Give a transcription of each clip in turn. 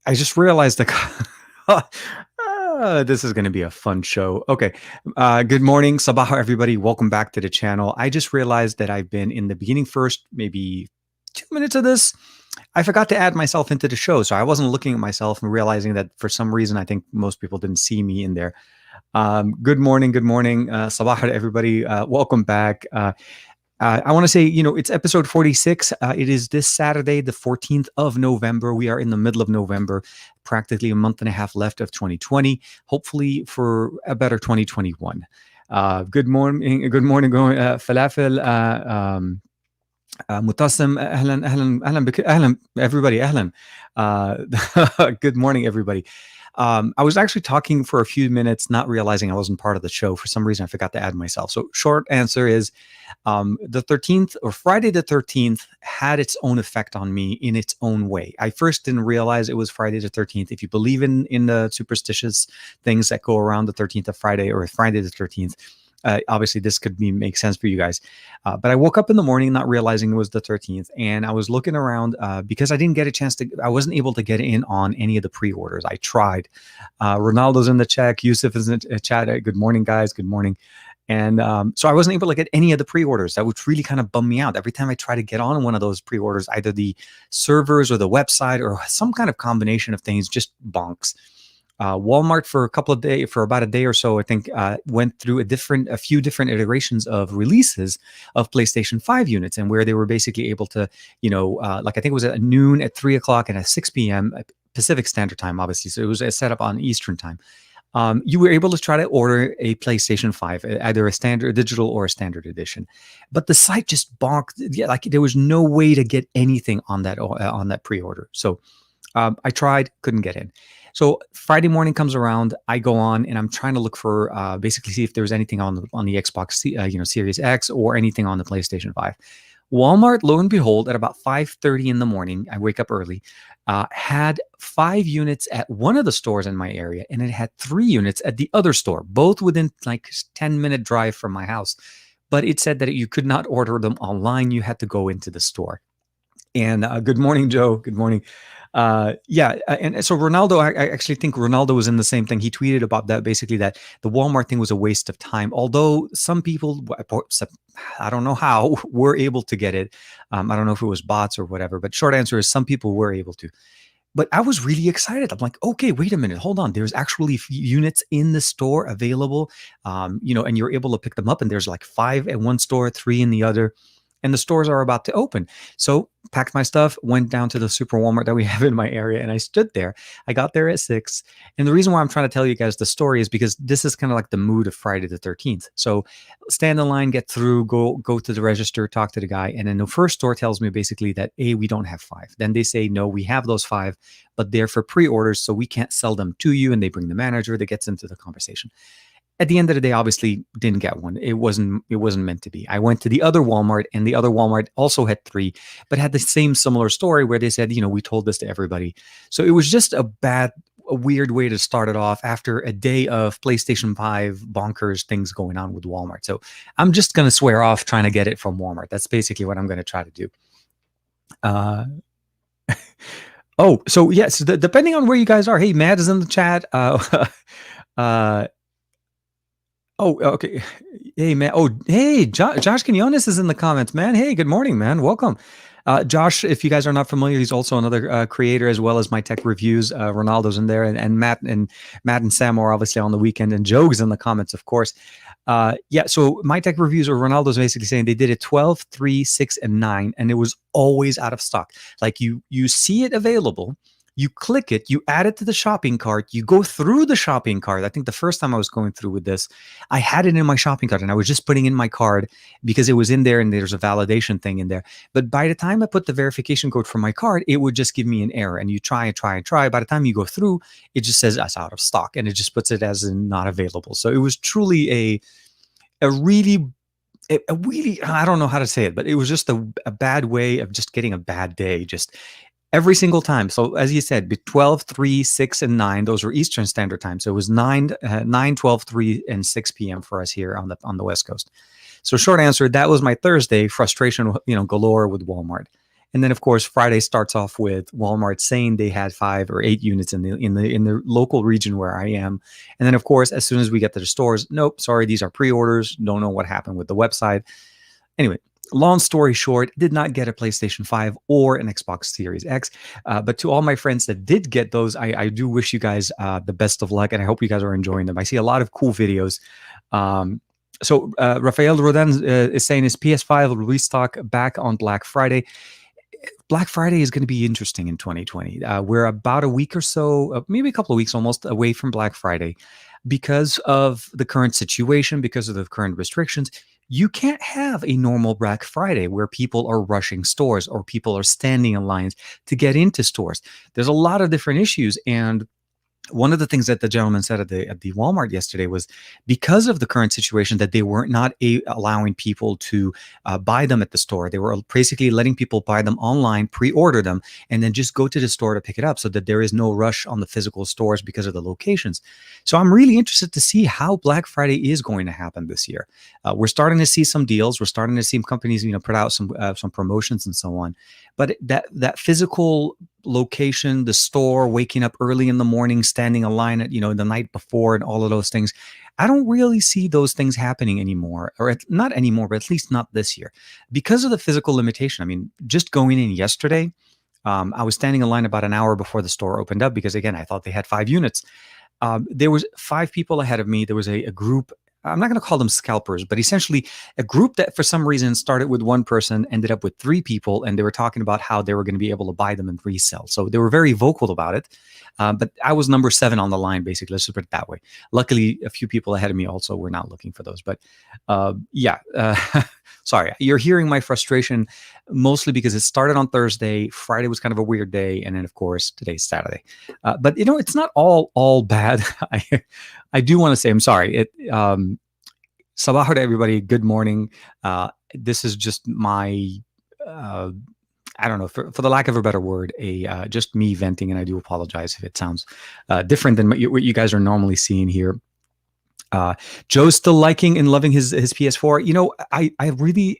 I just realized this is going to be a fun show. Okay. Good morning, Sabah, everybody. Welcome back to the channel. I just realized that I've been in the beginning first, maybe 2 minutes of this. I forgot to add myself into the show. So I wasn't looking at myself and realizing that for some reason, I think most people didn't see me in there. Good morning. Good morning. Sabah, everybody. Welcome back. I want to say, it's episode 46. It is this Saturday, the 14th of November. We are in the middle of November, practically a month and a half left of 2020, hopefully for a better 2021. Good morning, Falafel, Mutassim, ahlan, everybody, ahlan. Good morning, everybody. I was actually talking for a few minutes, not realizing I wasn't part of the show. For some reason, I forgot to add myself. So short answer is the 13th or Friday the 13th had its own effect on me in its own way. I first didn't realize it was Friday the 13th. If you believe in the superstitious things that go around the 13th of Friday or Friday the 13th, obviously this could make sense for you guys. But I woke up in the morning not realizing it was the 13th, and I was looking around because I didn't get a chance I wasn't able to get in on any of the pre-orders. I tried. Ronaldo's in the chat. Yusuf is in the chat. Good morning, guys. Good morning. And so I wasn't able to get any of the pre-orders. That would really kind of bum me out. Every time I try to get on one of those pre-orders, either the servers or the website or some kind of combination of things just bonks. Walmart for about a day or so, I think, went through a few different iterations of releases of PlayStation 5 units, and where they were basically able to, like I think it was at noon, at 3 o'clock, and at 6 p.m. Pacific Standard Time, obviously. So it was set up on Eastern Time. You were able to try to order a PlayStation 5, either a standard digital or a standard edition, but the site just bonked. Yeah, like there was no way to get anything on that pre-order. So I tried, couldn't get in. So Friday morning comes around, I go on and I'm trying to look for basically see if there's anything on the Xbox, Series X or anything on the PlayStation 5. Walmart, lo and behold, at about 5:30 in the morning, I wake up early, had 5 units at one of the stores in my area, and it had 3 units at the other store, both within like 10-minute drive from my house. But it said that you could not order them online; you had to go into the store. And good morning, Joe. Good morning. And so Ronaldo, I actually think Ronaldo was in the same thing. He tweeted about that, basically that the Walmart thing was a waste of time. Although some people, I don't know how, were able to get it. I don't know if it was bots or whatever, but short answer is some people were able to. But I was really excited. I'm like, okay, wait a minute, hold on. There's actually units in the store available, and you're able to pick them up. And there's like 5 at one store, 3 in the other. And the stores are about to open. So packed my stuff, went down to the super Walmart that we have in my area, and I stood there. I got there at 6. And the reason why I'm trying to tell you guys the story is because this is kind of like the mood of Friday the 13th. So stand in line, get through, go to the register, talk to the guy. And then the first store tells me basically that, A, we don't have 5. Then they say, no, we have those 5, but they're for pre-orders, so we can't sell them to you. And they bring the manager that gets into the conversation. At the end of the day, obviously didn't get one. It wasn't meant to be. I went to the other Walmart, and the other Walmart also had 3, but had the same similar story where they said, we told this to everybody. So it was just a weird way to start it off after a day of PlayStation 5 bonkers things going on with Walmart. So I'm just going to swear off trying to get it from Walmart. That's basically what I'm going to try to do. Oh, so yes, depending on where you guys are. Hey, Matt is in the chat. Oh, okay. Hey, man. Oh, hey, Josh Quinones is in the comments, man. Hey, good morning, man. Welcome. Josh, if you guys are not familiar, he's also another creator as well as My Tech Reviews. Ronaldo's in there, and Matt and Sam are obviously on the weekend, and Joe's in the comments, of course. So My Tech Reviews, or Ronaldo's basically saying they did it 12, 3, 6, and 9, and it was always out of stock. Like you see it available. You click it, you add it to the shopping cart, you go through the shopping cart. I think the first time I was going through with this, I had it in my shopping cart and I was just putting in my card because it was in there and there's a validation thing in there. But by the time I put the verification code for my card, it would just give me an error. And you try and try and try. By the time you go through, it just says that's out of stock and it just puts it as in not available. So it was truly a really, I don't know how to say it, but it was just a bad way of just getting a bad day. Just every single time. So as you said, 12, 3, 6, and 9, those were Eastern Standard Time. So it was 9, 12, 3, and 6 p.m. for us here on the West Coast. So short answer, that was my Thursday frustration, galore with Walmart. And then of course Friday starts off with Walmart saying they had 5 or 8 units in the local region where I am. And then of course as soon as we get to the stores, nope, sorry, these are pre-orders. Don't know what happened with the website. Anyway, long story short, did not get a PlayStation 5 or an Xbox Series X. But to all my friends that did get those, I do wish you guys the best of luck, and I hope you guys are enjoying them. I see a lot of cool videos. Rafael Rodan is saying his PS5 will restock back on Black Friday. Black Friday is going to be interesting in 2020. We're about a week or so, maybe a couple of weeks almost away from Black Friday because of the current situation, because of the current restrictions. You can't have a normal Black Friday where people are rushing stores or people are standing in lines to get into stores. There's a lot of different issues. And one of the things that the gentleman said at the Walmart yesterday was because of the current situation that they were not allowing people to buy them at the store. They were basically letting people buy them online, pre-order them, and then just go to the store to pick it up so that there is no rush on the physical stores because of the locations. So I'm really interested to see how Black Friday is going to happen this year. We're starting to see some deals. We're starting to see companies, put out some promotions and so on. But that physical location, the store, waking up early in the morning, standing in line at, the night before and all of those things, I don't really see those things happening anymore, or not anymore, but at least not this year because of the physical limitation. I mean, just going in yesterday, I was standing in line about an hour before the store opened up because, again, I thought they had 5 units. There was 5 people ahead of me. There was a group. I'm not going to call them scalpers, but essentially a group that for some reason started with 1 person, ended up with 3 people, and they were talking about how they were going to be able to buy them and resell. So they were very vocal about it. But I was number 7 on the line, basically. Let's just put it that way. Luckily, a few people ahead of me also were not looking for those. But sorry, you're hearing my frustration mostly because it started on Thursday. Friday was kind of a weird day. And then, of course, today's Saturday. But, it's not all bad. I do want to say I'm sorry. Sabah to everybody. Good morning. This is just my, I don't know, for the lack of a better word, just me venting, and I do apologize if it sounds different than what you guys are normally seeing here. Joe's still liking and loving his PS4.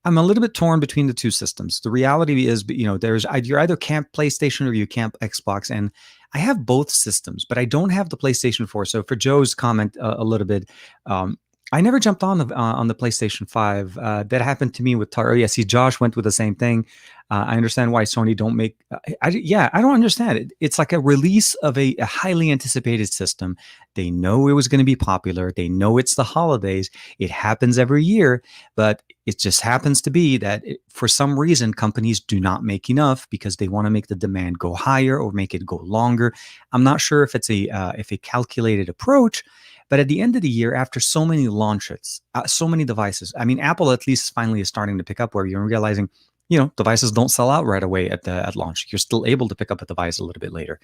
I'm a little bit torn between the 2 systems. The reality is, you're either camp PlayStation or you camp Xbox, and I have both systems, but I don't have the PlayStation 4. So for Joe's comment a little bit, I never jumped on the PlayStation 5. That happened to me with Taro. Yeah, see, Josh went with the same thing. I understand why Sony don't make. I don't understand it. It's like a release of a highly anticipated system. They know it was going to be popular. They know it's the holidays. It happens every year, but it just happens to be that for some reason companies do not make enough because they want to make the demand go higher or make it go longer. I'm not sure if it's a calculated approach. But at the end of the year, after so many launches, so many devices, I mean, Apple at least finally is starting to pick up where you're realizing, devices don't sell out right away at launch. You're still able to pick up a device a little bit later.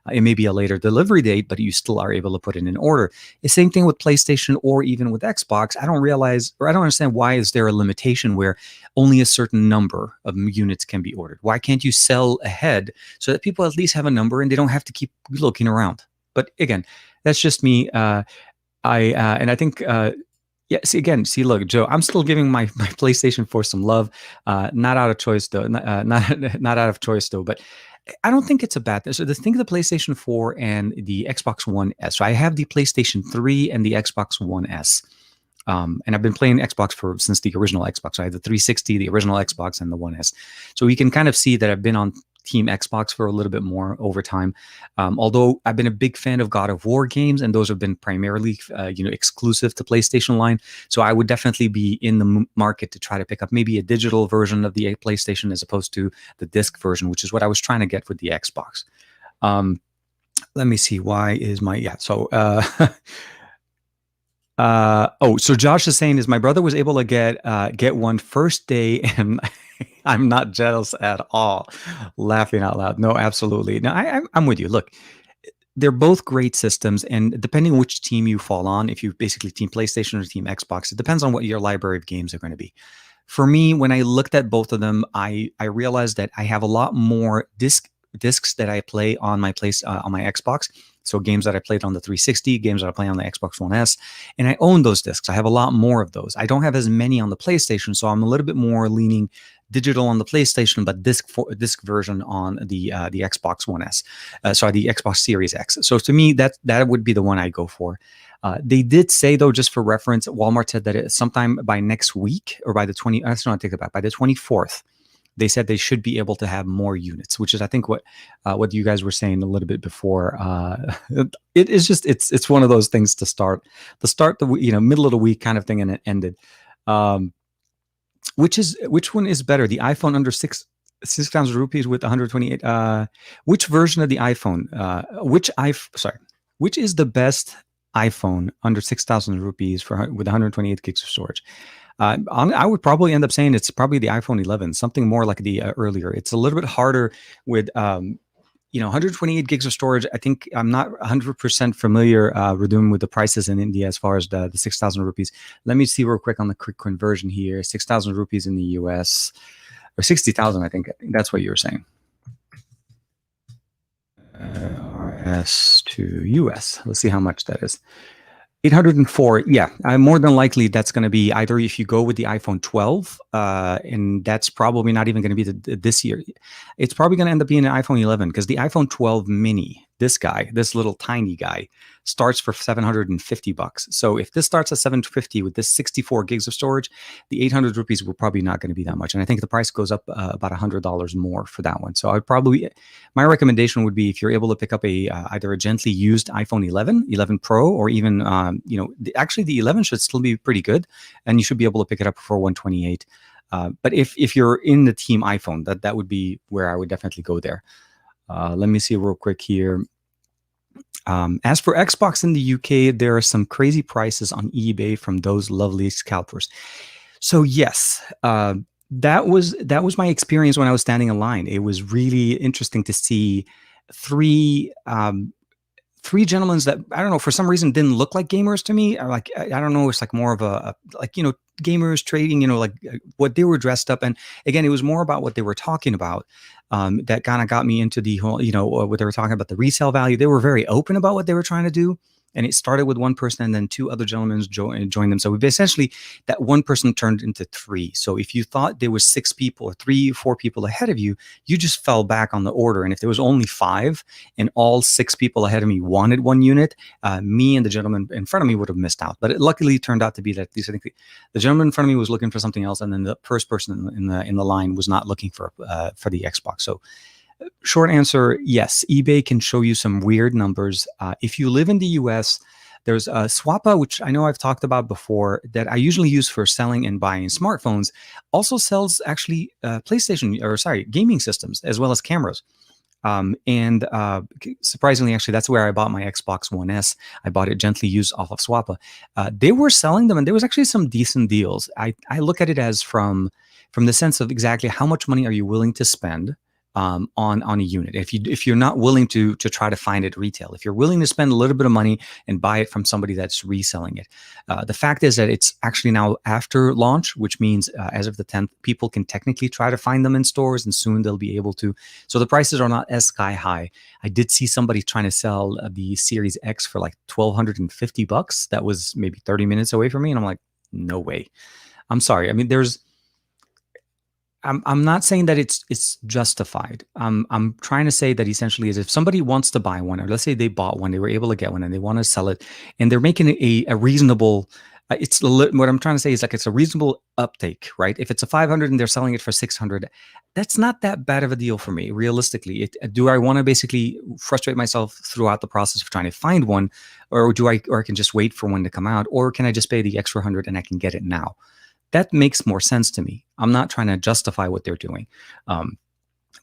It may be a later delivery date, but you still are able to put it in order. The same thing with PlayStation or even with Xbox. I don't understand why is there a limitation where only a certain number of units can be ordered? Why can't you sell ahead so that people at least have a number and they don't have to keep looking around? But again, that's just me. I think see, look, Joe, I'm still giving my PlayStation 4 some love, not out of choice though, not out of choice though, but I don't think it's a bad thing. So the thing of the PlayStation 4 and the Xbox One S. So I have the PlayStation 3 and the Xbox One S. And I've been playing Xbox since the original Xbox. So I have the 360, the original Xbox, and the One S. So we can kind of see that I've been on Team Xbox for a little bit more over time. Although I've been a big fan of God of War games, and those have been primarily, exclusive to PlayStation line. So I would definitely be in the market to try to pick up maybe a digital version of the PlayStation as opposed to the disc version, which is what I was trying to get with the Xbox. Let me see. Why is my So. So Josh is saying my brother was able to get one first day, and I'm not jealous at all. Laughing out loud. No, absolutely. No, I'm with you. Look, they're both great systems, and depending on which team you fall on, if you basically team PlayStation or team Xbox, it depends on what your library of games are going to be. For me, when I looked at both of them, I realized that I have a lot more disc discs that I play on my on my Xbox. So games that I played on the 360, games that I play on the Xbox One S, and I own those discs. I have a lot more of those. I don't have as many on the PlayStation, so I'm a little bit more leaning digital on the PlayStation, but disc version on the Xbox One S. Sorry, the Xbox Series X. So to me, that would be the one I go for. They did say, though, just for reference, Walmart said that sometime by next week or by the 20, I don't take it back, by the 24th, they said they should be able to have more units, which is, I think, what you guys were saying a little bit before. It is just, it's one of those things to start the middle of the week kind of thing, and it ended. Which one is better? The iPhone under 6,000 rupees with 128. Which version of the iPhone? Which is the best iPhone under 6,000 rupees with 128 gigs of storage? I would probably end up saying it's probably the iPhone 11, something more like the earlier. It's a little bit harder with 128 gigs of storage. I think I'm not 100% familiar with the prices in India as far as the 6,000 rupees. Let me see real quick on the quick conversion here. 6,000 rupees in the US, or 60,000, I think that's what you were saying. RS to US. Let's see how much that is. 804. Yeah, more than likely that's going to be either if you go with the iPhone 12, and that's probably not even going to be this year. It's probably going to end up being an iPhone 11, because the iPhone 12 mini, this little tiny guy, starts for $750. So if this starts at $750 with this 64 gigs of storage, the 800 rupees will probably not going to be that much. And I think the price goes up about $100 more for that one. So my recommendation would be, if you're able to pick up either a gently used iPhone 11 Pro, or even, actually the 11 should still be pretty good, and you should be able to pick it up for 128. But if you're in the team iPhone, that would be where I would definitely go there. Let me see real quick here. As for Xbox in the UK, there are some crazy prices on eBay from those lovely scalpers. So yes, that was my experience when I was standing in line. It was really interesting to see three gentlemen that, I don't know, for some reason didn't look like gamers to me. Like, I don't know, it's like more of a gamers trading, like what they were dressed up. And again, it was more about what they were talking about. That kind of got me into the whole, what they were talking about, the resale value. They were very open about what they were trying to do. And it started with one person, and then two other gentlemen joined them. So essentially, that one person turned into three. So if you thought there was 6 people or 3 or 4 people ahead of you, you just fell back on the order. And if there was only 5 and all 6 people ahead of me wanted one unit, me and the gentleman in front of me would have missed out. But it luckily turned out to be that I think the gentleman in front of me was looking for something else, and then the first person in the line was not looking for the Xbox. So short answer, yes, eBay can show you some weird numbers. If you live in the US, there's Swappa, which I know I've talked about before, that I usually use for selling and buying smartphones. Also sells actually gaming systems as well as cameras. And surprisingly, actually, that's where I bought my Xbox One S. I bought it gently used off of Swappa. They were selling them, and there was actually some decent deals. I look at it as from the sense of exactly how much money are you willing to spend on a unit. If you're not willing to try to find it retail, if you're willing to spend a little bit of money and buy it from somebody that's reselling it. The fact is that it's actually now after launch, which means as of the 10th, people can technically try to find them in stores, and soon they'll be able to. So the prices are not as sky high. I did see somebody trying to sell the Series X for like $1,250. That was maybe 30 minutes away from me, and I'm like, no way. I'm sorry. I mean, I'm not saying that it's justified. I'm trying to say that essentially is, if somebody wants to buy one, or let's say they bought one, they were able to get one, and they want to sell it, and they're making a reasonable. What I'm trying to say is, like, it's a reasonable uptake, right? If it's a 500 and they're selling it for 600, that's not that bad of a deal for me, realistically. Do I want to basically frustrate myself throughout the process of trying to find one, or I can just wait for one to come out, or can I just pay the extra 100 and I can get it now? That makes more sense to me. I'm not trying to justify what they're doing.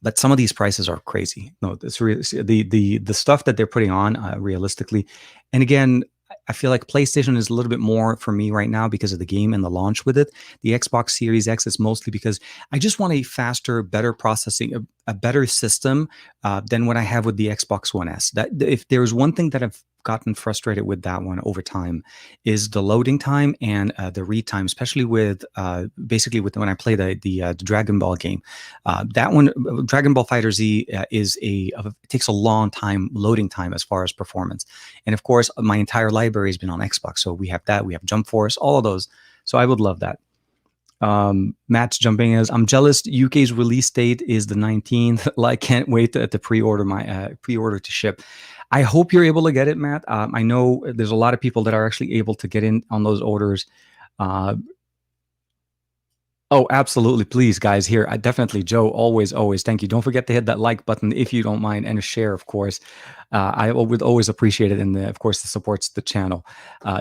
But some of these prices are crazy. No, it's really the stuff that they're putting on realistically. And again, I feel like PlayStation is a little bit more for me right now because of the game and the launch with it. The Xbox Series X is mostly because I just want a faster, better processing, a better system than what I have with the Xbox One S. That if there's one thing that I've gotten frustrated with that one over time is the loading time and the read time, especially with basically with when I play the Dragon Ball game. That one, Dragon Ball Fighter Z, it takes a long time loading time as far as performance. And of course, my entire library has been on Xbox, so we have that. We have Jump Force, all of those. So I would love that. Matt's jumping as I'm jealous. UK's release date is the 19th. Like, can't wait to pre-order my pre-order to ship. I hope you're able to get it, Matt. I know there's a lot of people that are actually able to get in on those orders. Oh, absolutely. Please, guys, here. I definitely, Joe, always, always. Thank you. Don't forget to hit that like button if you don't mind, and a share, of course. I would always appreciate it. And of course, it supports the channel.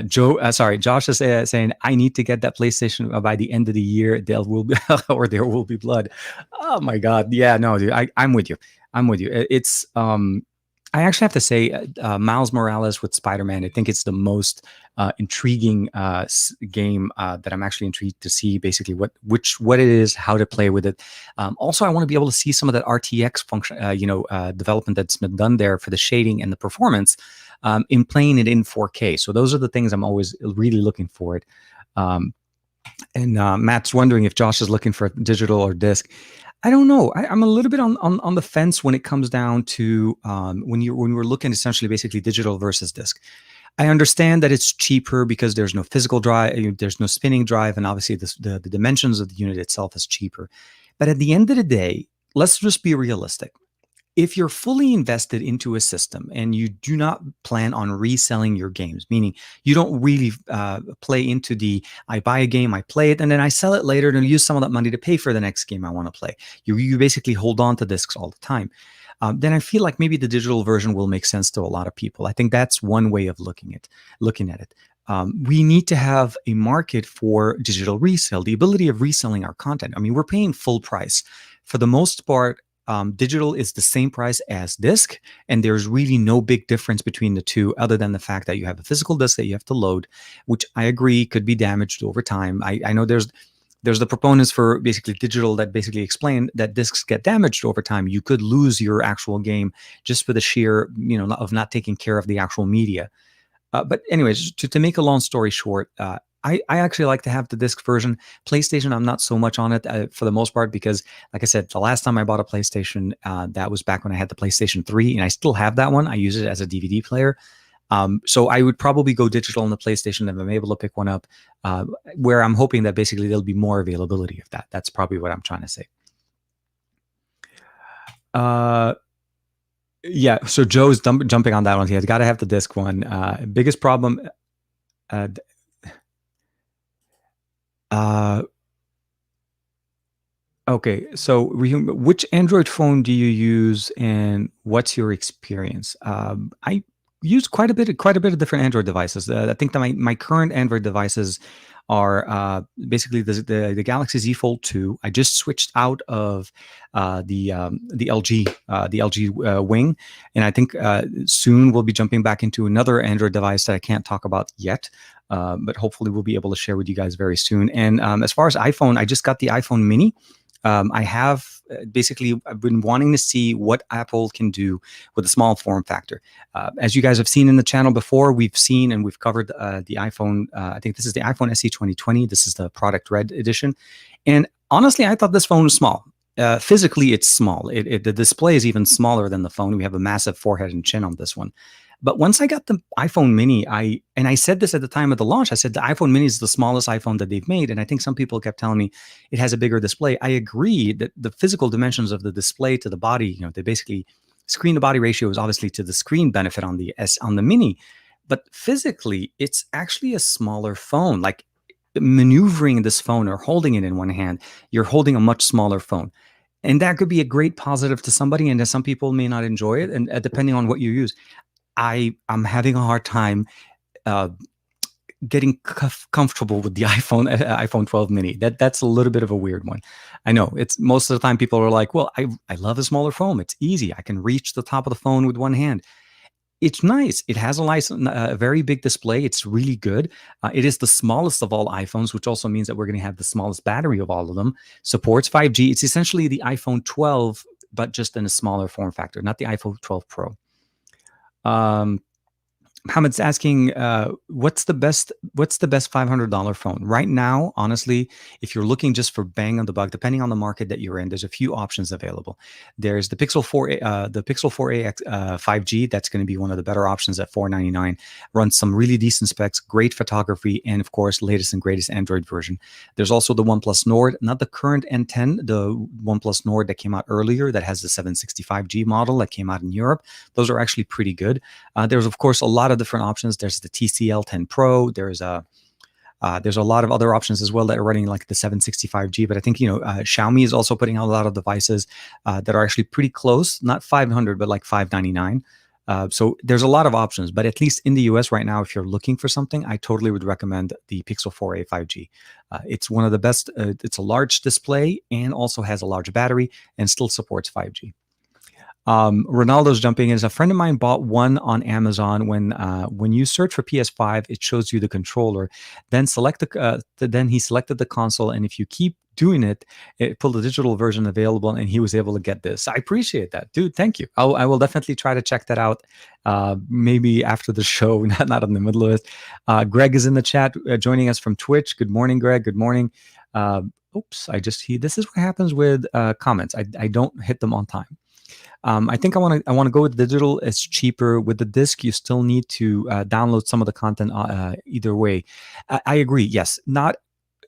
Josh is saying, I need to get that PlayStation by the end of the year. There will be, or there will be blood. Oh my God. Yeah, no, dude, I'm with you. I'm with you. It's, I actually have to say, Miles Morales with Spider-Man, I think it's the most intriguing game that I'm actually intrigued to see basically what it is, how to play with it. Also, I want to be able to see some of that RTX function, development that's been done there for the shading and the performance in playing it in 4K. So those are the things I'm always really looking for it. And Matt's wondering if Josh is looking for digital or disc. I don't know. I'm a little bit on the fence when it comes down to when we're looking essentially basically digital versus disc. I understand that it's cheaper because there's no physical drive, there's no spinning drive, and obviously the dimensions of the unit itself is cheaper. But at the end of the day, let's just be realistic. If you're fully invested into a system and you do not plan on reselling your games, meaning you don't really play into I buy a game, I play it, and then I sell it later and use some of that money to pay for the next game I want to play. You basically hold on to discs all the time. Then I feel like maybe the digital version will make sense to a lot of people. I think that's one way of looking at it. We need to have a market for digital resale, the ability of reselling our content. I mean, we're paying full price. For the most part, digital is the same price as disc, and there's really no big difference between the two other than the fact that you have a physical disc that you have to load, which I agree could be damaged over time. I know there's the proponents for basically digital that basically explain that discs get damaged over time. You could lose your actual game just for the sheer, of not taking care of the actual media. But anyways, to make a long story short, I actually like to have the disc version. PlayStation, I'm not so much on it for the most part because, like I said, the last time I bought a PlayStation, that was back when I had the PlayStation 3, and I still have that one. I use it as a DVD player. So I would probably go digital on the PlayStation if I'm able to pick one up, where I'm hoping that basically there'll be more availability of that. That's probably what I'm trying to say. Yeah, so Joe's jumping on that one. He's got to have the disc one. Biggest problem... Okay, so which Android phone do you use, and what's your experience? I use quite a bit of different Android devices. I think that my current Android devices are basically the Galaxy Z Fold 2. I just switched out of the LG Wing, and I think soon we'll be jumping back into another Android device that I can't talk about yet. But hopefully we'll be able to share with you guys very soon. And as far as iPhone, I just got the iPhone Mini. I have I've been wanting to see what Apple can do with a small form factor. As you guys have seen in the channel before, we've covered the iPhone. I think this is the iPhone SE 2020. This is the Product Red edition. And honestly, I thought this phone was small. Physically, it's small. The display is even smaller than the phone. We have a massive forehead and chin on this one. But once I got the iPhone Mini, I said this at the time of the launch, I said the iPhone Mini is the smallest iPhone that they've made. And I think some people kept telling me it has a bigger display. I agree that the physical dimensions of the display to the body, they basically screen to body ratio is obviously to the screen benefit on the Mini. But physically, it's actually a smaller phone. Like maneuvering this phone or holding it in one hand, you're holding a much smaller phone. And that could be a great positive to somebody, and some people may not enjoy it, and depending on what you use. I'm having a hard time getting comfortable with the iPhone 12 mini. That's a little bit of a weird one. I know it's most of the time people are like, well, I love a smaller phone. It's easy. I can reach the top of the phone with one hand. It's nice. It has a very big display. It's really good. It is the smallest of all iPhones, which also means that we're going to have the smallest battery of all of them. Supports 5G. It's essentially the iPhone 12, but just in a smaller form factor, not the iPhone 12 Pro. Mohammed's asking, what's the best $500 phone right now? Honestly, if you're looking just for bang on the buck, depending on the market that you're in, there's a few options available. There's the Pixel 4a 5G. That's going to be one of the better options at $499. Runs some really decent specs, great photography, and of course, latest and greatest Android version. There's also the OnePlus Nord, not the current N10, the OnePlus Nord that came out earlier, that has the 765G model that came out in Europe. Those are actually pretty good. There's of course a lot of different options. There's the TCL 10 Pro. There's a lot of other options as well that are running like the 765G. But I think Xiaomi is also putting out a lot of devices that are actually pretty close, not 500, but like 599. So there's a lot of options. But at least in the US right now, if you're looking for something, I totally would recommend the Pixel 4a 5G. It's one of the best. It's a large display and also has a large battery and still supports 5G. Ronaldo's jumping in. As a friend of mine bought one on Amazon. When you search for PS5, it shows you the controller. Then he selected the console, and if you keep doing it, it pulled the digital version available, and he was able to get this. I appreciate that, dude. Thank you. I will definitely try to check that out. Maybe after the show, not in the middle of it. Greg is in the chat, joining us from Twitch. Good morning, Greg. Good morning. Oops, this is what happens with comments. I don't hit them on time. I think I want to go with digital. It's cheaper. With the disc, you still need to download some of the content. Either way, I agree. Yes, not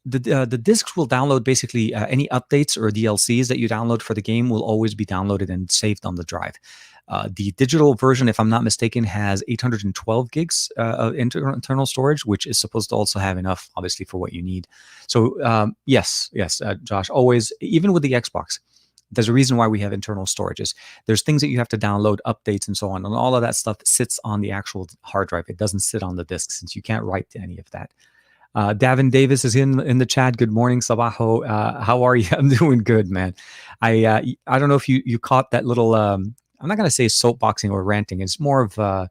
the discs will download basically any updates or DLCs that you download for the game will always be downloaded and saved on the drive. The digital version, if I'm not mistaken, has 812 gigs of internal storage, which is supposed to also have enough, obviously, for what you need. So yes, Josh, always, even with the Xbox. There's a reason why we have internal storages. There's things that you have to download, updates, and so on. And all of that stuff sits on the actual hard drive. It doesn't sit on the disk since you can't write to any of that. Davin Davis is in the chat. Good morning, Sabaho. How are you? I'm doing good, man. I don't know if you caught that little, I'm not going to say soapboxing or ranting. It's more of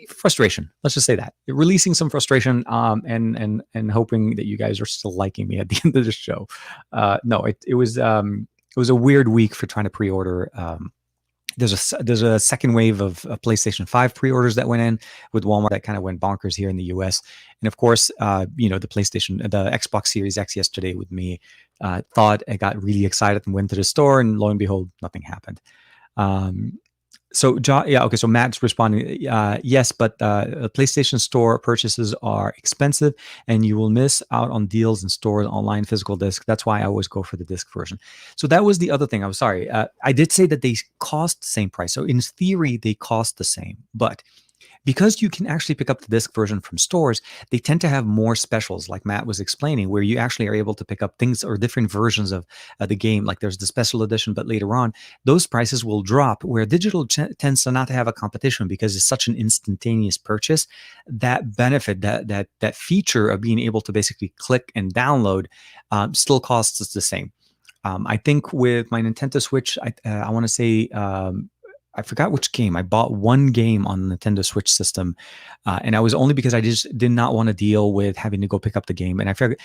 frustration. Let's just say that. Releasing some frustration and hoping that you guys are still liking me at the end of the show. No, it was a weird week for trying to pre-order. There's a second wave of PlayStation 5 pre-orders that went in with Walmart that kind of went bonkers here in the US. And of course, the Xbox Series X yesterday with me, thought I got really excited and went to the store, and lo and behold, nothing happened. So John, yeah, okay. So Matt's responding, yes, but PlayStation Store purchases are expensive, and you will miss out on deals in stores, online, physical disc. That's why I always go for the disc version. So that was the other thing. I'm sorry. I did say that they cost the same price. So in theory, they cost the same, but because you can actually pick up the disc version from stores, they tend to have more specials, like Matt was explaining, where you actually are able to pick up things or different versions of the game. Like there's the special edition, but later on, those prices will drop, where digital tends to not have a competition because it's such an instantaneous purchase. That benefit, that feature of being able to basically click and download still costs us the same. I think with my Nintendo Switch, I want to say, I forgot which game. I bought one game on the Nintendo Switch system, and I was only because I just did not want to deal with having to go pick up the game. And I figured,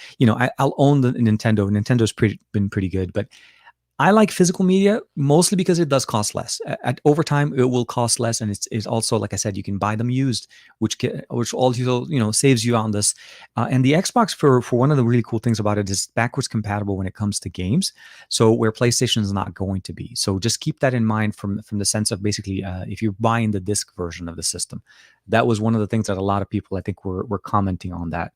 I'll own the Nintendo. Nintendo's been pretty good, but I like physical media mostly because it does cost less. Over time, it will cost less, and it's also, like I said, you can buy them used, which also saves you on this. And the Xbox, for one of the really cool things about it, is backwards compatible when it comes to games. So where PlayStation is not going to be. So just keep that in mind from the sense of basically if you're buying the disc version of the system. That was one of the things that a lot of people, I think, were commenting on that.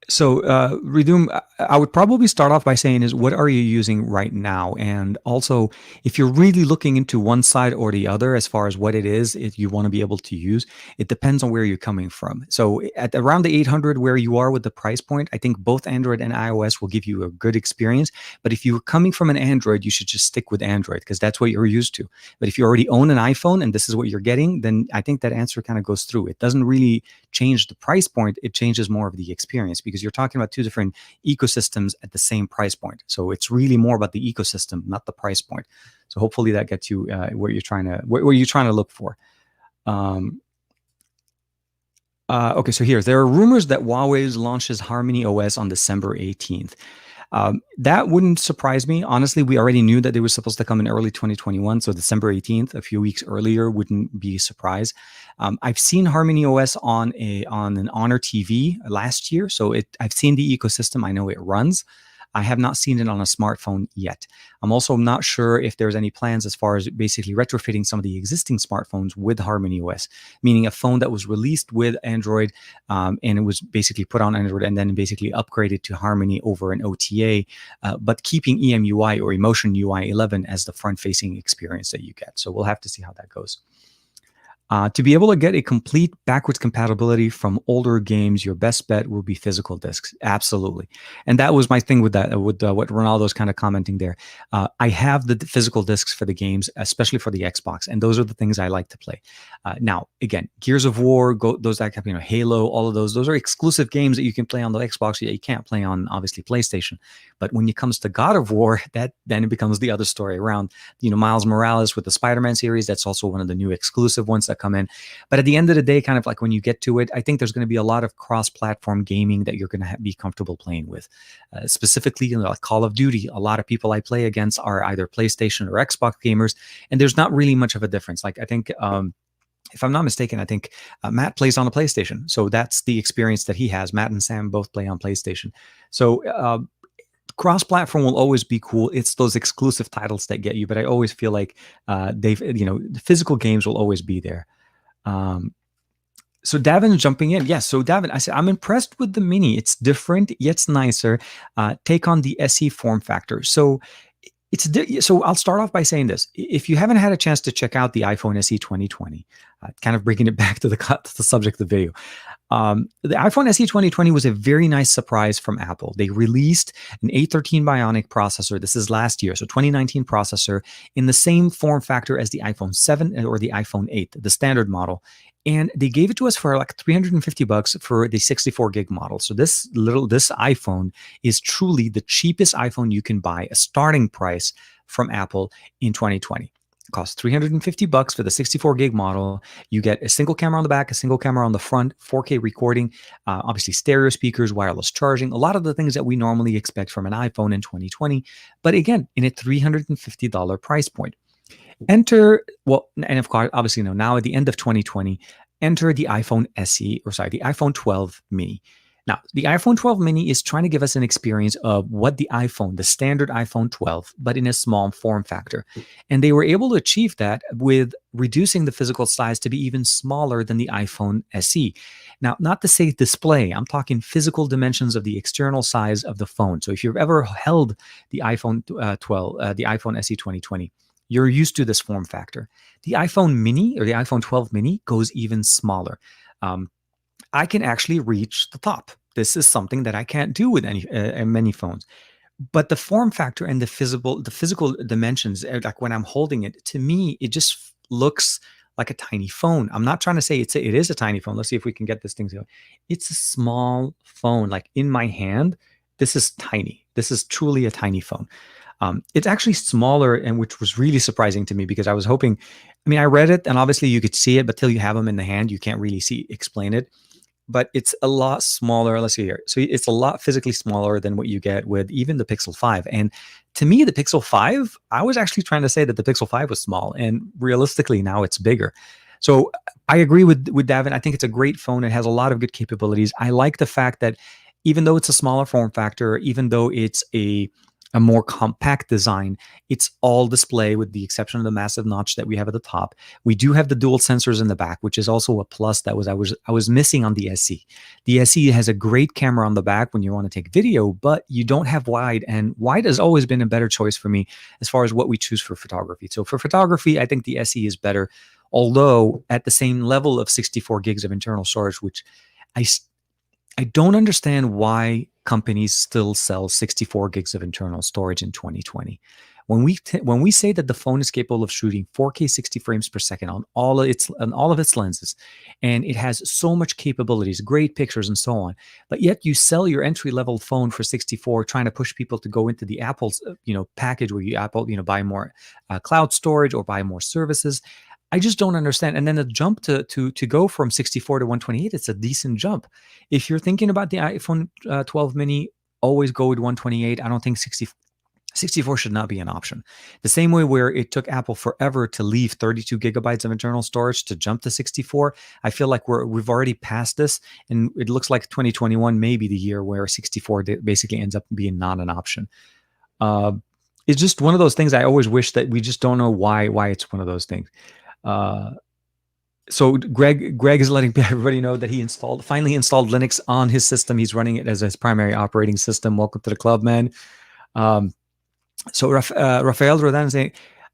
So, Redoom, I would probably start off by saying is, what are you using right now? And also, if you're really looking into one side or the other, as far as what it is you want to be able to use, it depends on where you're coming from. So at around the 800, where you are with the price point, I think both Android and iOS will give you a good experience. But if you're coming from an Android, you should just stick with Android because that's what you're used to. But if you already own an iPhone and this is what you're getting, then I think that answer kind of goes through. It doesn't really change the price point. It changes more of the experience because you're talking about two different ecosystems at the same price point. So it's really more about the ecosystem, not the price point. So hopefully that gets you where you're trying to look for. Okay, so there are rumors that Huawei launches Harmony OS on December 18th. That wouldn't surprise me. Honestly, we already knew that they were supposed to come in early 2021. So December 18th, a few weeks earlier, wouldn't be a surprise. I've seen Harmony OS on an Honor TV last year. So I've seen the ecosystem. I know it runs. I have not seen it on a smartphone yet. I'm also not sure if there's any plans as far as basically retrofitting some of the existing smartphones with Harmony OS, meaning a phone that was released with Android and it was basically put on Android and then basically upgraded to Harmony over an OTA, but keeping EMUI or Emotion UI 11 as the front-facing experience that you get. So we'll have to see how that goes. To be able to get a complete backwards compatibility from older games, your best bet will be physical discs. Absolutely. And that was my thing with that, with what Ronaldo's kind of commenting there. I have the physical discs for the games, especially for the Xbox, and those are the things I like to play. Now, again, Gears of War, those that Halo, all of those are exclusive games that you can play on the Xbox that you can't play on, obviously, PlayStation. But when it comes to God of War, then it becomes the other story around, Miles Morales with the Spider-Man series. That's also one of the new exclusive ones that come in. But at the end of the day, kind of like when you get to it, I think there's going to be a lot of cross-platform gaming that you're going to be comfortable playing with. Specifically, like Call of Duty, a lot of people I play against are either PlayStation or Xbox gamers, and there's not really much of a difference. Like I think, if I'm not mistaken, I think Matt plays on a PlayStation, so that's the experience that he has. Matt and Sam both play on PlayStation, so cross-platform will always be cool. It's those exclusive titles that get you, but I always feel like the physical games will always be there. So Davin jumping in. Yes. So Davin, I said, I'm impressed with the Mini. It's different, yet it's nicer. Take on the SE form factor. So so I'll start off by saying this. If you haven't had a chance to check out the iPhone SE 2020, kind of bringing it back to the subject of the video, the iPhone SE 2020 was a very nice surprise from Apple. They released an A13 Bionic processor. This is last year, so 2019 processor in the same form factor as the iPhone 7 or the iPhone 8, the standard model. And they gave it to us for like $350 for the 64 gig model. So this iPhone is truly the cheapest iPhone you can buy, a starting price from Apple in 2020. It costs $350 for the 64 gig model. You get a single camera on the back, a single camera on the front, 4K recording, obviously stereo speakers, wireless charging, a lot of the things that we normally expect from an iPhone in 2020. But again, in a $350 price point. And of course, obviously, now at the end of 2020, enter the iPhone SE, the iPhone 12 mini. Now, the iPhone 12 mini is trying to give us an experience of what the standard iPhone 12, but in a small form factor. And they were able to achieve that with reducing the physical size to be even smaller than the iPhone SE. Now, not to say display, I'm talking physical dimensions of the external size of the phone. So if you've ever held the iPhone the iPhone SE 2020, you're used to this form factor. The iPhone mini or the iPhone 12 mini goes even smaller. I can actually reach the top. This is something that I can't do with many phones. But the form factor and the physical dimensions, like when I'm holding it, to me, it just looks like a tiny phone. I'm not trying to say it is a tiny phone. Let's see if we can get this thing to go. It's a small phone. Like in my hand, this is tiny. This is truly a tiny phone. It's actually smaller, and which was really surprising to me because I was hoping, I read it and obviously you could see it, but till you have them in the hand, you can't really explain it. But it's a lot smaller. Let's see here. So it's a lot physically smaller than what you get with even the Pixel 5. And to me, the Pixel 5, I was actually trying to say that the Pixel 5 was small, and realistically now it's bigger. So I agree with Davin. I think it's a great phone. It has a lot of good capabilities. I like the fact that even though it's a smaller form factor, even though it's a more compact design, it's all display with the exception of the massive notch that we have at the top. We do have the dual sensors in the back, which is also a plus that I was missing on the SE. The SE has a great camera on the back when you want to take video, but you don't have wide, and wide has always been a better choice for me as far as what we choose for photography. So for photography, I think the SE is better, although at the same level of 64 gigs of internal storage, which I don't understand why companies still sell 64 gigs of internal storage in 2020. When we say that the phone is capable of shooting 4K 60 frames per second on all of its lenses, and it has so much capabilities, great pictures and so on, but yet you sell your entry-level phone for 64, trying to push people to go into the Apple's package where you buy more cloud storage or buy more services. I just don't understand. And then the jump to go from 64 to 128, it's a decent jump. If you're thinking about the iPhone 12 mini, always go with 128. I don't think 64 should not be an option. The same way where it took Apple forever to leave 32 gigabytes of internal storage to jump to 64, I feel like we've already passed this, and it looks like 2021 may be the year where 64 basically ends up being not an option. Uh, it's just one of those things. I always wish that we just don't know why it's one of those things. Uh, so Greg is letting everybody know that he finally installed Linux on his system. He's running it as his primary operating system. Welcome to the club, man. So Rafael Rodan saying,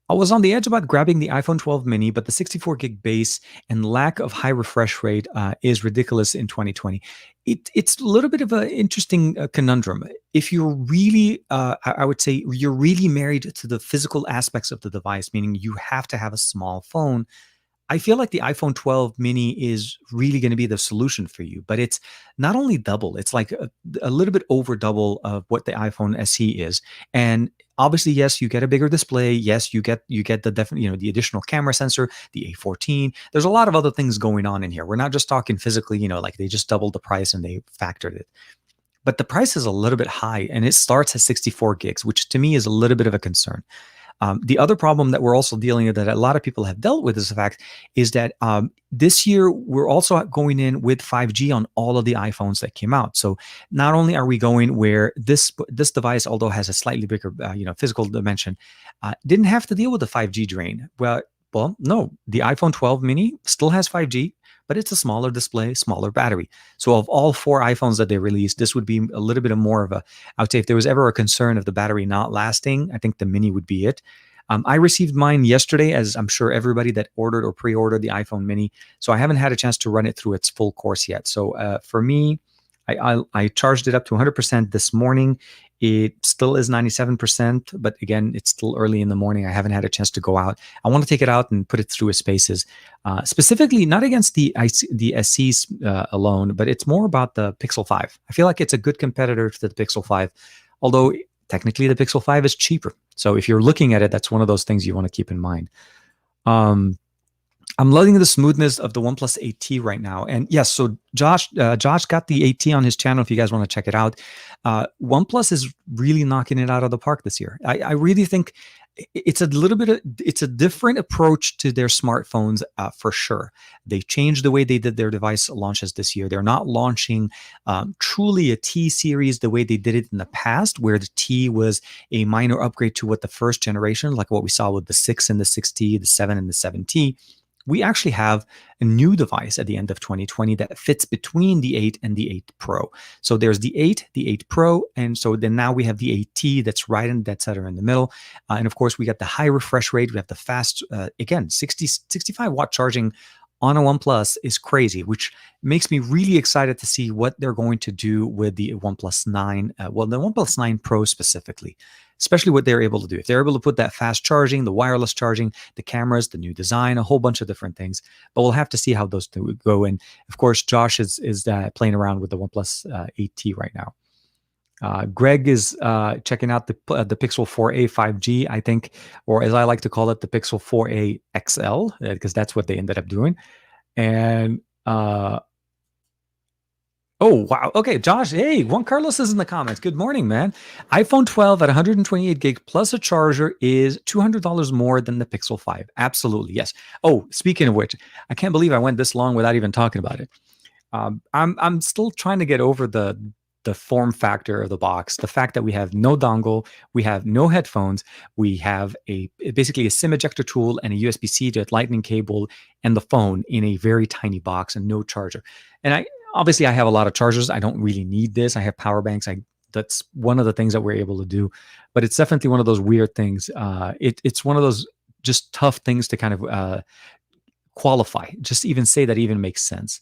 I was on the edge about grabbing the iPhone 12 mini, but the 64 gig base and lack of high refresh rate is ridiculous in 2020. It's a little bit of an interesting conundrum. If you're really, I would say, you're really married to the physical aspects of the device, meaning you have to have a small phone, I feel like the iPhone 12 mini is really going to be the solution for you, but it's not only double, it's like a little bit over double of what the iPhone SE is. And obviously, yes, you get a bigger display. Yes, you get the additional camera sensor, the A14. There's a lot of other things going on in here. We're not just talking physically, like they just doubled the price and they factored it. But the price is a little bit high, and it starts at 64 gigs, which to me is a little bit of a concern. The other problem that we're also dealing with that a lot of people have dealt with is the fact is that this year we're also going in with 5G on all of the iPhones that came out. So not only are we going where this device, although has a slightly bigger physical dimension, didn't have to deal with the 5G drain. Well, no, the iPhone 12 mini still has 5G, but it's a smaller display, smaller battery. So of all 4 iPhones that they released, this would be a little bit more of a, I would say if there was ever a concern of the battery not lasting, I think the mini would be it. I received mine yesterday, as I'm sure everybody that ordered or pre-ordered the iPhone mini. So I haven't had a chance to run it through its full course yet. So for me, I charged it up to 100% this morning. It still is 97%, but again, it's still early in the morning. I haven't had a chance to go out. I want to take it out and put it through its paces, specifically not against the SEs alone, but it's more about the Pixel 5. I feel like it's a good competitor to the Pixel 5, although technically the Pixel 5 is cheaper. So if you're looking at it, that's one of those things you want to keep in mind. I'm loving the smoothness of the OnePlus 8T right now. And yes, so Josh got the 8T on his channel if you guys want to check it out. OnePlus is really knocking it out of the park this year. I really think it's a different approach to their smartphones for sure. They changed the way they did their device launches this year. They're not launching truly a T series the way they did it in the past, where the T was a minor upgrade to what the first generation, like what we saw with the 6 and the 6T, the 7 and the 7T. We actually have a new device at the end of 2020 that fits between the 8 and the 8 Pro. So there's the 8, the 8 Pro, and so then now we have the 8T that's right in that center in the middle. And of course, we got the high refresh rate. We have the fast, again, 65 watt charging on a OnePlus is crazy, which makes me really excited to see what they're going to do with the OnePlus 9, the OnePlus 9 Pro specifically, especially what they're able to do. If they're able to put that fast charging, the wireless charging, the cameras, the new design, a whole bunch of different things, but we'll have to see how those two go. And of course, Josh is playing around with the OnePlus 8T right now. Greg is checking out the Pixel 4a 5G, I think, or as I like to call it, the Pixel 4a XL, because that's what they ended up doing. And oh wow, okay, Josh, hey, Juan Carlos is in the comments. Good morning, man. iPhone 12 at 128 gig plus a charger is $200 more than the Pixel 5. Absolutely, yes. Oh, speaking of which, I can't believe I went this long without even talking about it. I'm still trying to get over the form factor of the box, the fact that we have no dongle, we have no headphones, we have basically a SIM ejector tool and a USB-C to lightning cable and the phone in a very tiny box and no charger. And obviously I have a lot of chargers. I don't really need this. I have power banks. That's one of the things that we're able to do, but it's definitely one of those weird things. It's one of those just tough things to kind of qualify, just even say that even makes sense.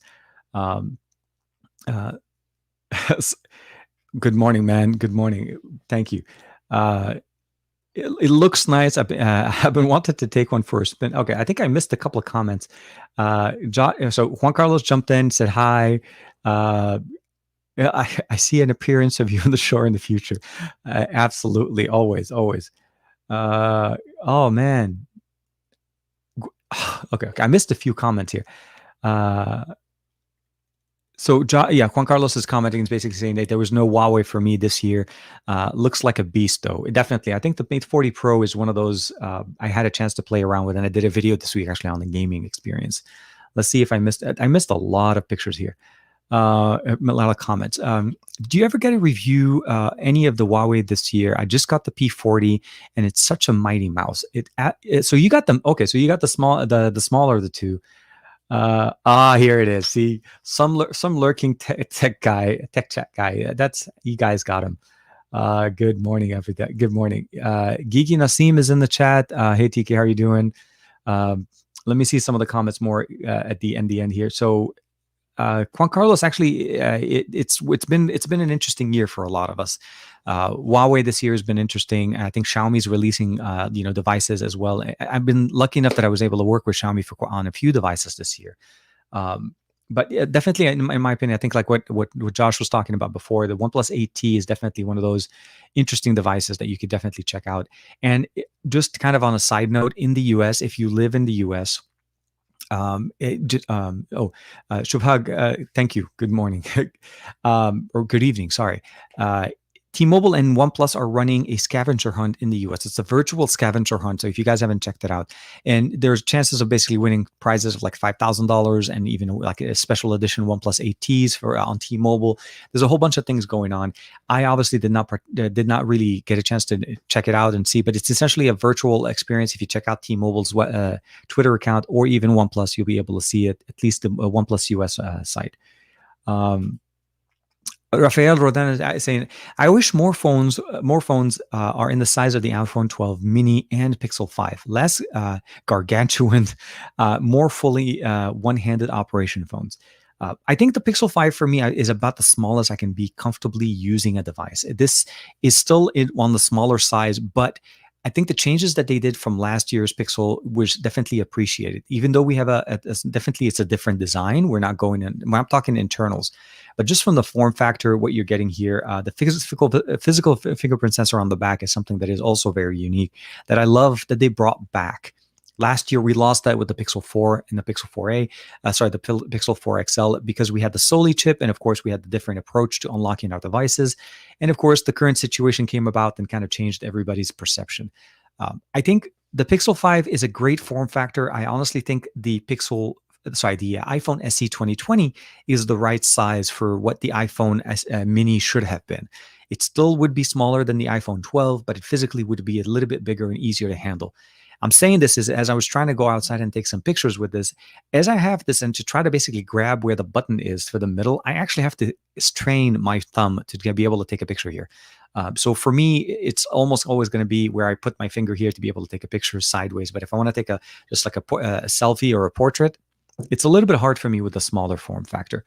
Good morning, man. Good morning. Thank you. It looks nice. I've been wanted to take one for a spin. Okay, I think I missed a couple of comments. So Juan Carlos jumped in, said hi. I see an appearance of you on the shore in the future. Absolutely, always. Oh man. Okay. I missed a few comments here. So, yeah, Juan Carlos is commenting, is basically saying that there was no Huawei for me this year. Looks like a beast, though. Definitely, I think the Mate 40 Pro is one of those I had a chance to play around with, and I did a video this week actually on the gaming experience. Let's see if I missed. I missed a lot of pictures here. A lot of comments. Do you ever get a review any of the Huawei this year? I just got the P40, and it's such a mighty mouse. So you got them. Okay, so you got the smaller of the two. Here it is. See, some lurking tech chat guy. That's, you guys got him. Good morning, everybody. Good morning. Geeky Nasim is in the chat. Hey TK, how are you doing? Let me see some of the comments more at the end here. So Juan Carlos, actually, it's been an interesting year for a lot of us. Huawei this year has been interesting. I think Xiaomi's releasing devices as well. I've been lucky enough that I was able to work with Xiaomi on a few devices this year. But yeah, definitely, in my opinion, I think like what Josh was talking about before, the OnePlus 8T is definitely one of those interesting devices that you could definitely check out. And just kind of on a side note, in the US, if you live in the US, Shubhag, thank you. Good morning, or good evening. Sorry. T-Mobile and OnePlus are running a scavenger hunt in the US. It's a virtual scavenger hunt. So if you guys haven't checked it out, and there's chances of basically winning prizes of like $5,000 and even like a special edition OnePlus 8Ts for on T-Mobile. There's a whole bunch of things going on. I obviously did not really get a chance to check it out and see, but it's essentially a virtual experience. If you check out T-Mobile's Twitter account or even OnePlus, you'll be able to see it, at least the OnePlus US site. Rafael Rodan is saying, I wish more phones are in the size of the iPhone 12 mini and Pixel 5, less gargantuan, more fully one-handed operation phones. I think the Pixel 5 for me is about the smallest I can be comfortably using a device. This is still on the smaller size, but I think the changes that they did from last year's Pixel was definitely appreciated. Even though we have definitely it's a different design. We're not going in. I'm talking internals, but just from the form factor, what you're getting here, the physical fingerprint sensor on the back is something that is also very unique. That I love that they brought back. Last year, we lost that with the Pixel 4 and the Pixel 4a, the Pixel 4 XL, because we had the Soli chip, and of course, we had the different approach to unlocking our devices. And of course, the current situation came about and kind of changed everybody's perception. I think the Pixel 5 is a great form factor. I honestly think the iPhone SE 2020 is the right size for what the iPhone mini should have been. It still would be smaller than the iPhone 12, but it physically would be a little bit bigger and easier to handle. I'm saying this is as I was trying to go outside and take some pictures with this, as I have this and to try to basically grab where the button is for the middle, I actually have to strain my thumb to be able to take a picture here. So for me, it's almost always going to be where I put my finger here to be able to take a picture sideways. But if I want to take a selfie or a portrait, it's a little bit hard for me with the smaller form factor.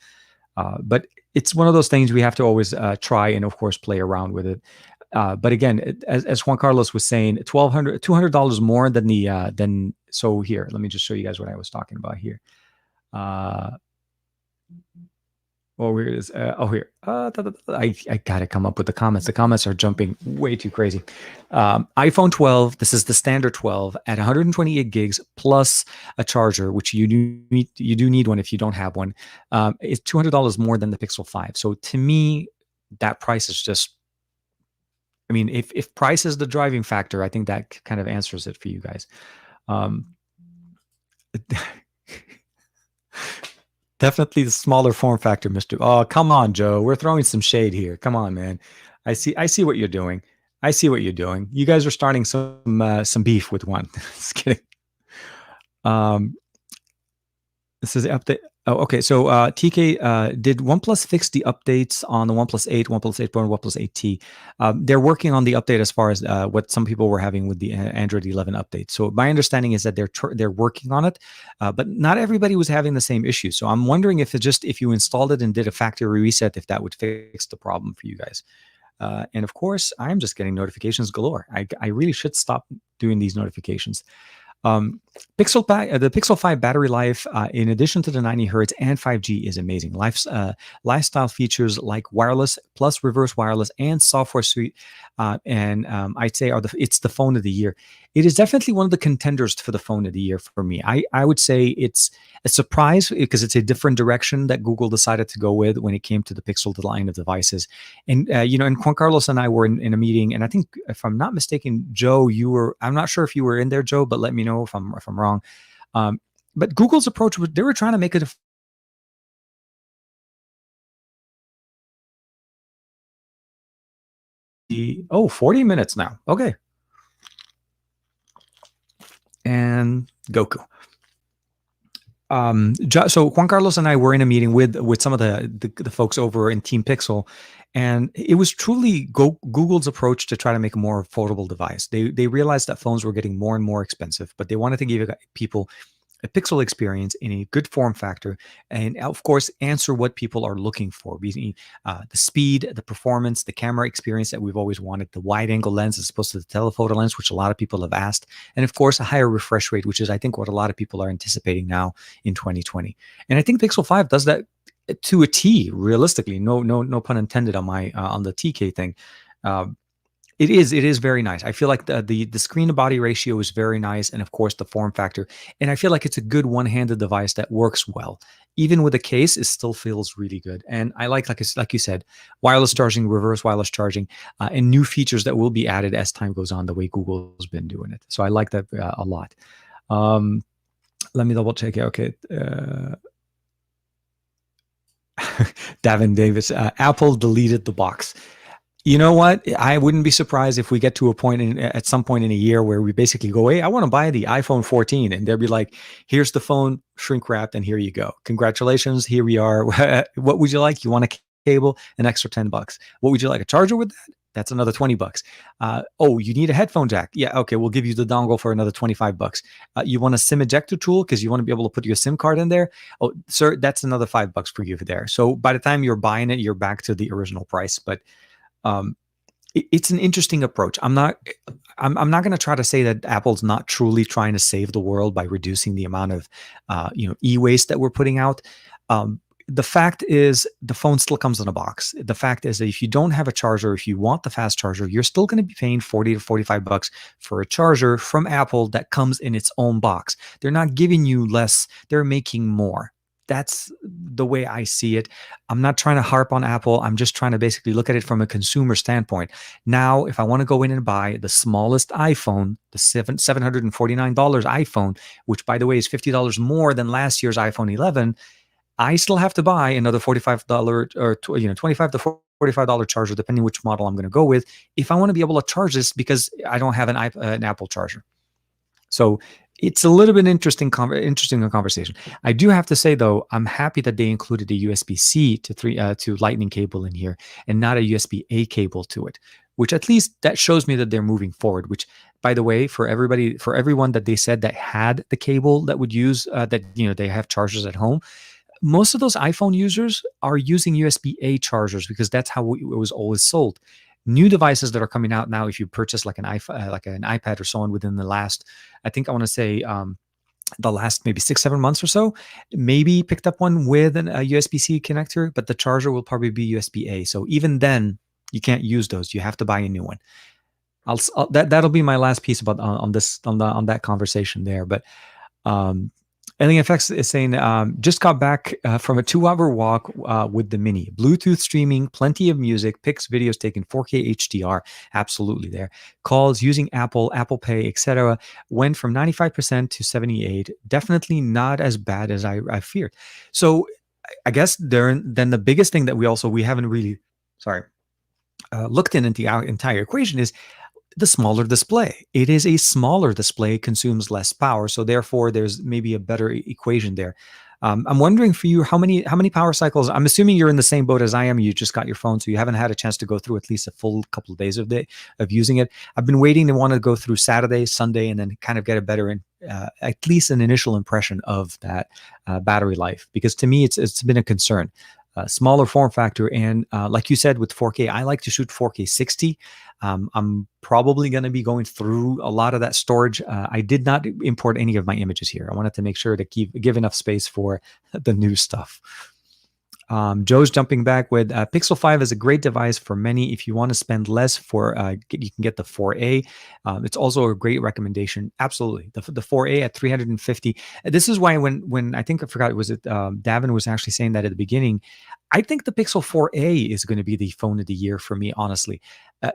But it's one of those things we have to always try and, of course, play around with it. But again, as Juan Carlos was saying, $200 more than the so here. Let me just show you guys what I was talking about here. Where is here? I gotta come up with the comments. The comments are jumping way too crazy. iPhone 12. This is the standard 12 at 128 gigs plus a charger, which you do need one if you don't have one. It's $200 more than the Pixel 5. So to me, that price is just. I mean, if price is the driving factor, I think that kind of answers it for you guys. Definitely the smaller form factor, Mr. Oh, come on, Joe. We're throwing some shade here. Come on, man. I see what you're doing. I see what you're doing. You guys are starting some beef with one. Just kidding. This is the update. Oh, okay. So TK, did OnePlus fix the updates on the OnePlus 8, OnePlus 8 Pro, and OnePlus 8T? They're working on the update as far as what some people were having with the Android 11 update. So my understanding is that they're working on it, but not everybody was having the same issue. So I'm wondering if if you installed it and did a factory reset, if that would fix the problem for you guys. And of course, I'm just getting notifications galore. I really should stop doing these notifications. The Pixel 5 battery life, in addition to the 90 hertz and 5G, is amazing. Lifestyle features like wireless plus reverse wireless and software suite, and I'd say it's the phone of the year. It is definitely one of the contenders for the phone of the year for me. I would say it's a surprise because it's a different direction that Google decided to go with when it came to the Pixel line of devices. And and Juan Carlos and I were in a meeting, and I think, if I'm not mistaken, Joe, you were. I'm not sure if you were in there, Joe, but let me know if I'm wrong. Um, but Google's approach was they were trying to make it oh, 40 minutes now. Okay. And Goku. So Juan Carlos and I were in a meeting with some of the folks over in Team Pixel, and it was truly Google's approach to try to make a more affordable device. They realized that phones were getting more and more expensive, but they wanted to give people a Pixel experience in a good form factor, and of course, answer what people are looking for. The speed, the performance, the camera experience that we've always wanted, the wide angle lens as opposed to the telephoto lens, which a lot of people have asked, and of course, a higher refresh rate, which is, I think, what a lot of people are anticipating now in 2020. And I think Pixel 5 does that to a T, realistically. No pun intended on my on the TK thing. Um, it is very nice. I feel like the screen to body ratio is very nice, and of course the form factor. And I feel like it's a good one-handed device that works well. Even with a case, it still feels really good. And I like you said, wireless charging, reverse wireless charging, and new features that will be added as time goes on, the way Google's been doing it. So I like that a lot. Um, Let me double check. Yeah, okay. Davin Davis, Apple deleted the box. You know what? I wouldn't be surprised if we get to a point at some point in a year where we basically go, "Hey, I want to buy the iPhone 14," and they'll be like, "Here's the phone, shrink wrapped, and here you go. Congratulations, here we are. What would you like? You want a cable? An extra $10. What would you like? A charger with that? That's another $20. Oh, you need a headphone jack? Yeah, okay, we'll give you the dongle for another $25. You want a SIM ejector tool because you want to be able to put your SIM card in there? Oh, sir, that's another $5 for you there. So by the time you're buying it, you're back to the original price, but um, it's an interesting approach. I'm not going to try to say that Apple's not truly trying to save the world by reducing the amount of e-waste that we're putting out. The fact is, the phone still comes in a box. The fact is that if you don't have a charger, if you want the fast charger, you're still going to be paying 40 to $45 for a charger from Apple that comes in its own box. They're not giving you less, they're making more. That's the way I see it. I'm not trying to harp on Apple. I'm just trying to basically look at it from a consumer standpoint. Now, if I want to go in and buy the smallest iPhone, the $749 iPhone, which by the way is $50 more than last year's iPhone 11, I still have to buy another $45 or $25 to $45 charger, depending which model I'm going to go with, if I want to be able to charge this because I don't have an Apple charger. So it's a little bit interesting conversation. I do have to say though, I'm happy that they included a USB-C to Lightning cable in here and not a USB-A cable to it, which at least that shows me that they're moving forward. Which, by the way, for everyone that they said that had the cable that would use they have chargers at home, most of those iPhone users are using USB-A chargers because that's how it was always sold. New devices that are coming out now, if you purchase like an iPad or so on within the last, I think I want to say the last maybe 6-7 months or so, maybe picked up one with a USB-C connector, but the charger will probably be USB-A. So even then, you can't use those. You have to buy a new one. That'll be my last piece about on that conversation there. But Alien FX is saying, just got back from a 2-hour walk with the Mini. Bluetooth streaming, plenty of music, pics, videos taken 4K HDR. Absolutely there. Calls using Apple Pay, etc. Went from 95% to 78%. Definitely not as bad as I feared. So I guess then the biggest thing that we haven't really, looked into the entire equation is the smaller display. It is a smaller display, consumes less power, so therefore there's maybe a better equation there. I'm wondering for you, how many power cycles? I'm assuming you're in the same boat as I am. You just got your phone, so you haven't had a chance to go through at least a full couple of days of using it. I've been waiting to want to go through Saturday, Sunday, and then kind of get a better, at least an initial impression of that battery life, because to me it's been a concern. smaller form factor. And like you said, with 4K, I like to shoot 4K 60. I'm probably going to be going through a lot of that storage. I did not import any of my images here. I wanted to make sure to give enough space for the new stuff. Joe's jumping back with Pixel 5 is a great device for many. If you want to spend less for, you can get the 4A. It's also a great recommendation. Absolutely, the 4A at 350. This is why when I think I forgot, was it Davin was actually saying that at the beginning. I think the Pixel 4A is going to be the phone of the year for me, honestly.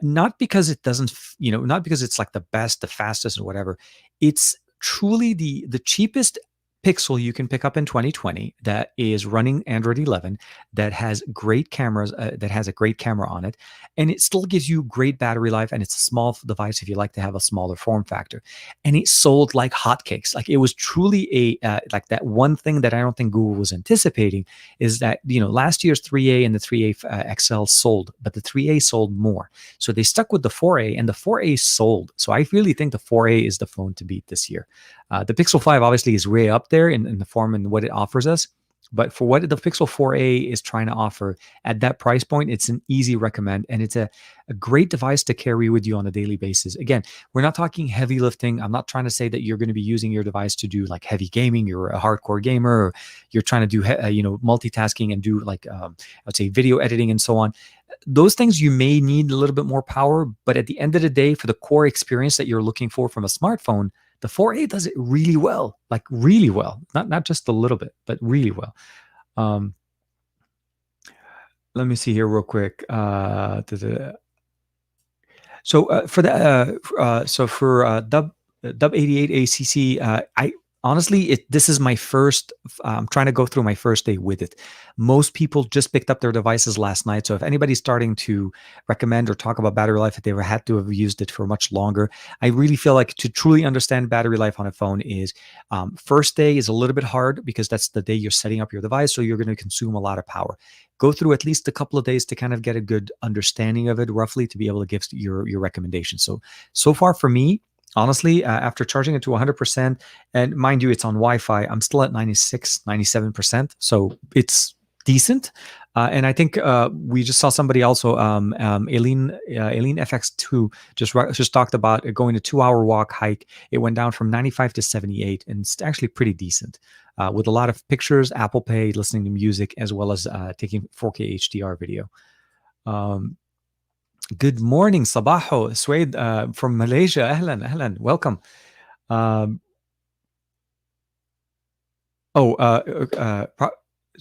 Not because it doesn't, not because it's like the best, the fastest, or whatever. It's truly the cheapest Pixel you can pick up in 2020 that is running Android 11, that has great cameras, that has a great camera on it, and it still gives you great battery life, and it's a small device if you like to have a smaller form factor. And it sold like hotcakes. Like, it was truly like that one thing that I don't think Google was anticipating is that, last year's 3A and the 3A XL sold, but the 3A sold more. So they stuck with the 4A, and the 4A sold. So I really think the 4A is the phone to beat this year. The Pixel 5 obviously is way up there in the form and what it offers us. But for what the Pixel 4A is trying to offer at that price point, it's an easy recommend. And it's a great device to carry with you on a daily basis. Again, we're not talking heavy lifting. I'm not trying to say that you're going to be using your device to do like heavy gaming. You're a hardcore gamer, or you're trying to do, multitasking and do like, I'd say video editing and so on. Those things you may need a little bit more power. But at the end of the day, for the core experience that you're looking for from a smartphone, the 4A does it really well, like really well, not just a little bit, but really well. Let me see here real quick. So for Dub 88 ACC, I honestly, this is my first. I'm trying to go through my first day with it. Most people just picked up their devices last night. So if anybody's starting to recommend or talk about battery life, if they had to have used it for much longer, I really feel like to truly understand battery life on a phone is first day is a little bit hard because that's the day you're setting up your device. So you're going to consume a lot of power. Go through at least a couple of days to kind of get a good understanding of it roughly to be able to give your recommendations. So far for me, honestly, after charging it to 100%, and mind you, it's on Wi-Fi, I'm still at 96, 97%. So it's decent. And I think we just saw somebody also, Aileen FX2 just talked about going a 2-hour walk hike. It went down from 95 to 78, and it's actually pretty decent. With a lot of pictures, Apple Pay, listening to music, as well as taking 4K HDR video. Good morning, Sabaho, Suede from Malaysia. Ahlan, welcome.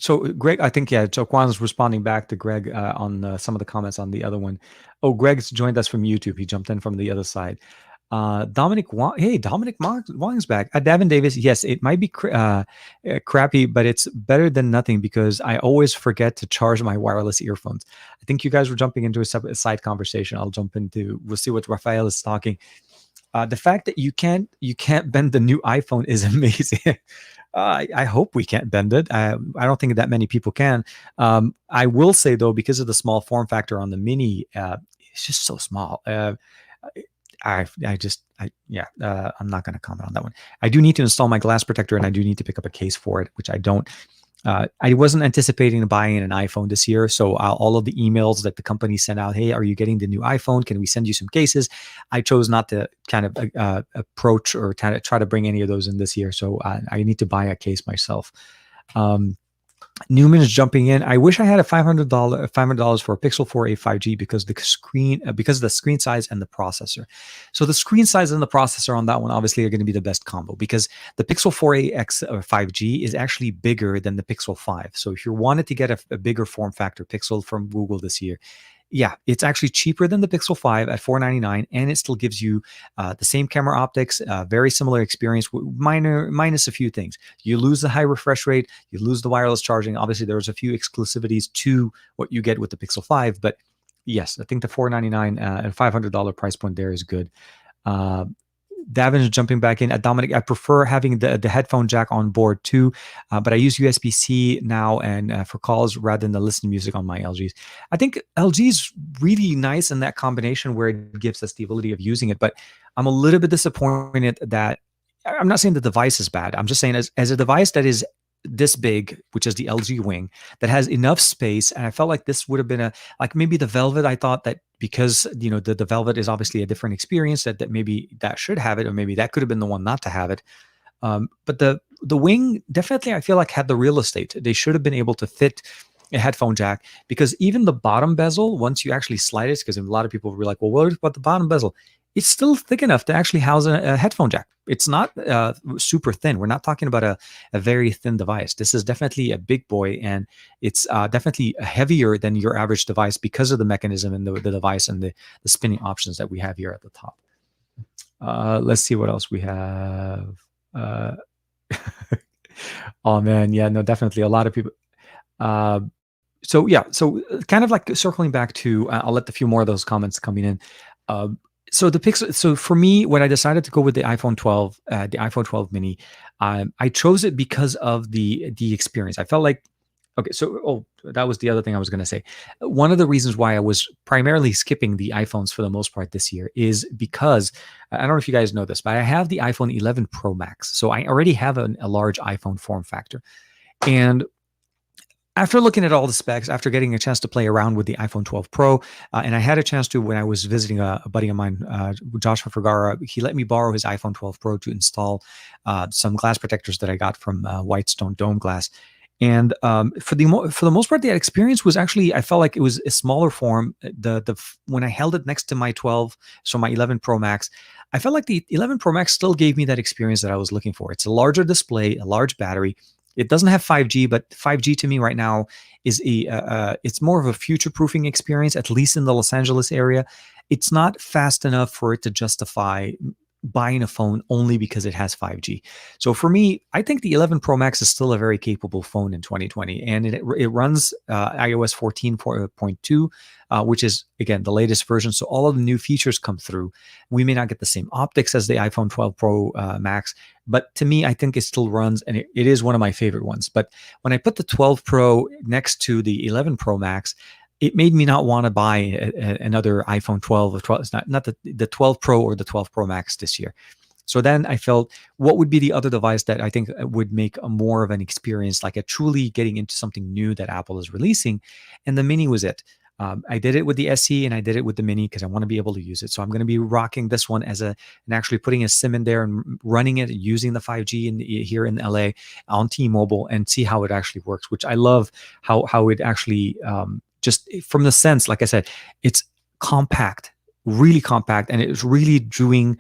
So Greg, I think, so Kwan's responding back to Greg on some of the comments on the other one. Oh, Greg's joined us from YouTube. He jumped in from the other side. Dominic Wong, hey, Dominic Wong's back. Davin Davis, yes, it might be crappy, but it's better than nothing because I always forget to charge my wireless earphones. I think you guys were jumping into a side conversation. We'll see what Rafael is talking. The fact that you can't bend the new iPhone is amazing. I hope we can't bend it. I don't think that many people can. I will say though, because of the small form factor on the Mini, it's just so small. I'm not going to comment on that one. I do need to install my glass protector, and I do need to pick up a case for it, which I don't. I wasn't anticipating buying an iPhone this year, so all of the emails that the company sent out, hey, are you getting the new iPhone? Can we send you some cases? I chose not to kind of approach or try to bring any of those in this year, so I need to buy a case myself. Newman is jumping in. I wish I had a $500 for a Pixel 4a 5G because of the screen size and the processor. So the screen size and the processor on that one obviously are going to be the best combo because the Pixel 4a X or 5G is actually bigger than the Pixel 5. So if you wanted to get a bigger form factor Pixel from Google this year, yeah, it's actually cheaper than the Pixel 5 at $499, and it still gives you the same camera optics, very similar experience, minus a few things. You lose the high refresh rate, you lose the wireless charging. Obviously, there's a few exclusivities to what you get with the Pixel 5, but yes, I think the $499 and $500 price point there is good. Davin is jumping back in. Dominic, I prefer having the headphone jack on board too, but I use USB-C now and for calls rather than the listen to music on my LGs. I think LG is really nice in that combination where it gives us the ability of using it, but I'm a little bit disappointed that I'm not saying the device is bad. I'm just saying as a device that is this big, which is the LG Wing, that has enough space. And I felt like this would have been like maybe the Velvet. I thought that because, the Velvet is obviously a different experience, that maybe that should have it, or maybe that could have been the one not to have it. But the Wing definitely, I feel like, had the real estate. They should have been able to fit a headphone jack, because even the bottom bezel, once you actually slide it, because a lot of people were like, well, what about the bottom bezel? It's still thick enough to actually house a headphone jack. It's not super thin. We're not talking about a very thin device. This is definitely a big boy, and it's definitely heavier than your average device because of the mechanism and the device and the spinning options that we have here at the top. Let's see what else we have. Oh man, yeah, no, definitely a lot of people. Uh, so kind of like circling back to, I'll let a few more of those comments coming in. Uh, so the Pixel. So for me, when I decided to go with the iPhone 12, the iPhone 12 mini, I chose it because of the experience. I felt like, okay, so that was the other thing I was going to say. One of the reasons why I was primarily skipping the iPhones for the most part this year is because I don't know if you guys know this, but I have the iPhone 11 Pro Max, so I already have a large iPhone form factor. And after looking at all the specs, after getting a chance to play around with the iPhone 12 Pro, and I had a chance to when I was visiting a buddy of mine, Joshua Vergara, he let me borrow his iPhone 12 Pro to install some glass protectors that I got from Whitestone Dome Glass. And for the most part, the experience was actually, I felt like it was a smaller form. When I held it next to my 12, so my 11 Pro Max, I felt like the 11 Pro Max still gave me that experience that I was looking for. It's a larger display, a large battery. It doesn't have 5G, but 5G to me right now is it's more of a future-proofing experience, at least in the Los Angeles area. It's not fast enough for it to justify buying a phone only because it has 5G. So for me, I think the 11 Pro Max is still a very capable phone in 2020, and it runs iOS 14.2, which is, again, the latest version. So all of the new features come through. We may not get the same optics as the iPhone 12 Pro Max, but to me, I think it still runs, and it is one of my favorite ones. But when I put the 12 Pro next to the 11 Pro Max, it made me not want to buy another iPhone 12 or 12. It's not the 12 Pro or the 12 Pro Max this year. So then I felt, what would be the other device that I think would make a more of an experience, like a truly getting into something new that Apple is releasing? And the Mini was it. I did it with the SE and I did it with the Mini because I want to be able to use it. So I'm going to be rocking this one and actually putting a SIM in there and running it using the 5G here in LA on T-Mobile and see how it actually works, which I love how it actually, just from the sense, like I said, it's compact, really compact, and it's really doing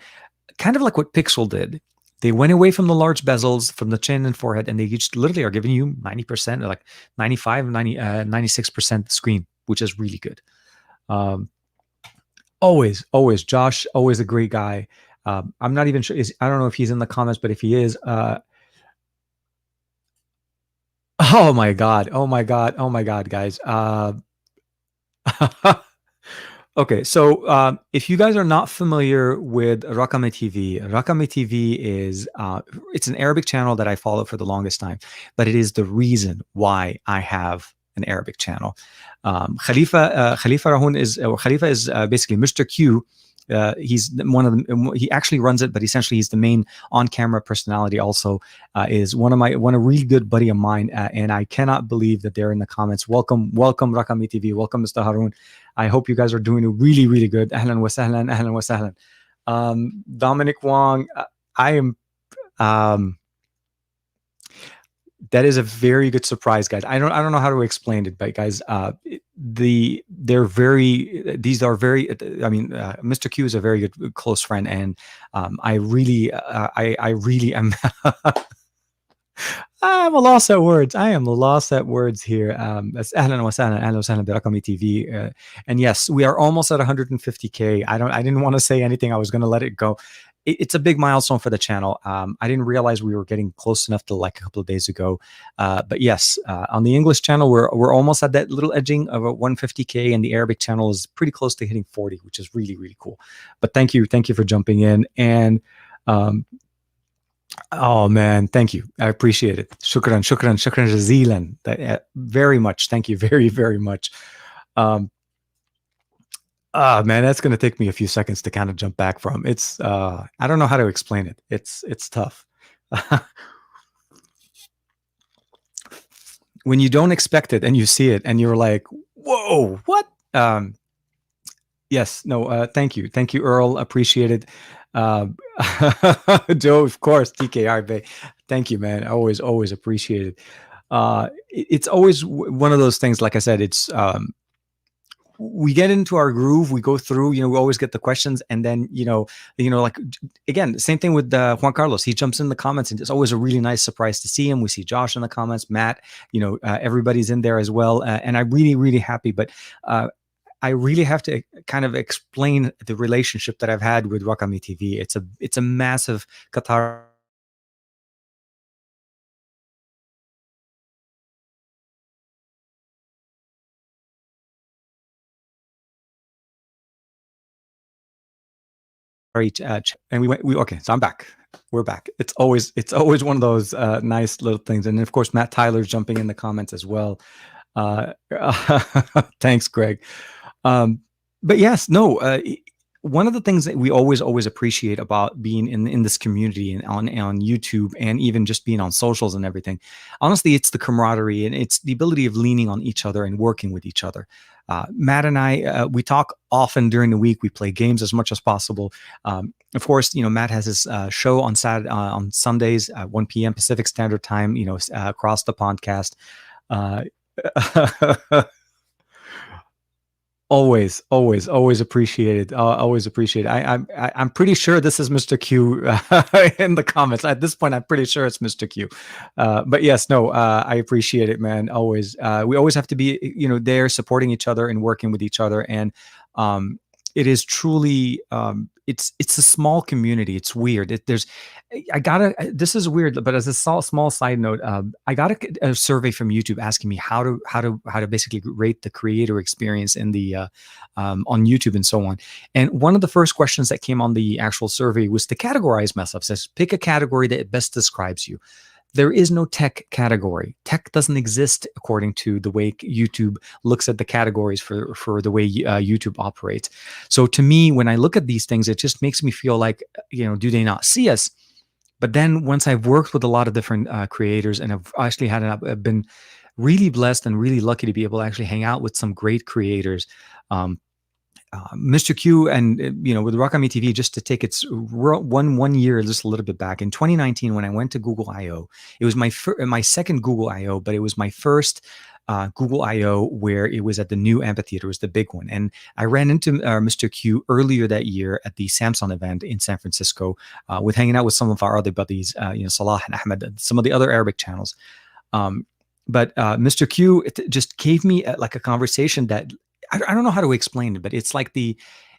kind of like what Pixel did. They went away from the large bezels, from the chin and forehead, and they just literally are giving you 90%, or like 95, 90, 96% screen, which is really good. Always, Josh, always a great guy. I'm not even sure, I don't know if he's in the comments, but if he is, oh my God, guys. Okay, so if you guys are not familiar with Rakame TV is it's an Arabic channel that I follow for the longest time, but it is the reason why I have an Arabic channel. Khalifa Rahun is basically Mr. Q. He's one of them. He actually runs it, but essentially he's the main on-camera personality. Also, is one a really good buddy of mine, and I cannot believe that they're in the comments. Welcome, Rakami TV. Welcome, Mr. Harun. I hope you guys are doing really, really good. Ahlan wa sahlan, ahlan wa sahlan. Dominic Wong, I am. That is a very good surprise, guys. I don't know how to explain it, but guys, these are very. I mean, Mr. Q is a very good close friend, and I really am. I'm a loss at words. I am lost at words here. That's ahlan wa sahlan bi Rakami TV. And yes, we are almost at 150K. I didn't want to say anything. I was going to let it go. It's a big milestone for the channel. I didn't realize we were getting close enough to like a couple of days ago. But yes, on the English channel, we're almost at that little edging of a 150K, and the Arabic channel is pretty close to hitting 40, which is really, really cool. But thank you for jumping in. And oh man, thank you. I appreciate it. Shukran jazilan. Very much. Thank you very, very much. Man, that's going to take me a few seconds to kind of jump back from. It's I don't know how to explain it. It's tough. when you don't expect it and you see it and you're like, whoa, what? Um, yes, no, thank you, Earl, appreciate it. Uh, Joe, of course, TKR, thank you, man. Always appreciate it. It's always one of those things. Like I said, it's we get into our groove, we go through, we always get the questions, and then like again, same thing with Juan Carlos. He jumps in the comments, and it's always a really nice surprise to see him. We see Josh in the comments, Matt, everybody's in there as well, and I'm really happy. But I really have to kind of explain the relationship that I've had with Rakami TV. It's a massive Qatar and we okay, so I'm back. We're back. It's always one of those nice little things. And then of course Matt Tyler's jumping in the comments as well. uh Thanks, Greg. But yes, no, one of the things that we always appreciate about being in this community and on YouTube, and even just being on socials and everything, honestly, it's the camaraderie, and it's the ability of leaning on each other and working with each other. Matt and I, we talk often during the week. We play games as much as possible. Of course, Matt has his show on on Sundays, 1 p.m. Pacific Standard Time. Across the podcast. Uh, always appreciated. Always appreciate it. I'm pretty sure this is Mr. Q in the comments. At this point, I'm pretty sure it's Mr. Q. But yes, no, I appreciate it, man. Always, we always have to be, there supporting each other and working with each other. And it is truly, it's a small community. It's weird. This is weird, but as a small side note, I got a survey from YouTube asking me how to basically rate the creator experience in the on YouTube and so on. And one of the first questions that came on the actual survey was to categorize myself. It says, pick a category that best describes you. There is no tech category. Tech doesn't exist according to the way YouTube looks at the categories for the way YouTube operates. So to me, when I look at these things, it just makes me feel like, do they not see us? But then once I've worked with a lot of different creators, and I've actually I've been really blessed and really lucky to be able to actually hang out with some great creators. Mr. Q and with Rakami TV, just to take its one year just a little bit back in 2019, when I went to Google I/O, it was my second Google I/O, but it was my first Google I/O where it was at the new amphitheater. It was the big one, and I ran into Mr. Q earlier that year at the Samsung event in San Francisco, with hanging out with some of our other buddies, Salah and Ahmed, some of the other Arabic channels. But Mr. Q just gave me like a conversation that I don't know how to explain it, but it's like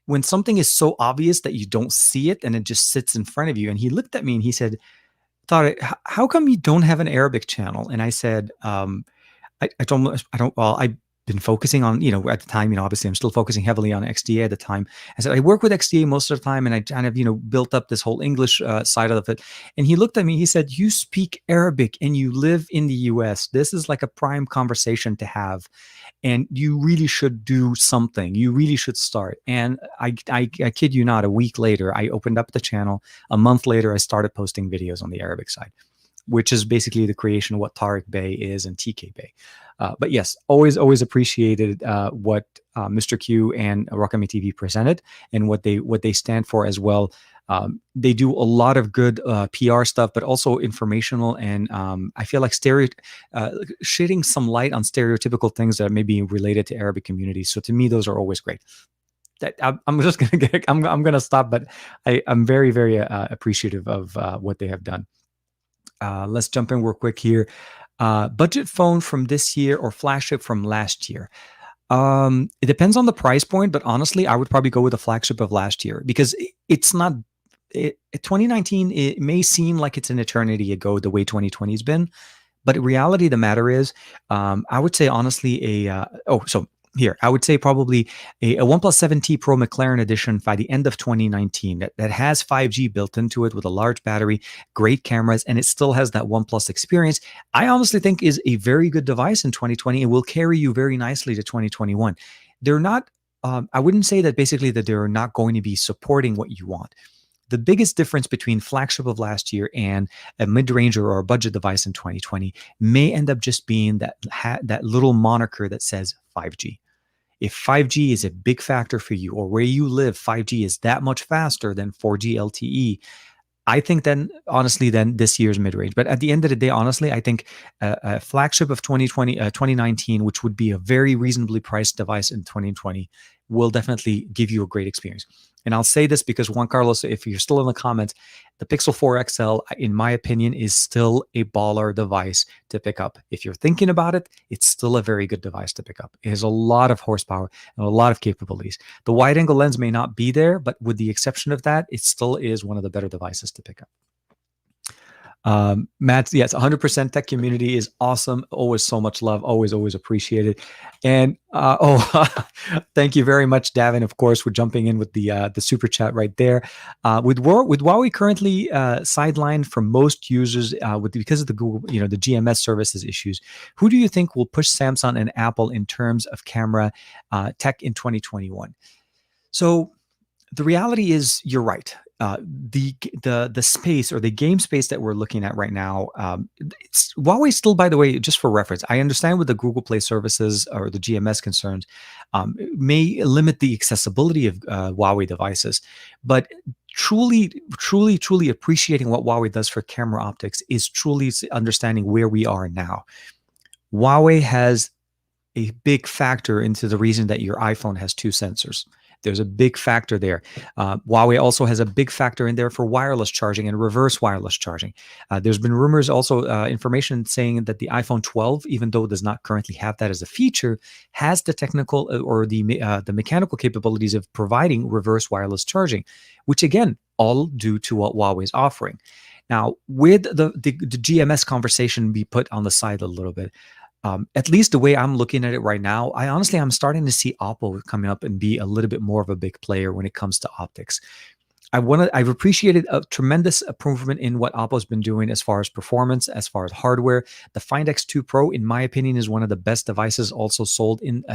when something is so obvious that you don't see it and it just sits in front of you. And he looked at me and he said, "Thought, how come you don't have an Arabic channel?" And I said, I don't, well, I've been focusing on, at the time, obviously I'm still focusing heavily on XDA at the time. I said, I work with XDA most of the time, and I kind of, built up this whole English side of it. And he looked at me, he said, "You speak Arabic and you live in the US. This is like a prime conversation to have. And you really should do something. You really should start." And I kid you not, a week later, I opened up the channel. A month later, I started posting videos on the Arabic side, which is basically the creation of what Tariq Bey is and TK Bey. But yes, always appreciated what Mr. Q and Rakami TV presented, and what they stand for as well. They do a lot of good PR stuff, but also informational, and I feel like shedding some light on stereotypical things that may be related to Arabic communities. So to me, those are always great. I'm just gonna I'm gonna stop, but I'm very appreciative of what they have done. Let's jump in real quick here. Budget phone from this year or flagship from last year? It depends on the price point, but honestly, I would probably go with the flagship of last year, because it's not. 2019, it may seem like it's an eternity ago the way 2020 has been, but in reality, the matter is, I would say honestly, I would say probably a OnePlus 7T Pro McLaren edition by the end of 2019 that has 5G built into it with a large battery, great cameras, and it still has that OnePlus experience. I honestly think is a very good device in 2020. It will carry you very nicely to 2021. They're not, I wouldn't say that basically that they're not going to be supporting what you want. the biggest difference between flagship of last year and a mid-range or a budget device in 2020 may end up just being that little moniker that says 5G. If 5G is a big factor for you, or where you live, 5G is that much faster than 4G LTE, I think then, honestly, then this year's mid-range. But at the end of the day, honestly, I think a flagship of 2019, which would be a very reasonably priced device in 2020, will definitely give you a great experience. And I'll say this because, Juan Carlos, if you're still in the comments, the Pixel 4 XL, in my opinion, is still a baller device to pick up. If you're thinking about it, it's still a very good device to pick up. It has a lot of horsepower and a lot of capabilities. The wide-angle lens may not be there, but with the exception of that, it still is one of the better devices to pick up. Matt, yes, 100% tech community is awesome. Always so much love. Always appreciated. And thank you very much, Davin. Of course, we're jumping in with the super chat right there. With Huawei currently sidelined from most users because of the Google, the GMS services issues, who do you think will push Samsung and Apple in terms of camera tech in 2021? So the reality is, you're right. The space, or the game space that we're looking at right now, Huawei still, by the way, just for reference, I understand with the Google Play services or the GMS concerns, may limit the accessibility of Huawei devices, but truly appreciating what Huawei does for camera optics is truly understanding where we are now. Huawei has a big factor into the reason that your iPhone has two sensors. There's a big factor there. Huawei also has a big factor in there for wireless charging and reverse wireless charging. There's been rumors, also information saying that the iPhone 12, even though it does not currently have that as a feature, has the technical or the mechanical capabilities of providing reverse wireless charging, which again, all due to what Huawei is offering. Now, with the GMS conversation be put on the side a little bit, at least the way I'm looking at it right now, I'm starting to see Oppo coming up and be a little bit more of a big player when it comes to optics. I've appreciated a tremendous improvement in what Oppo's been doing as far as performance, as far as hardware. The Find X2 Pro, in my opinion, is one of the best devices also sold in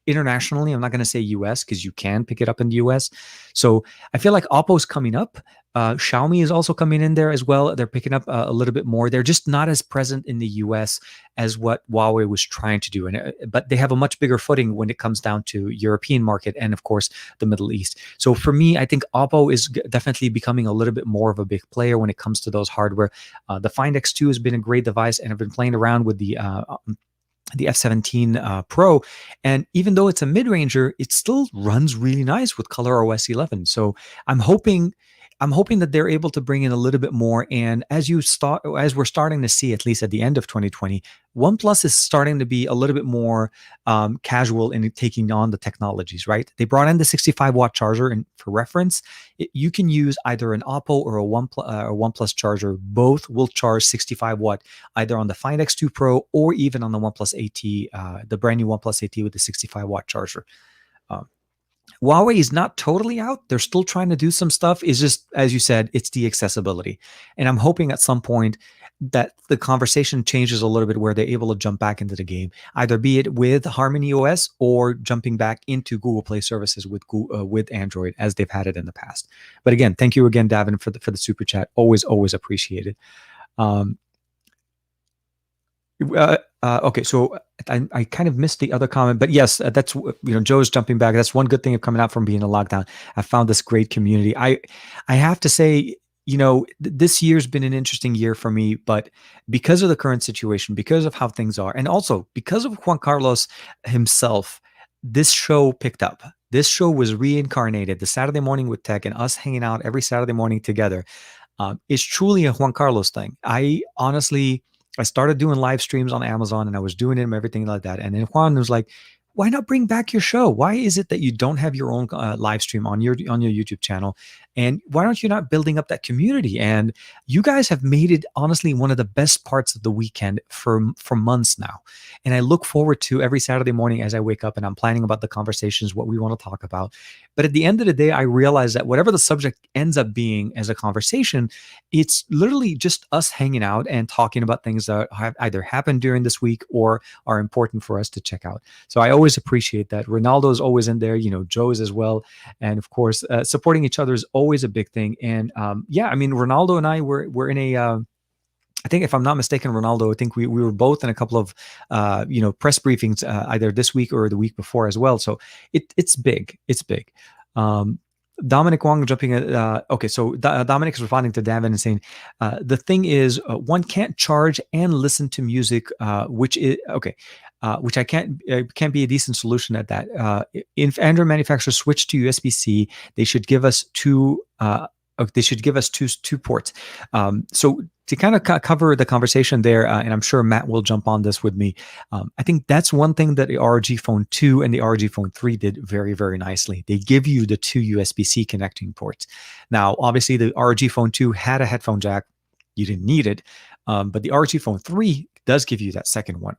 internationally. I'm not going to say US because you can pick it up in the US. So I feel like Oppo's coming up. Xiaomi is also coming in there as well. They're picking up a little bit more. They're just not as present in the US as what Huawei was trying to do. But they have a much bigger footing when it comes down to European market and, of course, the Middle East. So for me, I think Oppo is definitely becoming a little bit more of a big player when it comes to those hardware. The Find X2 has been a great device, and I've been playing around with the F17 Pro, and even though it's a mid-ranger, it still runs really nice with ColorOS 11. So I'm hoping that they're able to bring in a little bit more. And as we're starting to see, at least at the end of 2020, OnePlus is starting to be a little bit more casual in taking on the technologies, right? They brought in the 65-watt charger, and for reference, you can use either an Oppo or a OnePlus charger. Both will charge 65-watt, either on the Find X2 Pro or even on the OnePlus AT, the brand new OnePlus AT with the 65-watt charger. Huawei is not totally out. They're still trying to do some stuff. It's just, as you said, it's the accessibility. And I'm hoping at some point that the conversation changes a little bit where they're able to jump back into the game, either be it with Harmony OS or jumping back into Google Play services with Android as they've had it in the past. But again, thank you again, Davin, for the super chat. Always appreciated. Okay, so I kind of missed the other comment, but yes, that's, Joe's jumping back. That's one good thing of coming out from being in lockdown. I found this great community. I have to say, this year's been an interesting year for me, but because of the current situation, because of how things are, and also because of Juan Carlos himself, this show picked up. This show was reincarnated. The Saturday Morning with Tech and us hanging out every Saturday morning together is truly a Juan Carlos thing. I started doing live streams on Amazon, and I was doing it and everything like that. And then Juan was like, why not bring back your show? Why is it that you don't have your own live stream on your YouTube channel? And why aren't you not building up that community? And you guys have made it, honestly, one of the best parts of the weekend for months now. And I look forward to every Saturday morning as I wake up and I'm planning about the conversations, what we want to talk about. But at the end of the day, I realize that whatever the subject ends up being as a conversation, it's literally just us hanging out and talking about things that have either happened during this week or are important for us to check out. So I always always appreciate that. Ronaldo is always in there, Joe is as well. And of course, supporting each other is always a big thing. And yeah, I mean, Ronaldo and I were in a, I think if I'm not mistaken, Ronaldo, I think we were both in a couple of, press briefings, either this week or the week before as well. So it's big. It's big. Dominic Wong jumping at, okay, so Dominic is responding to Davin and saying, the thing is, one can't charge and listen to music, which is, okay, which can't be a decent solution at that. If Android manufacturers switch to USB-C, they should give us two ports. So to kind of cover the conversation there, and I'm sure Matt will jump on this with me. I think that's one thing that the ROG Phone 2 and the ROG Phone 3 did very, very nicely. They give you the two USB-C connecting ports. Now, obviously, the ROG Phone 2 had a headphone jack. You didn't need it. But the ROG Phone 3 does give you that second one.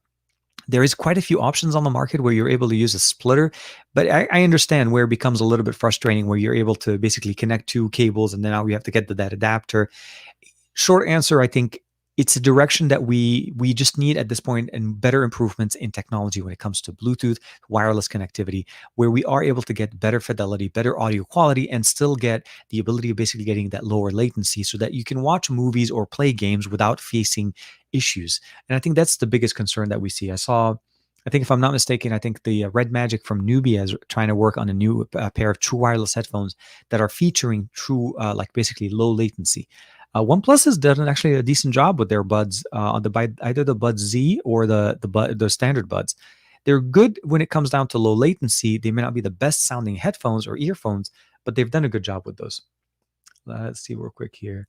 There is quite a few options on the market where you're able to use a splitter, but I understand where it becomes a little bit frustrating, where you're able to basically connect two cables and then now we have to get to that adapter. Short answer, I think it's a direction that we just need at this point, and better improvements in technology when it comes to Bluetooth, wireless connectivity, where we are able to get better fidelity, better audio quality, and still get the ability of basically getting that lower latency so that you can watch movies or play games without facing issues. And I think that's the biggest concern that we see. I think if I'm not mistaken, I think the Red Magic from Nubia is trying to work on a new pair of true wireless headphones that are featuring true, like basically low latency. OnePlus has done actually a decent job with their buds, on either the Buds Z or the standard buds. They're good when it comes down to low latency. They may not be the best sounding headphones or earphones, but they've done a good job with those. Let's see real quick here.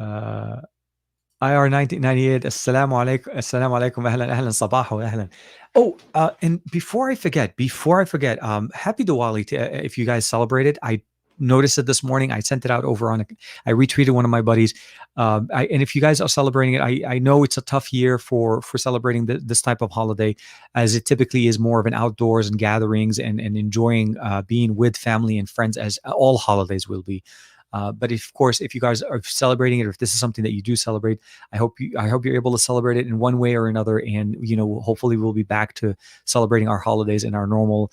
IR 1998, assalamu alaikum, ahlan, ahlan, sabah wa ahlan. Oh, and before I forget, happy Diwali to, if you guys celebrated. I noticed it this morning. I sent it out over I retweeted one of my buddies. And if you guys are celebrating it, I know it's a tough year for celebrating this type of holiday, as it typically is more of an outdoors and gatherings and enjoying being with family and friends, as all holidays will be. But of course, if you guys are celebrating it, or if this is something that you do celebrate, I hope you're able to celebrate it in one way or another. And, hopefully we'll be back to celebrating our holidays in our normal,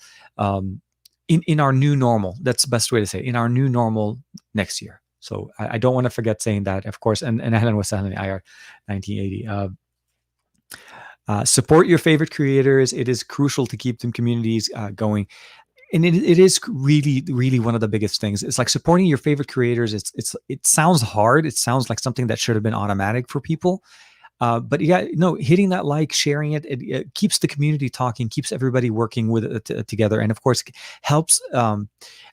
in our new normal. That's the best way to say it, in our new normal next year. So I don't want to forget saying that, of course. And ahlan wa sahlan IR 1980. Support your favorite creators. It is crucial to keep them communities going. And it is really, really one of the biggest things. It's like supporting your favorite creators. It sounds hard. It sounds like something that should have been automatic for people. But yeah, no, hitting that like, sharing it keeps the community talking, keeps everybody working with it together. And of course, helps. I'm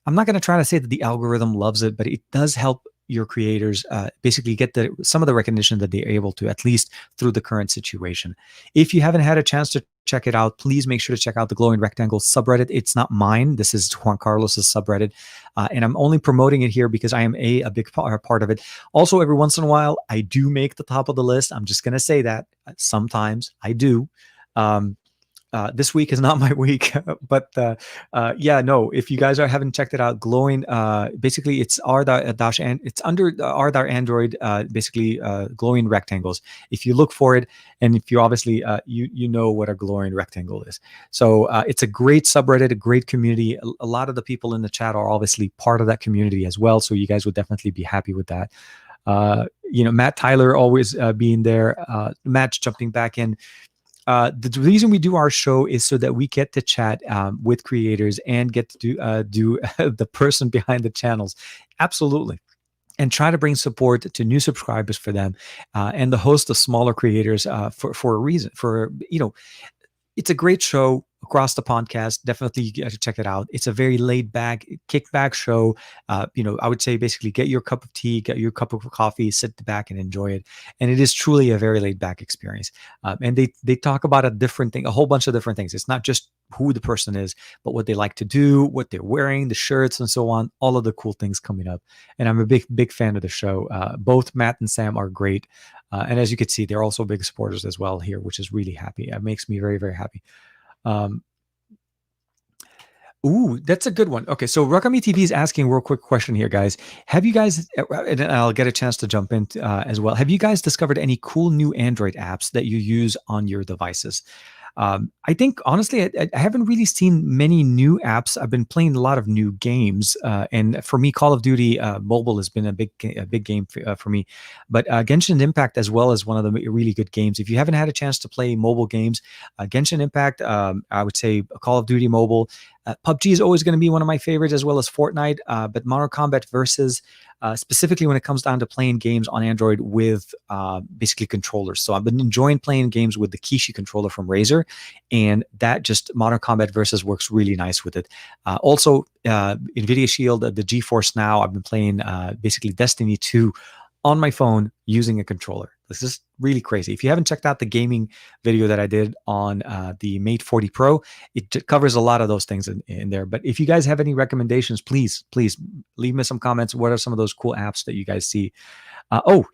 not going to try to say that the algorithm loves it, but it does help your creators basically get some of the recognition that they're able to, at least through the current situation. If you haven't had a chance to check it out, please make sure to check out the Glowing Rectangle subreddit. It's not mine. This is Juan Carlos's subreddit. And I'm only promoting it here because I am a big part of it. Also, every once in a while, I do make the top of the list. I'm just going to say that. Sometimes I do. This week is not my week, but yeah, no, if you guys haven't checked it out, Glowing, basically it's it's under r Android, basically glowing rectangles. If you look for it, and if you obviously, you know what a glowing rectangle is. So it's a great subreddit, a great community. A lot of the people in the chat are obviously part of that community as well. So you guys would definitely be happy with that. Matt Tyler always being there, Matt jumping back in. The reason we do our show is so that we get to chat with creators and get to do the person behind the channels. Absolutely. And try to bring support to new subscribers for them, and the host of smaller creators for a reason. It's a great show across the podcast. Definitely you got to check it out. It's a very laid back, kick back show. I would say basically get your cup of tea, get your cup of coffee, sit back and enjoy it. And it is truly a very laid back experience. And they talk about a whole bunch of different things. It's not just who the person is, but what they like to do, what they're wearing, the shirts and so on, all of the cool things coming up. And I'm a big fan of the show. Both Matt and Sam are great. And as you can see, they're also big supporters as well here, which is really happy. It makes me very, very happy. Ooh, that's a good one. Okay, so Rakami TV is asking a real quick question here, guys. Have you guys, and I'll get a chance to jump in as well, have you guys discovered any cool new Android apps that you use on your devices? I think honestly, I haven't really seen many new apps. I've been playing a lot of new games, and for me, Call of Duty mobile has been a big game for me. But Genshin Impact as well is one of the really good games. If you haven't had a chance to play mobile games, Genshin Impact, I would say Call of Duty mobile. PUBG is always going to be one of my favorites, as well as Fortnite. But Modern Combat Versus, specifically when it comes down to playing games on Android with basically controllers. So I've been enjoying playing games with the Kishi controller from Razer, and that just Modern Combat Versus works really nice with it. Also, NVIDIA Shield, the GeForce Now, I've been playing basically Destiny 2 on my phone using a controller. This is really crazy. If you haven't checked out the gaming video that I did on the Mate 40 Pro, it covers a lot of those things in there. But if you guys have any recommendations, please leave me some comments. What are some of those cool apps that you guys see?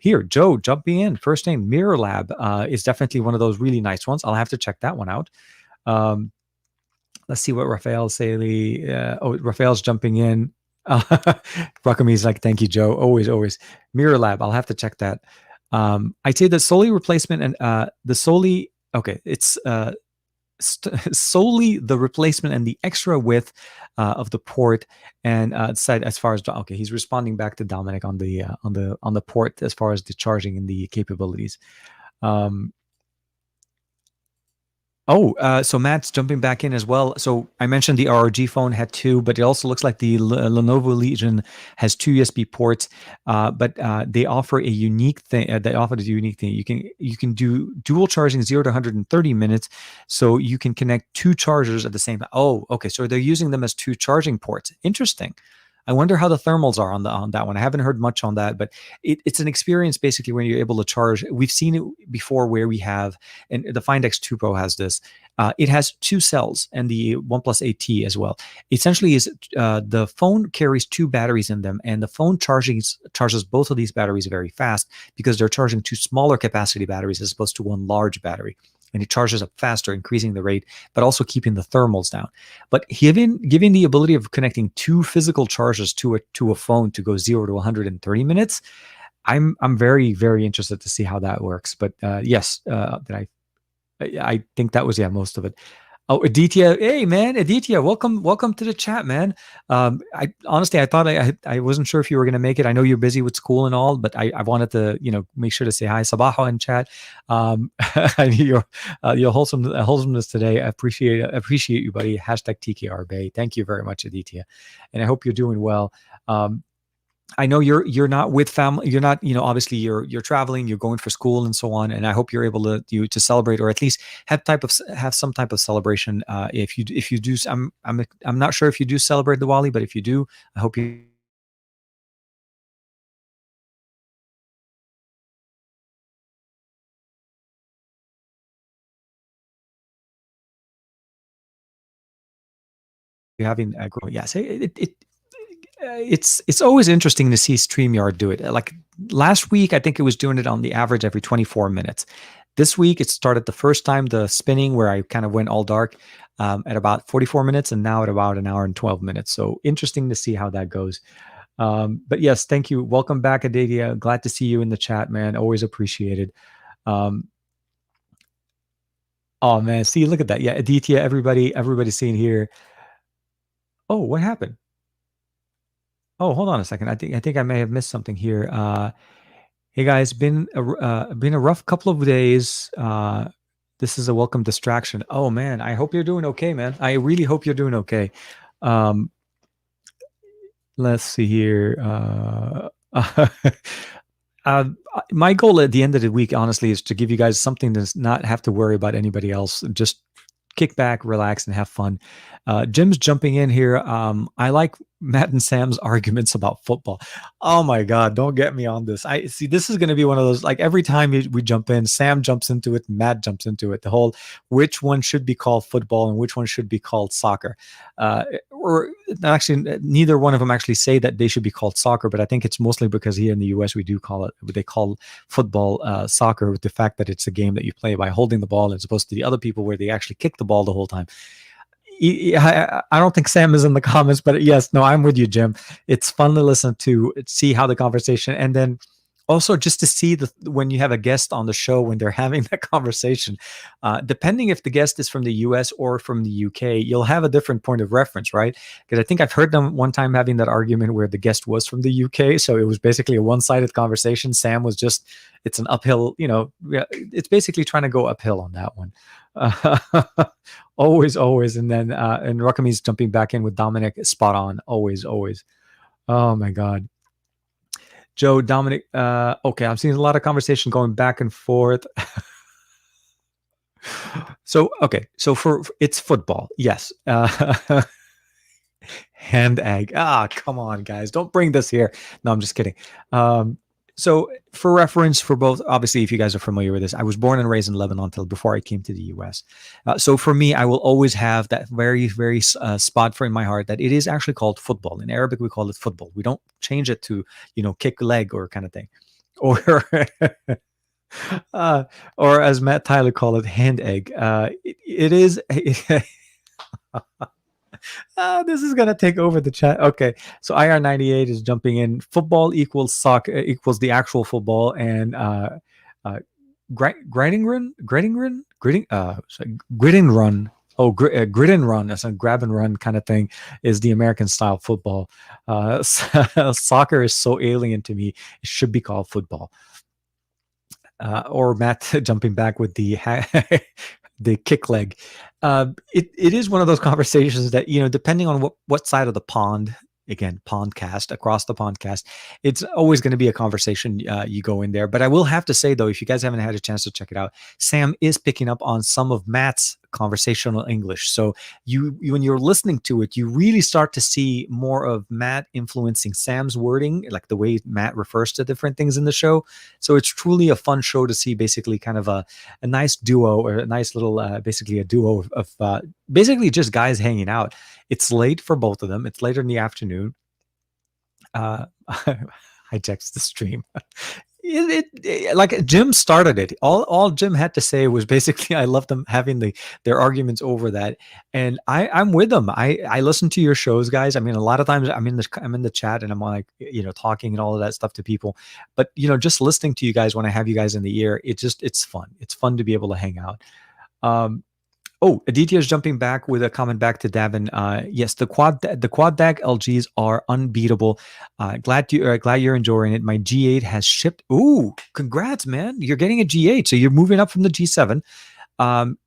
Here, Joe jumping in. First name, Mirror Lab is definitely one of those really nice ones. I'll have to check that one out. Let's see what Raphael Saley. Raphael's jumping in. Rakami's like, thank you, Joe. Always. Mirror Lab. I'll have to check that. I'd say the Soli replacement and it's solely the replacement and the extra width of the port and side as far as he's responding back to Dominic on the port as far as the charging and the capabilities. So Matt's jumping back in as well. So I mentioned the ROG phone had two, but it also looks like the Lenovo Legion has two USB ports. But they offer a unique thing. You can do dual charging 0 to 130 minutes, so you can connect two chargers at the same time. Oh, okay. So they're using them as two charging ports. Interesting. I wonder how the thermals are on that one. I haven't heard much on that, but it's an experience basically when you're able to charge. We've seen it before where we have, and the Find X2 Pro has this. It has two cells, and the OnePlus 8T as well. Essentially, is the phone carries two batteries in them, and the phone charges both of these batteries very fast because they're charging two smaller capacity batteries as opposed to one large battery. And it charges up faster, increasing the rate, but also keeping the thermals down. But giving the ability of connecting two physical chargers to a phone to go 0 to 130 minutes, I'm very, very interested to see how that works. But yes, I think that was most of it. Oh, Aditya, hey man, Aditya, welcome to the chat, man. I honestly, I thought I wasn't sure if you were going to make it. I know you're busy with school and all, but I wanted to make sure to say hi, Sabaha in chat. Your wholesomeness today. I appreciate you, buddy. Hashtag TKR Bay. Thank you very much, Aditya, and I hope you're doing well. I know you're not with family. You're not, obviously you're traveling, you're going for school and so on. And I hope you're able to celebrate, or at least have some type of celebration. If you do, I'm not sure if you do celebrate Diwali, but if you do, I hope you're having a growing. Yes, it's always interesting to see StreamYard do it. Like last week, I think it was doing it on the average every 24 minutes. This week, it started the first time the spinning where I kind of went all dark at about 44 minutes, and now at about an hour and 12 minutes. So interesting to see how that goes. But yes, thank you. Welcome back, Aditya. Glad to see you in the chat, man. Always appreciated. Oh man, see, look at that. Yeah, Aditya, everybody's seeing here. Oh, what happened? Oh, hold on a second. I think I may have missed something here. Hey guys, been a rough couple of days. This is a welcome distraction. Oh man, I hope you're doing okay, man. I really hope you're doing okay. Let's see here. My goal at the end of the week, honestly, is to give you guys something to not have to worry about anybody else. Just kick back, relax, and have fun. Jim's jumping in here. I like Matt and Sam's arguments about football. Oh my God, don't get me on this. I see this is going to be one of those, like every time we jump in, Sam jumps into it, Matt jumps into it. The whole which one should be called football and which one should be called soccer. Or actually, neither one of them actually say that they should be called soccer, but I think it's mostly because here in the US, they call football soccer, with the fact that it's a game that you play by holding the ball as opposed to the other people where they actually kick the ball the whole time. I don't think Sam is in the comments, but yes, no, I'm with you, Jim. It's fun to listen to, see how the conversation, and then Also, just to see the when you have a guest on the show when they're having that conversation, depending if the guest is from the US or from the UK, you'll have a different point of reference, right? Because I think I've heard them one time having that argument where the guest was from the UK, so it was basically a one-sided conversation. Sam was just, it's an uphill, yeah, it's basically trying to go uphill on that one. Uh, always, and Rakami's jumping back in with Dominic, spot on, always. Oh my God. Joe, Dominic, okay, I'm seeing a lot of conversation going back and forth. So, okay, so for it's football, yes. Hand egg. Ah, come on, guys, don't bring this here. No, I'm just kidding. Um, so, for reference, for both, obviously, if you guys are familiar with this, I was born and raised in Lebanon until before I came to the US. So, for me, I will always have that very spot for in my heart that it is actually called football. In Arabic, we call it football. We don't change it to, kick leg or kind of thing, or uh, or as Matt Tyler called it, hand egg. It is. This is gonna take over the chat. Okay, so IR98 is jumping in. Football equals soccer equals the actual football, and uh, grid and run. Oh, grid and run, that's a grab and run kind of thing, is the American style football. Soccer is so alien to me. It should be called football. Or Matt jumping back with the the kick leg. It is one of those conversations that, depending on what side of the pond, again, pondcast, across the pondcast, it's always going to be a conversation. You go in there, but I will have to say though, if you guys haven't had a chance to check it out, Sam is picking up on some of Matt's conversational English. So when you're listening to it, you really start to see more of Matt influencing Sam's wording, like the way Matt refers to different things in the show. So it's truly a fun show to see, basically kind of a nice duo, or a nice little, basically a duo of basically just guys hanging out. It's late for both of them. It's later in the afternoon. Hijacks the stream. Like Jim started it. All Jim had to say was basically, I love them having their arguments over that, and I'm with them. I listen to your shows, guys. I mean, a lot of times I'm in the chat and I'm like, talking and all of that stuff to people, but just listening to you guys when I have you guys in the ear, it's fun. It's fun to be able to hang out. Um, Oh, Aditya is jumping back with a comment back to Davin. Yes, the quad DAC LGs are unbeatable. Glad you're enjoying it. My G8 has shipped. Ooh, congrats, man! You're getting a G8, so you're moving up from the G7.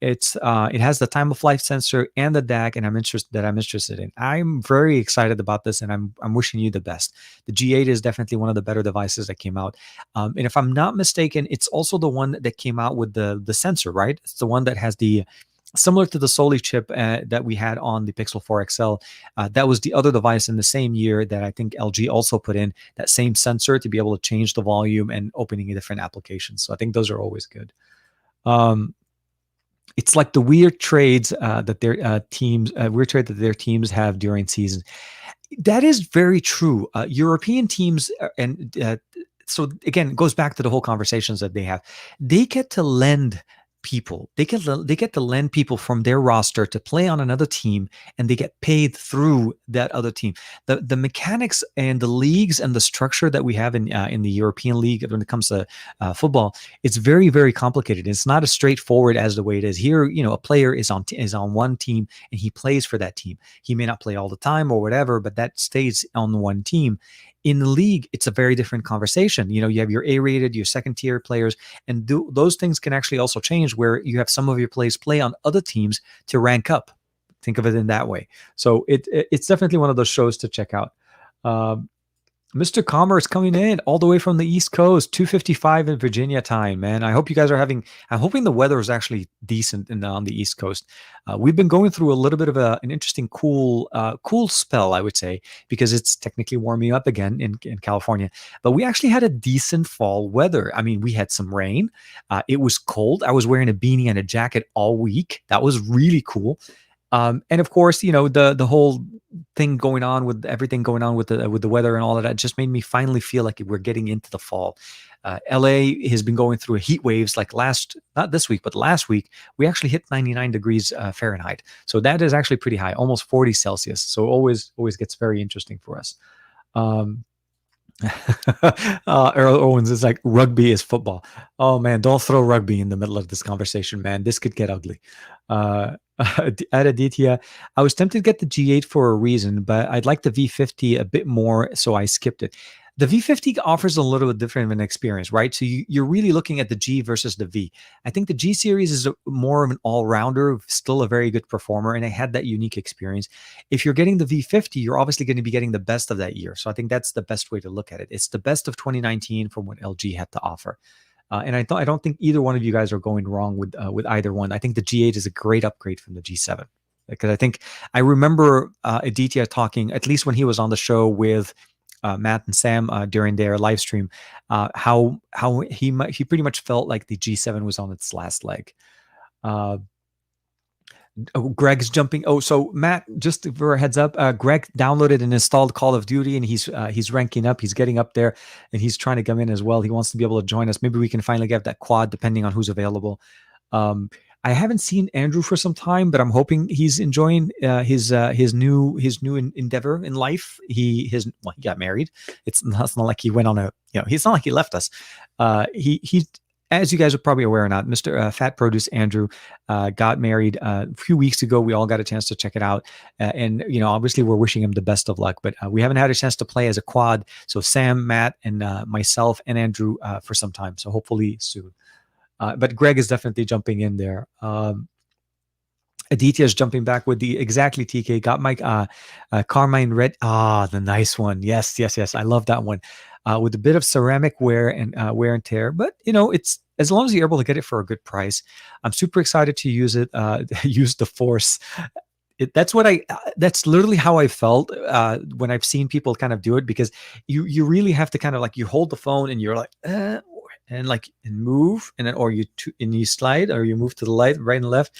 It has the time of flight sensor and the DAC, and I'm interested in. I'm very excited about this, and I'm wishing you the best. The G8 is definitely one of the better devices that came out. And if I'm not mistaken, it's also the one that came out with the sensor, right? It's the one that has the, similar to the Soli chip that we had on the Pixel 4 XL. That was the other device in the same year that I think LG also put in that same sensor to be able to change the volume and opening different applications. So I think those are always good. It's like the weird trades that their teams have during season. That is very true. European teams, and so again, it goes back to the whole conversations that they have. They get to lend people. They get to lend people from their roster to play on another team, and they get paid through that other team. The mechanics and the leagues and the structure that we have in the European League when it comes to football, it's very complicated. It's not as straightforward as the way it is here. A player is on one team and he plays for that team. He may not play all the time or whatever, but that stays on one team. In the league, it's a very different conversation. You have your A-rated, your second-tier players, and those things can actually also change where you have some of your players play on other teams to rank up. Think of it in that way. So it's definitely one of those shows to check out. Mr. Commerce coming in all the way from the East Coast, 2:55 in Virginia time, man. I hope you guys are I'm hoping the weather is actually decent on the East Coast. We've been going through a little bit of an interesting cool spell, I would say, because it's technically warming up again in California. But we actually had a decent fall weather. I mean, we had some rain. It was cold. I was wearing a beanie and a jacket all week. That was really cool. And of course, the whole thing going on with everything going on with the weather and all of that just made me finally feel like we're getting into the fall. LA has been going through heat waves like not this week, but last week, we actually hit 99 degrees Fahrenheit. So that is actually pretty high, almost 40 Celsius. So always gets very interesting for us. Earl Owens is like, rugby is football. Oh man, don't throw rugby in the middle of this conversation, man. This could get ugly. Uh, at Aditya, I was tempted to get the G8 for a reason, but I'd like the V50 a bit more, so I skipped it. The V50 offers a little bit different of an experience, right? So you're really looking at the G versus the V. I think the G series is more of an all-rounder, still a very good performer, and it had that unique experience. If you're getting the V50, you're obviously going to be getting the best of that year. So I think that's the best way to look at it. It's the best of 2019 from what LG had to offer. And I don't think either one of you guys are going wrong with either one. I think the G8 is a great upgrade from the G7, because I think I remember Aditya talking, at least when he was on the show with Matt and Sam during their live stream, how he pretty much felt like the G7 was on its last leg. Oh, Greg's jumping. Oh, so Matt, just for a heads up, Greg downloaded and installed Call of Duty, and he's ranking up. He's getting up there, and he's trying to come in as well. He wants to be able to join us. Maybe we can finally get that quad, depending on who's available. I haven't seen Andrew for some time, but I'm hoping he's enjoying his new endeavor in life. He got married. It's not like he went on a it's not like he left us. He as you guys are probably aware or not, Mr. Fat Produce Andrew got married a few weeks ago. We all got a chance to check it out. And, obviously we're wishing him the best of luck, but we haven't had a chance to play as a quad. So Sam, Matt, and myself and Andrew for some time. So hopefully soon. But Greg is definitely jumping in there. Aditya is jumping back with the exactly TK. Got my Carmine Red. The nice one. Yes. I love that one. With a bit of ceramic wear and tear, but it's as long as you're able to get it for a good price. I'm super excited to use it. Use the Force. That's literally how I felt when I've seen people kind of do it, because you really have to kind of like, you hold the phone and you're like and move, and then or you slide, or you move to the right and left.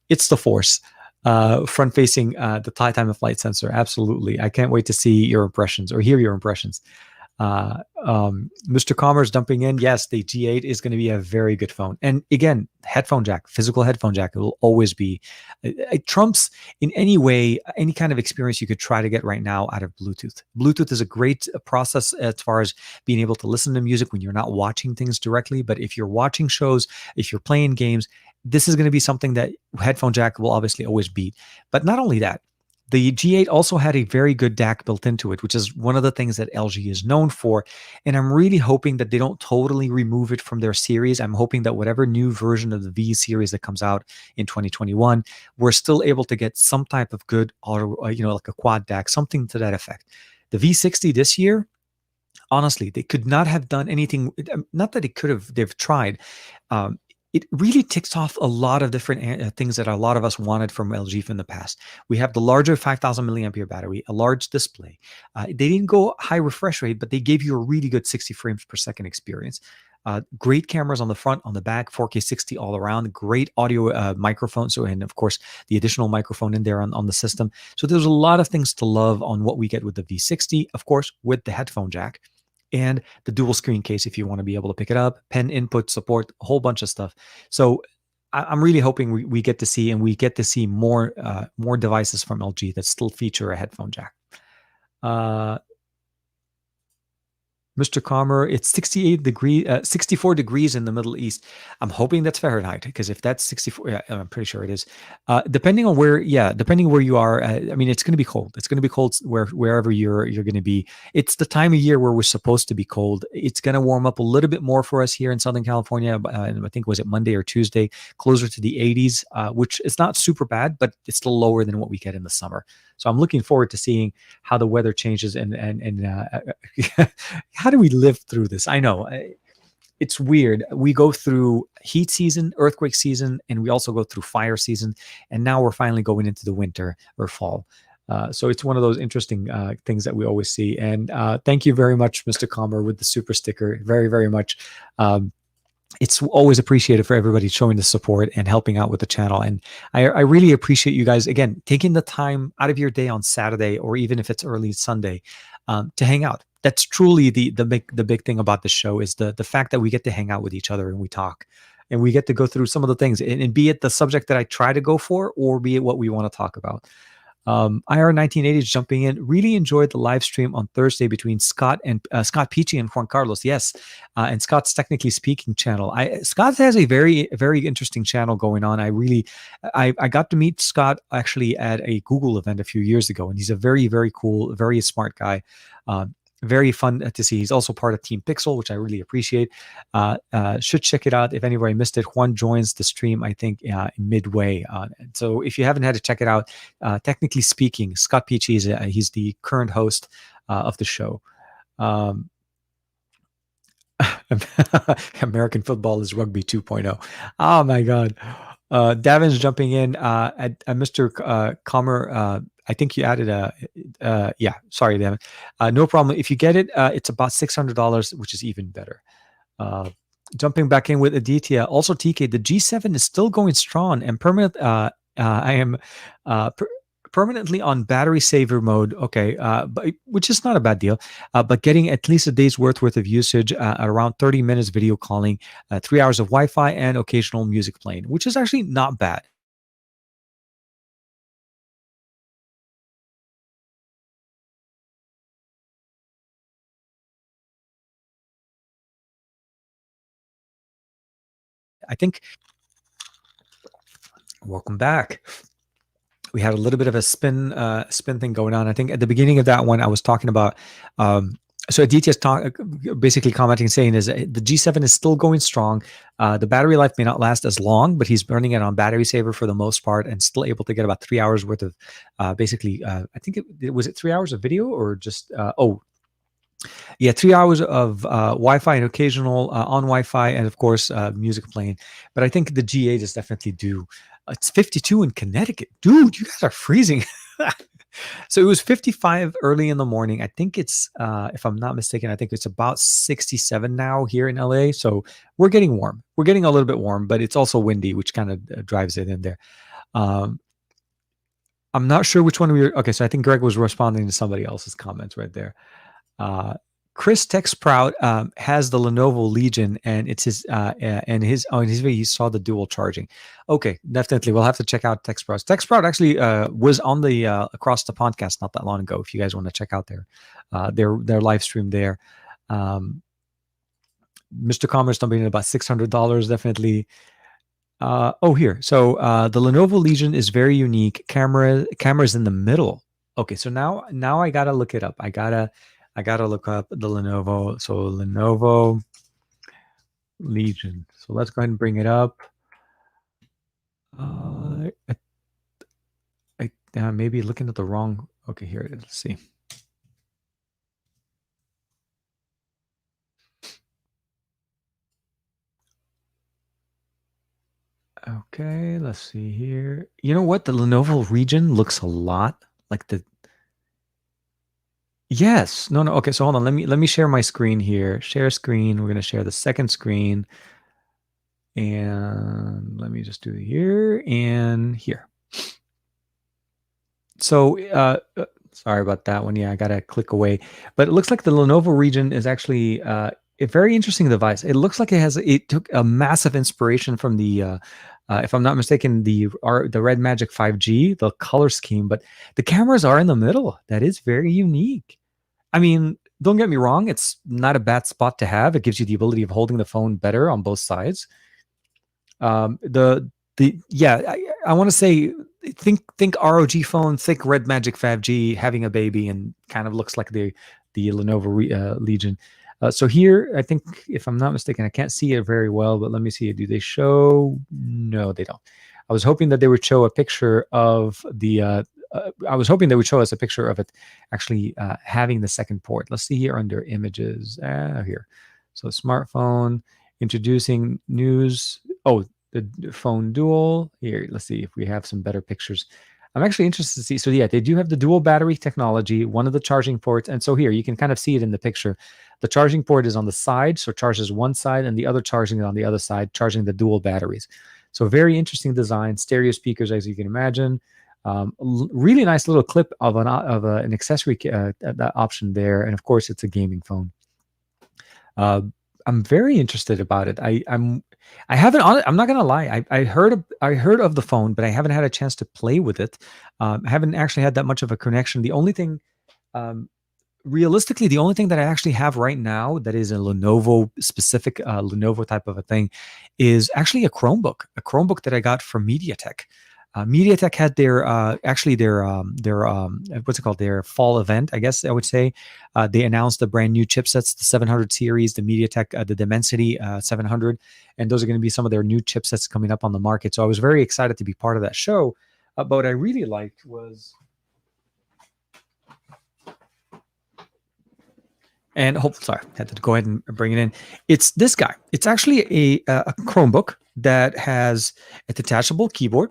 It's the Force. Front facing the time of flight sensor. Absolutely. I can't wait to see your impressions or hear your impressions. Mr. Commerce dumping in. Yes, the G8 is going to be a very good phone. And again, headphone jack, physical headphone jack, it will always be. It trumps in any way, any kind of experience you could try to get right now out of Bluetooth. Bluetooth is a great process as far as being able to listen to music when you're not watching things directly. But if you're watching shows, if you're playing games, this is going to be something that headphone jack will obviously always beat. But not only that, the G8 also had a very good DAC built into it, which is one of the things that LG is known for. And I'm really hoping that they don't totally remove it from their series. I'm hoping that whatever new version of the V series that comes out in 2021, we're still able to get some type of good auto, like a quad DAC, something to that effect. The V60 this year, honestly, they could not have done anything. Not that they've tried. It really ticks off a lot of different things that a lot of us wanted from LG from the past. We have the larger 5,000 milliampere battery, a large display. They didn't go high refresh rate, but they gave you a really good 60 frames per second experience. Great cameras on the front, on the back, 4K 60 all around, great audio microphone. So, and of course, the additional microphone in there on the system. So there's a lot of things to love on what we get with the V60, of course, with the headphone jack. And the dual screen case, if you want to be able to pick it up, pen input support, a whole bunch of stuff. So I'm really hoping we get to see more devices from LG that still feature a headphone jack. Mr. Calmer, it's 64 degrees in the Middle East. I'm hoping that's Fahrenheit, because if that's 64, yeah, I'm pretty sure it is. Depending on where you are, I mean, it's going to be cold. It's going to be cold wherever you're going to be. It's the time of year where we're supposed to be cold. It's going to warm up a little bit more for us here in Southern California. I think, was it Monday or Tuesday, closer to the 80s, which is not super bad, but it's still lower than what we get in the summer. So I'm looking forward to seeing how the weather changes and how do we live through this? I know it's weird. We go through heat season, earthquake season, and we also go through fire season. And now we're finally going into the winter or fall. So it's one of those interesting things that we always see. And thank you very much, Mr. Calmer, with the super sticker. Very, very much. It's always appreciated for everybody showing the support and helping out with the channel. And I really appreciate you guys, again, taking the time out of your day on Saturday, or even if it's early Sunday, to hang out. That's truly the big thing about the show, is the fact that we get to hang out with each other and we talk, and we get to go through some of the things, and be it the subject that I try to go for, or be it what we want to talk about. IR 1980 is jumping in. Really enjoyed the live stream on Thursday between Scott Peachy and Juan Carlos. Yes, and Scott's Technically Speaking channel. Scott has a very interesting channel going on. I got to meet Scott actually at a Google event a few years ago, and he's a very cool, very smart guy. Very fun to see. He's also part of Team Pixel, which I really appreciate. Should check it out. If anybody missed it, Juan joins the stream, I think, midway. So if you haven't had to check it out, Technically Speaking, Scott Peachy, he's the current host of the show. American football is rugby 2.0. Oh my God. Davin's jumping in at Mr. Comer. I think you added yeah, sorry, Davin. No problem. If you get it, it's about $600, which is even better. Jumping back in with Aditya. Also, TK, the G7 is still going strong and permanent. I am permanently on battery saver mode. Okay, but which is not a bad deal. But getting at least a day's worth of usage, around 30 minutes video calling, 3 hours of Wi-Fi, and occasional music playing, which is actually not bad. I think. Welcome back. We had a little bit of a spin thing going on. I think at the beginning of that one, I was talking about. So Aditya's basically commenting, saying is the G7 is still going strong. The battery life may not last as long, but he's burning it on battery saver for the most part, and still able to get about 3 hours worth of basically. I think it was 3 hours of video or just yeah, 3 hours of Wi-Fi and occasional on Wi-Fi, and of course music playing. But I think the G8 is definitely due. It's 52 in Connecticut, dude. You guys are freezing. So it was 55 early in the morning. I think it's, if I'm not mistaken, I think it's about 67 now here in LA. So we're getting warm. We're getting a little bit warm, but it's also windy, which kind of drives it in there. I'm not sure which one we were. Okay, so I think Greg was responding to somebody else's comments right there. Chris Texprout has the Lenovo Legion, and it's his and his in his video he saw the dual charging. Okay, definitely we'll have to check out Texprout. Texprout actually was on the Across the Podcast not that long ago. If you guys want to check out their live stream there. Mr. Commerce dumping in about $600 definitely. Here. So the Lenovo Legion is very unique. Cameras in the middle. Okay, so now I gotta look it up. I gotta look up the Lenovo. So Lenovo Legion. So let's go ahead and bring it up. I maybe looking at the wrong. Okay, here it is. Let's see. Okay, let's see here. You know what? The Lenovo Legion looks a lot like the. Yes. No. Okay. So hold on. Let me share my screen here. Share screen. We're gonna share the second screen, and let me just do it here and here. So sorry about that one. Yeah, I gotta click away. But it looks like the Lenovo Legion is actually a very interesting device. It looks like it took a massive inspiration from the. If I'm not mistaken, the Red Magic 5G, the color scheme, but the cameras are in the middle. That is very unique. I mean, don't get me wrong; it's not a bad spot to have. It gives you the ability of holding the phone better on both sides. Yeah, I want to say think ROG phone, think Red Magic 5G having a baby, and kind of looks like the Lenovo Legion. So here, I think, if I'm not mistaken, I can't see it very well, but let me see. Do they show? No, they don't. I was hoping that they would show a picture of the. I was hoping they would show us a picture of it actually having the second port. Let's see here under images. Here. So smartphone, introducing news. Oh, the phone dual. Here, let's see if we have some better pictures. I'm actually interested to see. So yeah, they do have the dual battery technology, one of the charging ports. And so here, you can kind of see it in the picture. The charging port is on the side, so charges one side, and the other charging on the other side, charging the dual batteries. So very interesting design, stereo speakers, as you can imagine. Really nice little clip of an accessory option there. And of course, it's a gaming phone. I'm very interested about it. I haven't. I'm not gonna lie. I heard of the phone, but I haven't had a chance to play with it. I haven't actually had that much of a connection. The only thing, um, realistically, the only thing that I actually have right now that is a Lenovo specific, Lenovo type of a thing, is actually a Chromebook that I got from MediaTek. MediaTek had their actually their what's it called, their fall event, I guess I would say. They announced the brand new chipsets, the 700 series, the MediaTek, the Dimensity 700, and those are going to be some of their new chipsets coming up on the market. So I was very excited to be part of that show. But what I really liked was, and hope sorry, had to go ahead and bring it in. It's this guy. It's actually a Chromebook that has a detachable keyboard,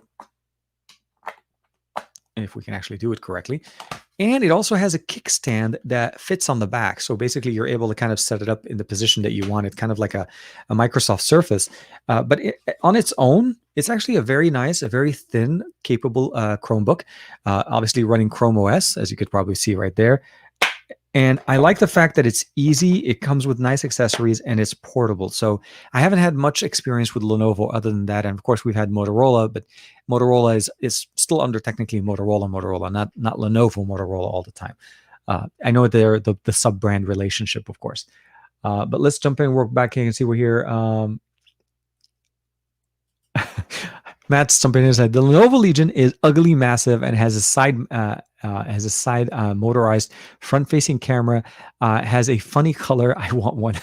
if we can actually do it correctly. And it also has a kickstand that fits on the back. So basically, you're able to kind of set it up in the position that you want it, kind of like a Microsoft Surface. But on its own, it's actually a very nice, a very thin, capable Chromebook, obviously running Chrome OS, as you could probably see right there. And I like the fact that it's easy, it comes with nice accessories, and it's portable. So I haven't had much experience with Lenovo other than that. And of course, we've had Motorola, but Motorola is still under technically Motorola, not Lenovo Motorola all the time. I know they're the sub-brand relationship, of course. But let's jump in, work back here, and see we're here. Matt's jumping in and said the Lenovo Legion is ugly, massive, and has a side motorized front-facing camera. Has a funny color. I want one.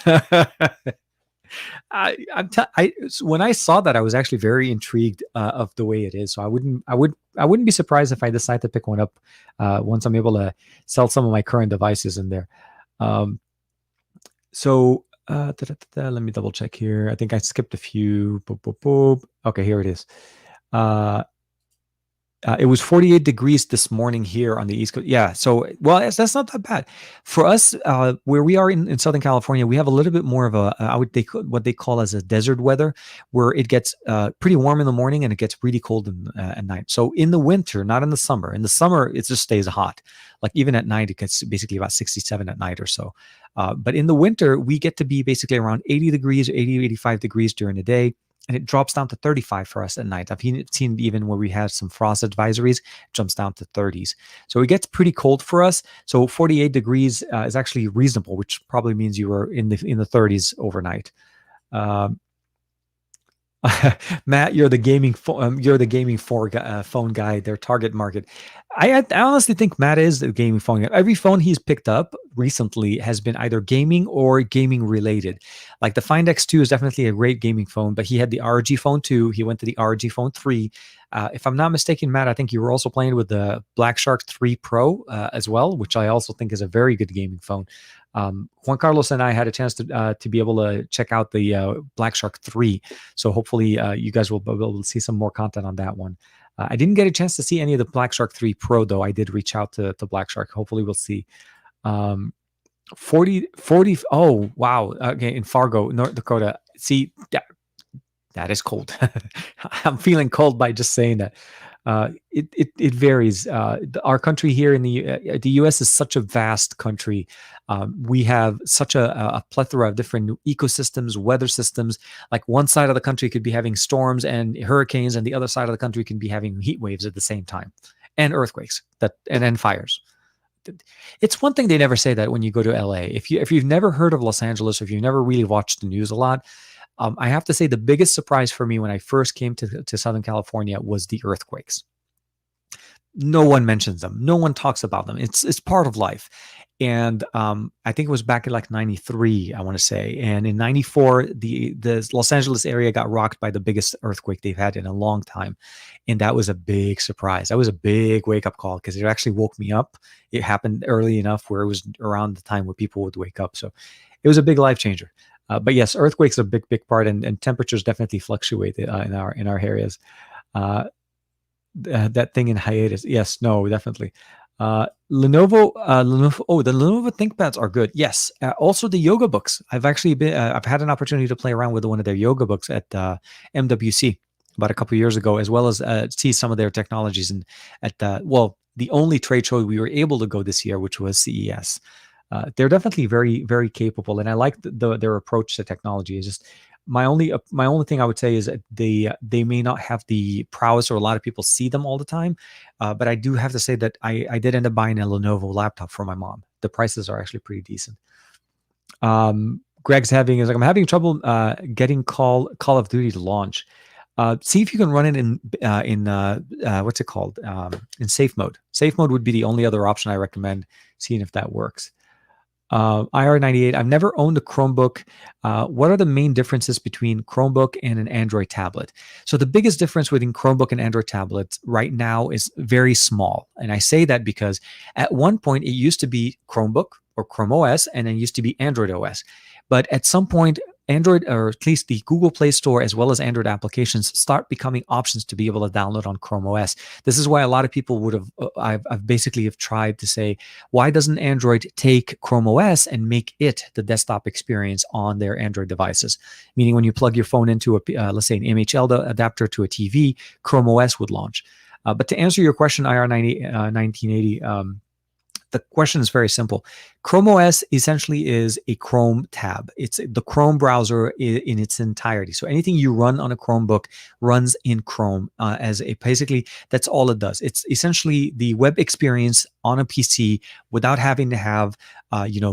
When I saw that, I was actually very intrigued of the way it is. So I wouldn't be surprised if I decide to pick one up once I'm able to sell some of my current devices in there. Let me double check here. I think I skipped a few. Boop, boop, boop. Okay, here it is. It was 48 degrees this morning here on the East Coast. Yeah, so well, that's not that bad for us. Where we are in Southern California, we have a little bit more of a what they call as a desert weather, where it gets pretty warm in the morning and it gets really cold at night. So in the winter, not in the summer. In the summer, it just stays hot. Like even at night, it gets basically about 67 at night or so. But in the winter, we get to be basically around 80 degrees, 80, 85 degrees during the day. And it drops down to 35 for us at night. I've seen even where we have some frost advisories, it jumps down to 30s. So it gets pretty cold for us. So 48 degrees is actually reasonable, which probably means you were in the 30s overnight. Matt, you're the phone guy. Their target market. I honestly think Matt is the gaming phone guy. Every phone he's picked up recently has been either gaming or gaming related. Like the Find X2 is definitely a great gaming phone, but he had the ROG Phone 2. He went to the ROG Phone 3. If I'm not mistaken, Matt, I think you were also playing with the Black Shark 3 Pro as well, which I also think is a very good gaming phone. Juan Carlos and I had a chance to be able to check out the Black Shark 3. So hopefully you guys will be able to see some more content on that one. I didn't get a chance to see any of the Black Shark 3 Pro, though. I did reach out to Black Shark. Hopefully we'll see. 40. Oh, wow. Okay, in Fargo, North Dakota. See, that is cold. I'm feeling cold by just saying that. It varies. Our country here in the U.S. is such a vast country. We have such a plethora of different ecosystems, weather systems. Like one side of the country could be having storms and hurricanes, and the other side of the country can be having heat waves at the same time, and earthquakes and then fires. It's one thing they never say that when you go to LA. If you've never heard of Los Angeles, or if you've never really watched the news a lot, I have to say the biggest surprise for me when I first came to Southern California was the earthquakes. No one mentions them. No one talks about them. It's part of life. And I think it was back in like 93, I want to say. And in 94, the Los Angeles area got rocked by the biggest earthquake they've had in a long time. And that was a big surprise. That was a big wake-up call because it actually woke me up. It happened early enough where it was around the time where people would wake up. So it was a big life changer. But yes, earthquakes are a big part, and temperatures definitely fluctuate in our areas. That thing in hiatus, yes, no, definitely. Lenovo. Oh, the Lenovo ThinkPads are good. Yes. Also, the yoga books. I've actually been. I've had an opportunity to play around with one of their yoga books at MWC about a couple of years ago, as well as see some of their technologies. And at the only trade show we were able to go this year, which was CES. They're definitely very, very capable, and I like their approach to technology. Is just My only thing I would say is that they may not have the prowess, or a lot of people see them all the time. But I do have to say that I did end up buying a Lenovo laptop for my mom. The prices are actually pretty decent. Greg's I'm having trouble getting Call of Duty to launch. See if you can run it in what's it called, in safe mode. Safe mode would be the only other option I recommend, seeing if that works. IR98, I've never owned a Chromebook. What are the main differences between Chromebook and an Android tablet? So the biggest difference between Chromebook and Android tablets right now is very small. And I say that because at one point it used to be Chromebook or Chrome OS, and it used to be Android OS. But at some point, Android, or at least the Google Play Store, as well as Android applications, start becoming options to be able to download on Chrome OS. This is why a lot of people would have, I've basically have tried to say, why doesn't Android take Chrome OS and make it the desktop experience on their Android devices? Meaning when you plug your phone into let's say an MHL adapter to a TV, Chrome OS would launch. But to answer your question, IR1980, the question is very simple. Chrome OS essentially is a Chrome tab. It's the Chrome browser in its entirety. So anything you run on a Chromebook runs in Chrome basically that's all it does. It's essentially the web experience on a PC without having to have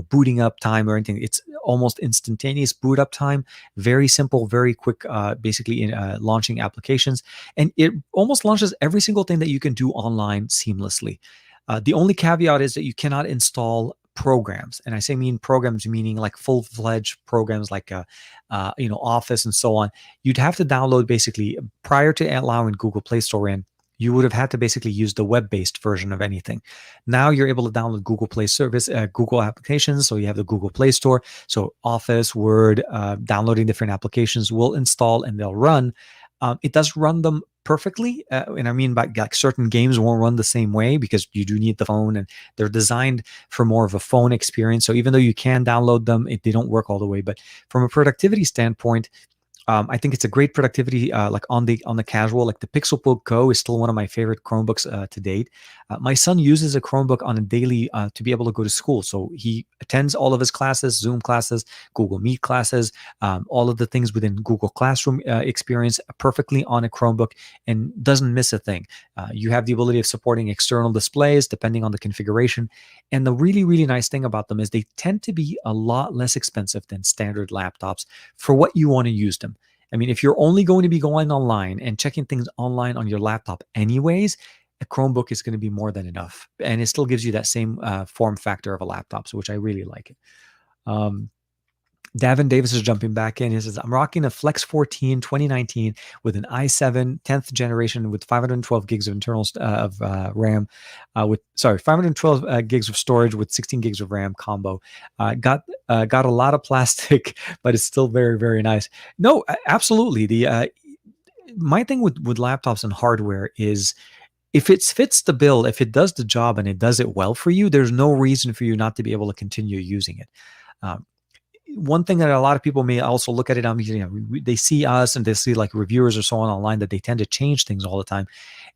booting up time or anything. It's almost instantaneous boot up time, very simple, very quick, basically in launching applications, and it almost launches every single thing that you can do online seamlessly. The only caveat is that you cannot install programs, and I say programs meaning like full-fledged programs like Office and so on. You'd have to download basically prior to allowing Google Play Store in. You would have had to basically use the web-based version of anything. Now you're able to download Google Play service, Google applications. So you have the Google Play Store. So Office, Word, downloading different applications will install and they'll run. It does run them perfectly, and I mean by like certain games won't run the same way because you do need the phone, and they're designed for more of a phone experience. So even though you can download them, they don't work all the way. But from a productivity standpoint, I think it's a great productivity, like on the casual. Like the Pixelbook Go is still one of my favorite Chromebooks to date. My son uses a Chromebook on a daily to be able to go to school. So he attends all of his classes, Zoom classes, Google Meet classes, all of the things within Google Classroom experience perfectly on a Chromebook, and doesn't miss a thing. You have the ability of supporting external displays depending on the configuration. And the really, really nice thing about them is they tend to be a lot less expensive than standard laptops for what you want to use them. I mean, if you're only going to be going online and checking things online on your laptop anyways, a Chromebook is going to be more than enough. And it still gives you that same form factor of a laptop, so which I really like it. Davin Davis is jumping back in. He says, I'm rocking a Flex 14 2019 with an i7 10th generation with 512 gigs of internal RAM, 512 gigs of storage with 16 gigs of RAM combo. Got a lot of plastic, but it's still very, very nice. No, absolutely. My thing with laptops and hardware is if it fits the bill, if it does the job and it does it well for you, there's no reason for you not to be able to continue using it. One thing that a lot of people may also look at it, they see us and they see like reviewers or so on online that they tend to change things all the time.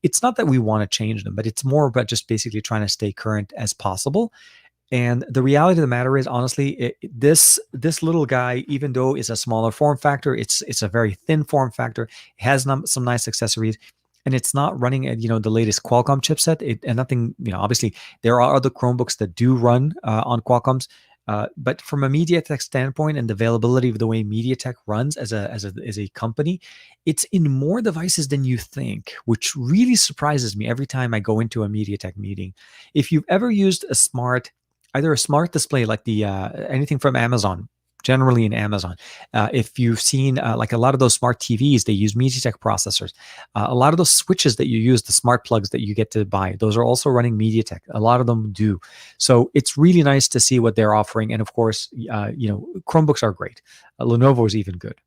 It's not that we want to change them, but it's more about just basically trying to stay current as possible. And the reality of the matter is, honestly, this little guy, even though it's a smaller form factor, it's a very thin form factor. It has some nice accessories, and it's not running at the latest Qualcomm chipset. And nothing, obviously there are other Chromebooks that do run on Qualcomm's. But from a MediaTek standpoint and the availability of the way MediaTek runs as a company, it's in more devices than you think, which really surprises me every time I go into a MediaTek meeting. If you've ever used either a smart display like the anything from Amazon, generally in Amazon. If you've seen like a lot of those smart TVs, they use MediaTek processors. A lot of those switches that you use, the smart plugs that you get to buy, those are also running MediaTek. A lot of them do. So it's really nice to see what they're offering. And of course, Chromebooks are great. Lenovo is even good.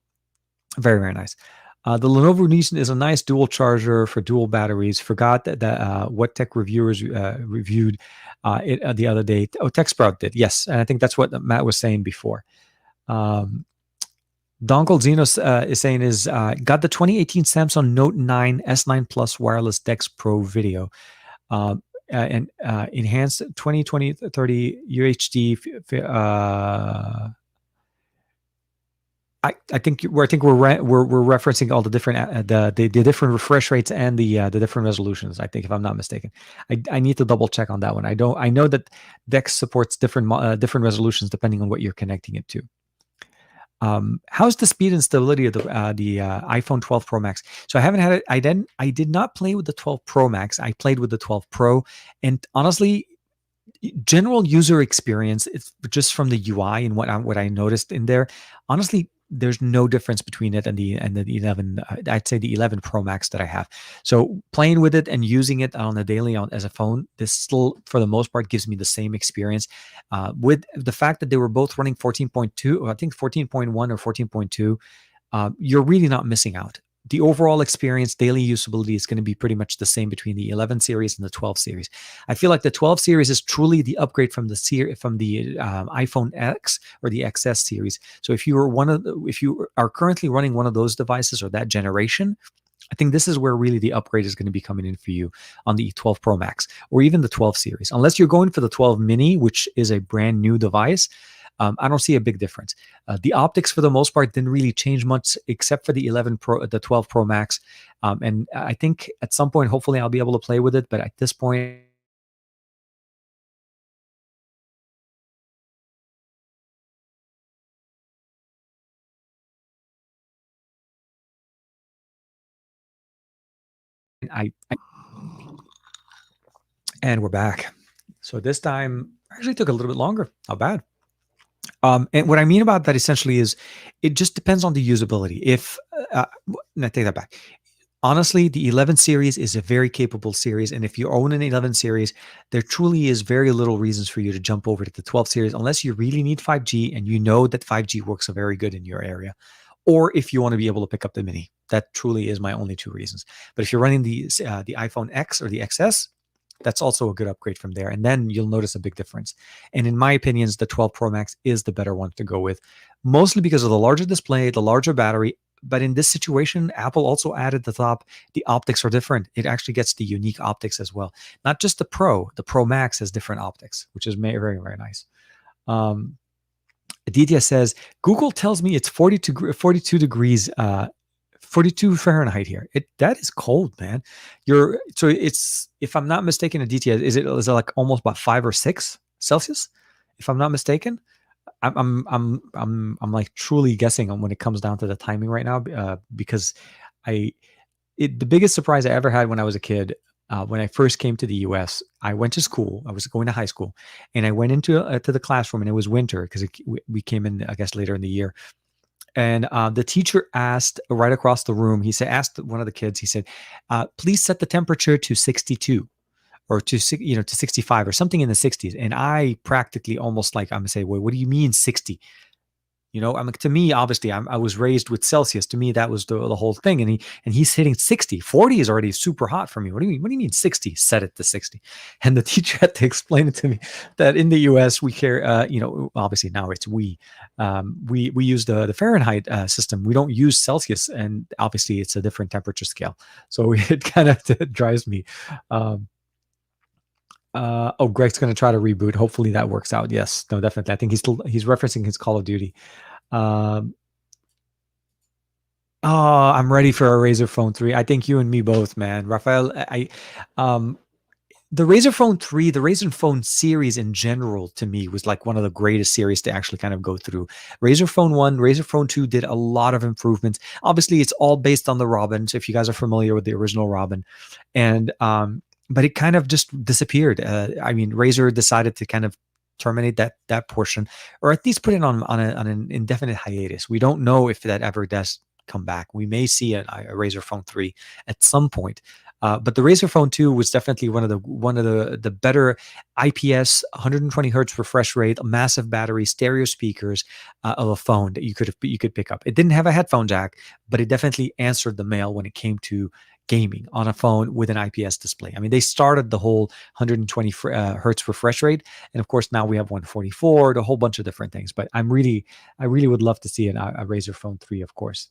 Very, very nice. The Lenovo Legion is a nice dual charger for dual batteries. Forgot that what tech reviewers reviewed it the other day. Oh, TechSprout did. Yes. And I think that's what Matt was saying before. Dongle Xenos is saying got the 2018 Samsung Note 9 S9 Plus wireless DeX Pro video and enhanced 2020-30 UHD. I think we're referencing all the different the different refresh rates and the different resolutions. I think, if I'm not mistaken, I need to double check on that one. I know that Dex supports different resolutions depending on what you're connecting it to. How's the speed and stability of the iPhone 12 Pro Max? So I haven't had it. I did not play with the 12 Pro Max. I played with the 12 Pro, and honestly, general user experience, it's just from the UI and what I noticed in there. Honestly, there's no difference between it and the 11. I'd say the 11 Pro Max that I have. So playing with it and using it on a daily as a phone, this still for the most part gives me the same experience. With the fact that they were both running 14.2, or I think 14.1 or 14.2, you're really not missing out. The overall experience, daily usability is going to be pretty much the same between the 11 series and the 12 series. I feel like the 12 series is truly the upgrade from the iPhone X or the XS series. So if you are currently running one of those devices or that generation, I think this is where really the upgrade is going to be coming in for you on the 12 Pro Max or even the 12 series. Unless you're going for the 12 mini, which is a brand new device, I don't see a big difference. The optics, for the most part, didn't really change much, except for the 11 Pro, the 12 Pro Max. And I think at some point, hopefully, I'll be able to play with it. But at this point, I and we're back. So this time actually took a little bit longer. Not bad. And what I mean about that essentially is, it just depends on the usability. No, take that back. Honestly, the 11 series is a very capable series, and if you own an 11 series, there truly is very little reasons for you to jump over to the 12 series unless you really need 5G and you know that 5G works very good in your area, or if you want to be able to pick up the mini. That truly is my only two reasons. But if you're running the iPhone X or the XS, that's also a good upgrade from there, and then you'll notice a big difference. And in my opinions, the 12 Pro Max is the better one to go with, mostly because of the larger display, the larger battery. But in this situation, Apple also added the optics are different. It actually gets the unique optics as well. Not just the Pro Max has different optics, which is very, very nice. Aditya says, Google tells me it's 42 degrees, 42 Fahrenheit here. That is cold, man. So it's, if I'm not mistaken, Aditya, is it like almost about 5 or 6 Celsius? If I'm not mistaken. I'm like truly guessing on when it comes down to the timing right now, because the biggest surprise I ever had when I was a kid, when I first came to the US, I went to school. I was going to high school, and I went into to the classroom, and it was winter because we came in, I guess, later in the year. And the teacher asked right across the room. Asked one of the kids. He said, "Please set the temperature to 62." Or to 65 or something in the 60s. And I practically almost like, I'm gonna say, well, what do you mean 60? To me, obviously, I was raised with Celsius. To me, that was the whole thing. And he's hitting 60. 40 is already super hot for me. What do you mean 60? Set it to 60. And the teacher had to explain it to me that in the US we care, obviously now it's we use the Fahrenheit system. We don't use Celsius, and obviously it's a different temperature scale. So it kind of drives me. Greg's going to try to reboot. Hopefully that works out. Yes, no, definitely. I think he's referencing his Call of Duty. I'm ready for a Razer Phone 3. I think you and me both, man. Raphael, the Razer Phone 3, the Razer Phone series in general, to me, was like one of the greatest series to actually kind of go through. Razer Phone 1, Razer Phone 2 did a lot of improvements. Obviously, it's all based on the Robin. So if you guys are familiar with the original Robin, and but it kind of just disappeared. Razer decided to kind of terminate that portion, or at least put it on an indefinite hiatus. We don't know if that ever does come back. We may see a Razer Phone 3 at some point. But the Razer Phone 2 was definitely one of the better IPS 120 hertz refresh rate, massive battery, stereo speakers of a phone that you could pick up. It didn't have a headphone jack, but it definitely answered the mail when it came to gaming on a phone with an IPS display. I mean, they started the whole 120 hertz refresh rate, and of course now we have 144, a whole bunch of different things. But I really would love to see a Razer Phone 3, of course.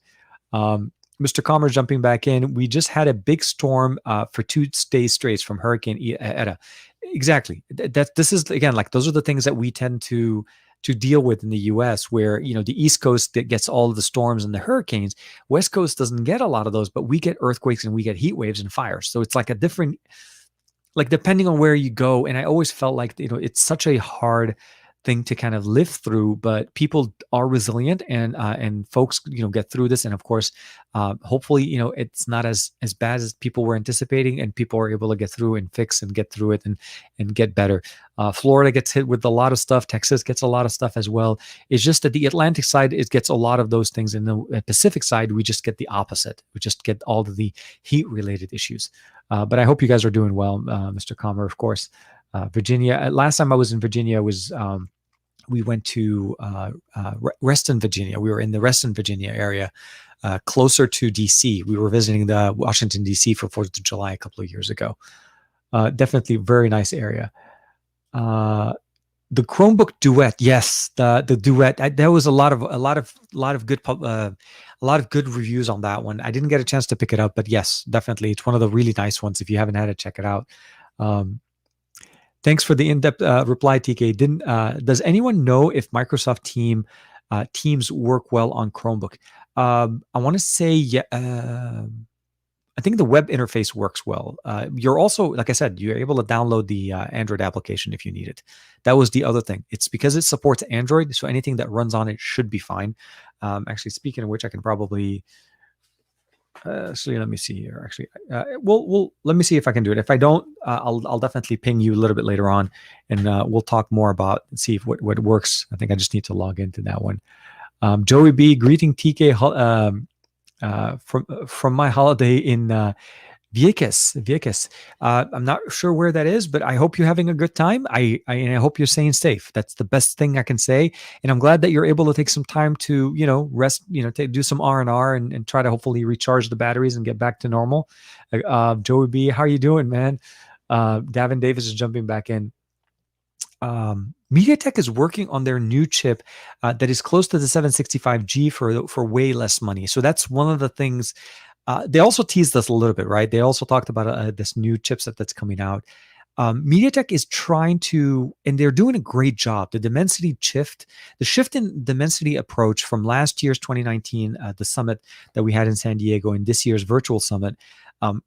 Mr. Commerce jumping back in. We just had a big storm for 2 days straight from Hurricane Eta. Exactly. This is, again, like, those are the things that we tend to to deal with in the US, where, the East Coast that gets all of the storms and the hurricanes. West Coast doesn't get a lot of those, but we get earthquakes and we get heat waves and fires. So it's like a different, like, depending on where you go. And I always felt like, it's such a hard thing to kind of live through, but people are resilient, and folks, get through this. And of course, hopefully, it's not as bad as people were anticipating, and people are able to get through and fix and get through it and get better. Florida gets hit with a lot of stuff. Texas gets a lot of stuff as well. It's just that the Atlantic side, it gets a lot of those things. And the Pacific side, we just get the opposite. We just get all of the heat related issues. But I hope you guys are doing well, Mr. Comer, of course. Virginia, last time I was in Virginia was, we went to Reston, Virginia. We were in the Reston, Virginia area, closer to DC. We were visiting the Washington, DC for 4th of July a couple of years ago. Definitely very nice area. The Chromebook Duet, yes, the Duet. There was a lot of good reviews on that one. I didn't get a chance to pick it up, but yes, definitely, it's one of the really nice ones. If you haven't had it, check it out. Thanks for the in-depth reply, TK. Does anyone know if Microsoft Teams work well on Chromebook? I want to say, yeah. I think the web interface works well. You're also, like I said, you're able to download the Android application if you need it. That was the other thing. It's because it supports Android, so anything that runs on it should be fine. Actually, speaking of which, I can probably. Actually, let me see here. Actually, we'll let me see if I can do it. If I don't, I'll definitely ping you a little bit later on, and we'll talk more about and see if what works. I think I just need to log into that one. Joey B, greeting TK from my holiday in Vieques. I'm not sure where that is, but I hope you're having a good time. And I hope you're staying safe. That's the best thing I can say. And I'm glad that you're able to take some time to, rest, do some R&R and try to hopefully recharge the batteries and get back to normal. Joey B, how are you doing, man? Davin Davis is jumping back in. MediaTek is working on their new chip that is close to the 765G for way less money. So that's one of the things. They also teased us a little bit, right? They also talked about this new chipset that's coming out. MediaTek is trying to, and they're doing a great job. The shift in Dimensity approach from last year's 2019, the summit that we had in San Diego, and this year's virtual summit.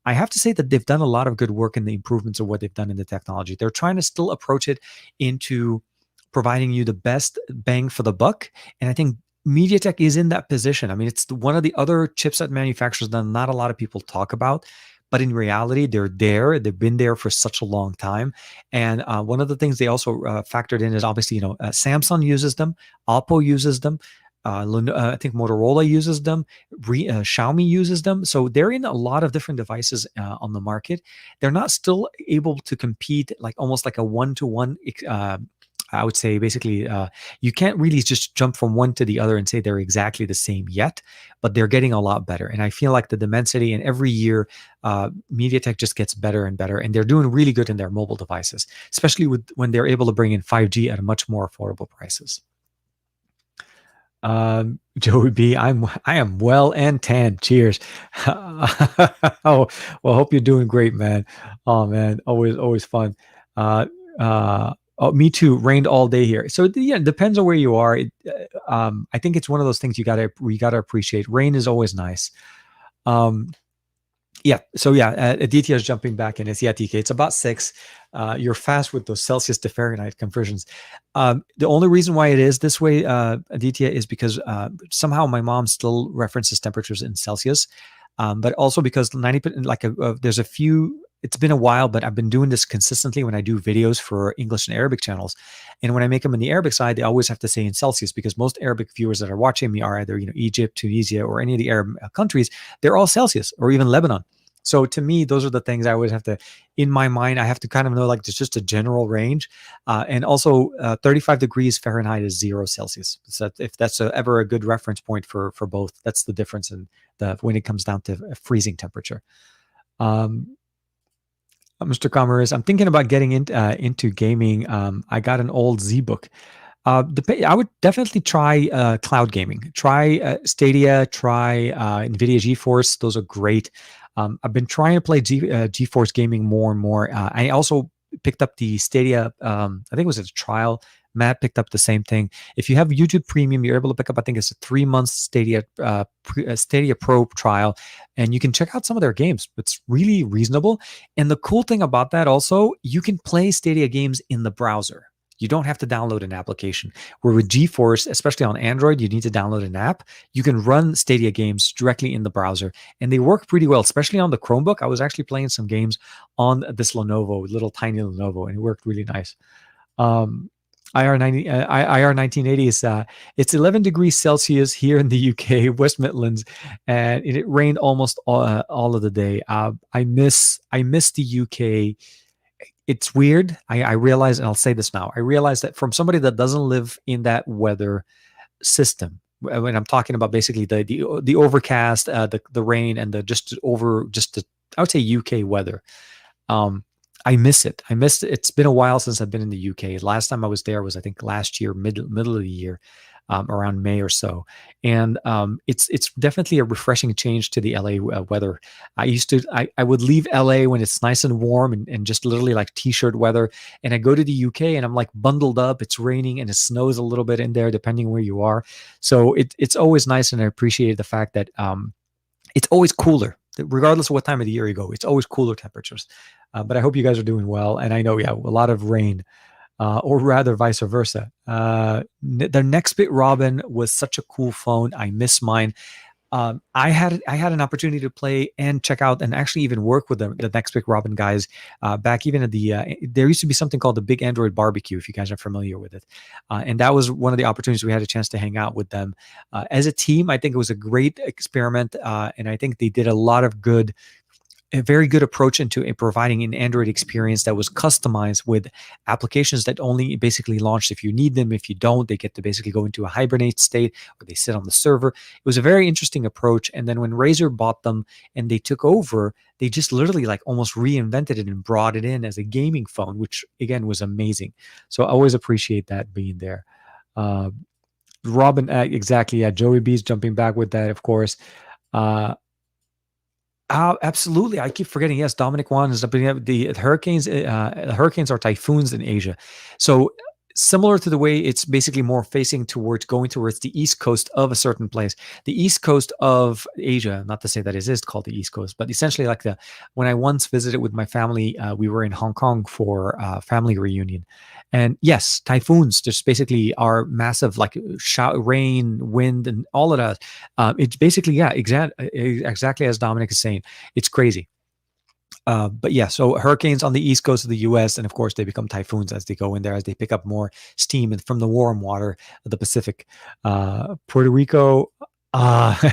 I have to say that they've done a lot of good work in the improvements of what they've done in the technology. They're trying to still approach it into providing you the best bang for the buck. And I think MediaTek is in that position. I mean, it's one of the other chipset manufacturers that not a lot of people talk about, but in reality, they're there. They've been there for such a long time. And one of the things they also factored in is obviously, Samsung uses them, Oppo uses them. I think Motorola uses them, Xiaomi uses them. So they're in a lot of different devices on the market. They're not still able to compete almost like a one-to-one. I would say basically you can't really just jump from one to the other and say they're exactly the same yet, but they're getting a lot better. And I feel like the Dimensity, and every year MediaTek just gets better and better, and they're doing really good in their mobile devices, especially when they're able to bring in 5G at a much more affordable prices. Joey B, I am well and tan. Cheers. Oh, well, hope you're doing great, man. Oh man, always fun. Oh, me too. Rained all day here. So yeah, it depends on where you are. I think it's one of those things you gotta appreciate. Rain is always nice. Yeah. So yeah, Aditya is jumping back in. It's TK. It's about 6. You're fast with those Celsius to Fahrenheit conversions. The only reason why it is this way, Aditya, is because somehow my mom still references temperatures in Celsius, but also because 90%, there's a few. It's been a while, but I've been doing this consistently when I do videos for English and Arabic channels. And when I make them in the Arabic side, they always have to say in Celsius, because most Arabic viewers that are watching me are either, Egypt, Tunisia, or any of the Arab countries. They're all Celsius, or even Lebanon. So to me, those are the things I always have to, in my mind, I have to kind of know, it's just a general range. And also 35 degrees Fahrenheit is 0 Celsius. So if that's ever a good reference point for both, that's the difference in when it comes down to freezing temperature. Mr. Commerce, I'm thinking about getting into gaming. I got an old ZBook. I would definitely try cloud gaming. Try Stadia. Try NVIDIA GeForce. Those are great. I've been trying to play GeForce gaming more and more. I also picked up the Stadia. I think it was a trial Matt picked up the same thing. If you have YouTube Premium, you're able to pick up, I think it's a 3 month Stadia Pro trial, and you can check out some of their games. It's really reasonable. And the cool thing about that also, you can play Stadia games in the browser. You don't have to download an application. Where with GeForce, especially on Android, you need to download an app. You can run Stadia games directly in the browser, and they work pretty well, especially on the Chromebook. I was actually playing some games on this Lenovo, little tiny Lenovo, and it worked really nice. IR 1980 is it's 11 degrees Celsius here in the UK, West Midlands, and it rained almost all of the day. I miss the UK. It's weird. I realize, and I'll say this now. I realize that from somebody that doesn't live in that weather system, when I'm talking about basically the overcast, the rain, and the I would say UK weather. I miss it. It's been a while since I've been in the UK. Last time I was there was, I think, last year, middle of the year, around May or so. And it's definitely a refreshing change to the LA weather. I would leave LA when it's nice and warm and just literally like t-shirt weather. And I go to the UK and I'm like bundled up. It's raining and it snows a little bit in there, depending where you are. So it's always nice. And I appreciate the fact that it's always cooler. Regardless of what time of the year you go, it's always cooler temperatures. But I hope you guys are doing well. And I know, yeah, a lot of rain, or rather vice versa. The Nextbit Robin was such a cool phone. I miss mine. I had an opportunity to play and check out and actually even work with the Nextbit Robin guys back even at there used to be something called the Big Android Barbecue, if you guys are familiar with it. And that was one of the opportunities we had a chance to hang out with them. As a team, I think it was a great experiment, and I think they did a very good approach into providing an Android experience that was customized with applications that only basically launch if you need them. If you don't, they get to basically go into a hibernate state or they sit on the server. It was a very interesting approach. And then when Razer bought them and they took over, they just literally like almost reinvented it and brought it in as a gaming phone, which again was amazing. So I always appreciate that being there. Robin, exactly. Yeah, Joey B's jumping back with that, of course. Absolutely. I keep forgetting. Yes, Dominic Wan is up in the hurricanes. Hurricanes are typhoons in Asia. So similar to the way it's basically more facing going towards the east coast of a certain place. The east coast of Asia, not to say that it is called the east coast, but essentially like when I once visited with my family, we were in Hong Kong for a family reunion. And yes, typhoons just basically are massive, like rain, wind, and all of that. It's basically, yeah, exactly as Dominic is saying. It's crazy. But yeah, so hurricanes on the east coast of the U.S., and of course they become typhoons as they go in there, as they pick up more steam from the warm water of the Pacific. Puerto Rico, Puerto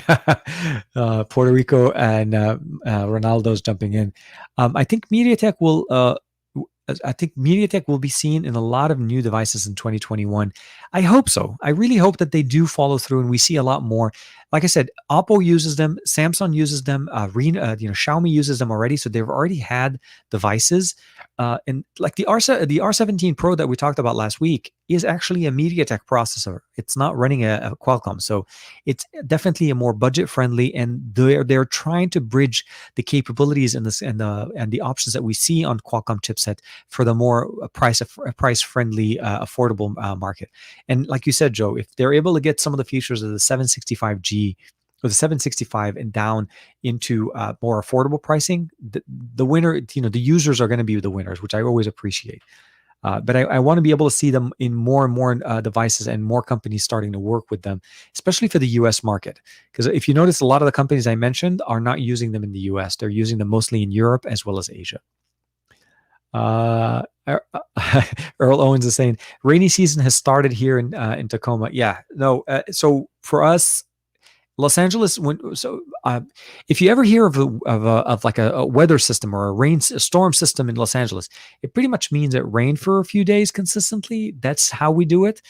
Rico, and Ronaldo's jumping in. I think MediaTek will be seen in a lot of new devices in 2021. I hope so. I really hope that they do follow through and we see a lot more. Like I said, Oppo uses them, Samsung uses them, Xiaomi uses them already. So they've already had devices. And like the R17 Pro that we talked about last week is actually a MediaTek processor. It's not running a Qualcomm. So it's definitely a more budget friendly, and they're trying to bridge the capabilities and the options that we see on Qualcomm chipset for the more price friendly, affordable market. And like you said, Joe, if they're able to get some of the features of the 765G or the 765 and down into more affordable pricing, the winner, the users are going to be the winners, which I always appreciate. But I want to be able to see them in more and more devices and more companies starting to work with them, especially for the US market. Because if you notice, a lot of the companies I mentioned are not using them in the US. They're using them mostly in Europe as well as Asia. Earl Owens is saying rainy season has started here in Tacoma. Yeah, no. So for us, Los Angeles. If you ever hear of like a weather system or a storm system in Los Angeles, it pretty much means it rained for a few days consistently. That's how we do it.